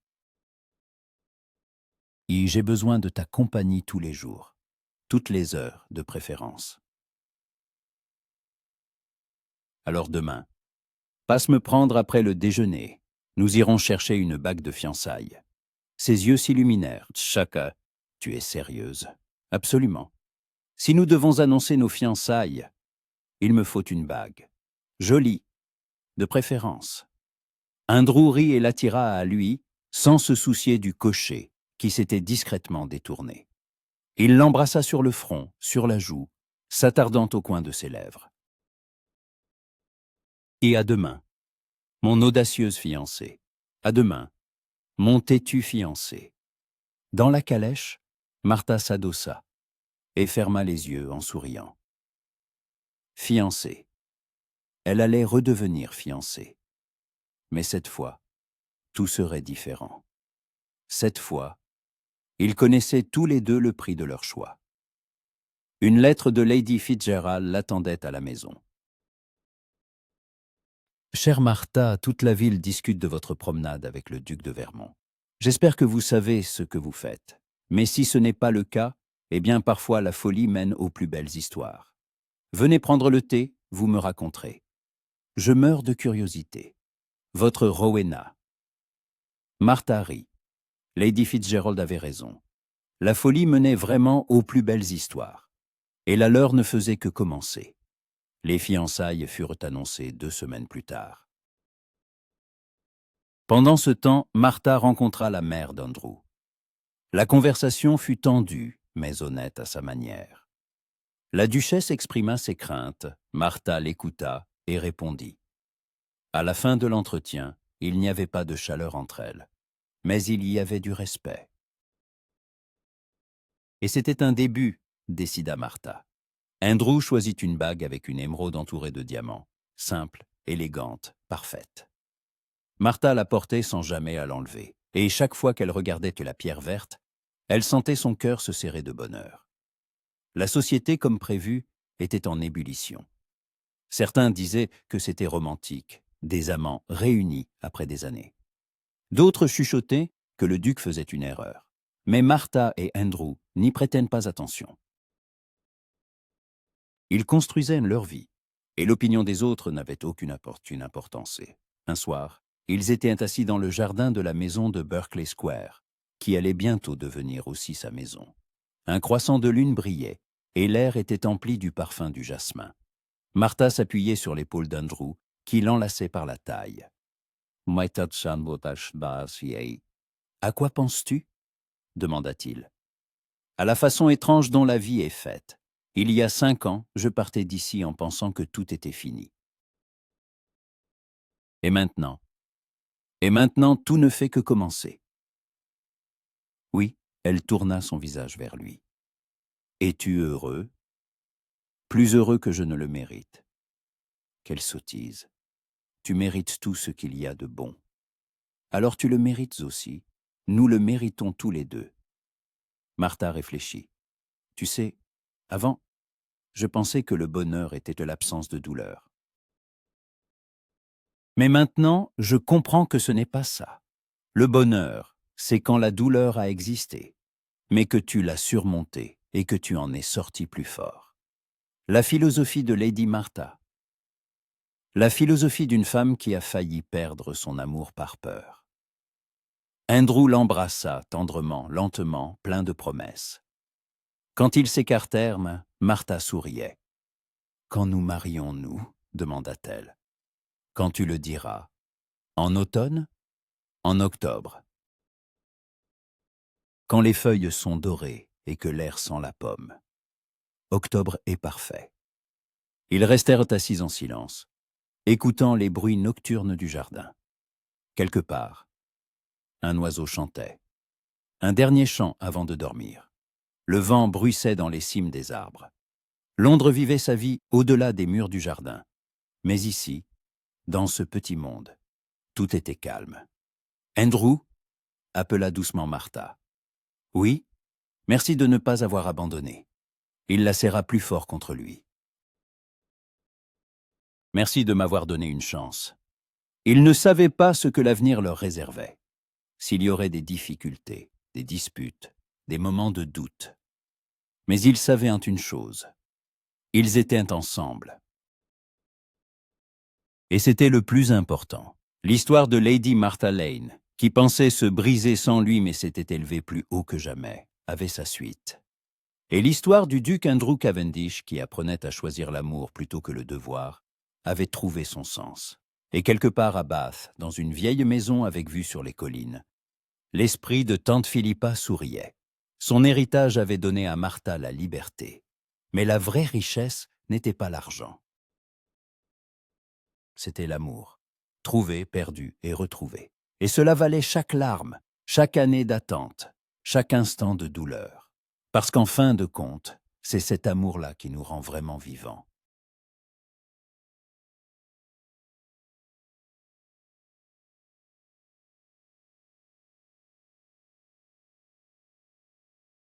[SPEAKER 1] J'ai besoin de ta compagnie tous les jours, toutes les heures de préférence. »« Alors demain, passe me prendre après le déjeuner. Nous irons chercher une bague de fiançailles. » Ses yeux s'illuminèrent. « Chaka, tu es sérieuse. »« Absolument. Si nous devons annoncer nos fiançailles, il me faut une bague. Jolie, de préférence. » Andrew rit et l'attira à lui, sans se soucier du cocher, qui s'était discrètement détourné. Il l'embrassa sur le front, sur la joue, s'attardant au coin de ses lèvres. « Et à demain, mon audacieuse fiancée. À demain, mon têtu fiancé. » Dans la calèche, Martha s'adossa et ferma les yeux en souriant. Fiancée. Elle allait redevenir fiancée. Mais cette fois, tout serait différent. Cette fois, ils connaissaient tous les deux le prix de leur choix. Une lettre de Lady Fitzgerald l'attendait à la maison. « Chère Martha, toute la ville discute de votre promenade avec le duc de Vermont. J'espère que vous savez ce que vous faites. Mais si ce n'est pas le cas, eh bien parfois la folie mène aux plus belles histoires. Venez prendre le thé, vous me raconterez. Je meurs de curiosité. Votre Rowena. » Martha rit. Lady Fitzgerald avait raison. La folie menait vraiment aux plus belles histoires. Et la leur ne faisait que commencer. Les fiançailles furent annoncées 2 semaines plus tard. Pendant ce temps, Martha rencontra la mère d'Andrew. La conversation fut tendue, mais honnête à sa manière. La duchesse exprima ses craintes, Martha l'écouta et répondit. À la fin de l'entretien, il n'y avait pas de chaleur entre elles, mais il y avait du respect. Et c'était un début, décida Martha. Andrew choisit une bague avec une émeraude entourée de diamants, simple, élégante, parfaite. Martha la portait sans jamais à l'enlever, et chaque fois qu'elle regardait la pierre verte, elle sentait son cœur se serrer de bonheur. La société, comme prévu, était en ébullition. Certains disaient que c'était romantique, des amants réunis après des années. D'autres chuchotaient que le duc faisait une erreur. Mais Martha et Andrew n'y prêtaient pas attention. Ils construisaient leur vie, et l'opinion des autres n'avait aucune importance. Un soir, ils étaient assis dans le jardin de la maison de Berkeley Square, qui allait bientôt devenir aussi sa maison. Un croissant de lune brillait, et l'air était empli du parfum du jasmin. Martha s'appuyait sur l'épaule d'Andrew, qui l'enlaçait par la taille. « À quoi penses-tu » demanda-t-il. « À la façon étrange dont la vie est faite. Il y a 5 ans, je partais d'ici en pensant que tout était fini. Et maintenant ? Et maintenant, tout ne fait que commencer. » Oui, elle tourna son visage vers lui. « Es-tu heureux ? Plus heureux que je ne le mérite. » Quelle sottise. Tu mérites tout ce qu'il y a de bon. Alors tu le mérites aussi. Nous le méritons tous les deux. Martha réfléchit. Tu sais, avant, je pensais que le bonheur était de l'absence de douleur. Mais maintenant, je comprends que ce n'est pas ça. Le bonheur, c'est quand la douleur a existé, mais que tu l'as surmontée et que tu en es sorti plus fort. La philosophie de Lady Martha. La philosophie d'une femme qui a failli perdre son amour par peur. Andrew l'embrassa tendrement, lentement, plein de promesses. Quand ils s'écartèrent, Martha souriait. « Quand nous marions-nous » demanda-t-elle. « Quand tu le diras. En automne ? En octobre. Quand les feuilles sont dorées et que l'air sent la pomme. Octobre est parfait. » Ils restèrent assis en silence, écoutant les bruits nocturnes du jardin. Quelque part, un oiseau chantait. Un dernier chant avant de dormir. Le vent bruissait dans les cimes des arbres. Londres vivait sa vie au-delà des murs du jardin. Mais ici, dans ce petit monde, tout était calme. « Andrew » appela doucement Martha. « Oui, merci de ne pas avoir abandonné. » Il la serra plus fort contre lui. « Merci de m'avoir donné une chance. » Ils ne savaient pas ce que l'avenir leur réservait. S'il y aurait des difficultés, des disputes, des moments de doute. Mais ils savaient une chose. Ils étaient ensemble. Et c'était le plus important. L'histoire de Lady Martha Lane, qui pensait se briser sans lui mais s'était élevée plus haut que jamais, avait sa suite. Et l'histoire du duc Andrew Cavendish, qui apprenait à choisir l'amour plutôt que le devoir, avait trouvé son sens. Et quelque part à Bath, dans une vieille maison avec vue sur les collines, l'esprit de tante Philippa souriait. Son héritage avait donné à Martha la liberté. Mais la vraie richesse n'était pas l'argent. C'était l'amour, trouvé, perdu et retrouvé. Et cela valait chaque larme, chaque année d'attente, chaque instant de douleur. Parce qu'en fin de compte, c'est cet amour-là qui nous rend vraiment vivants.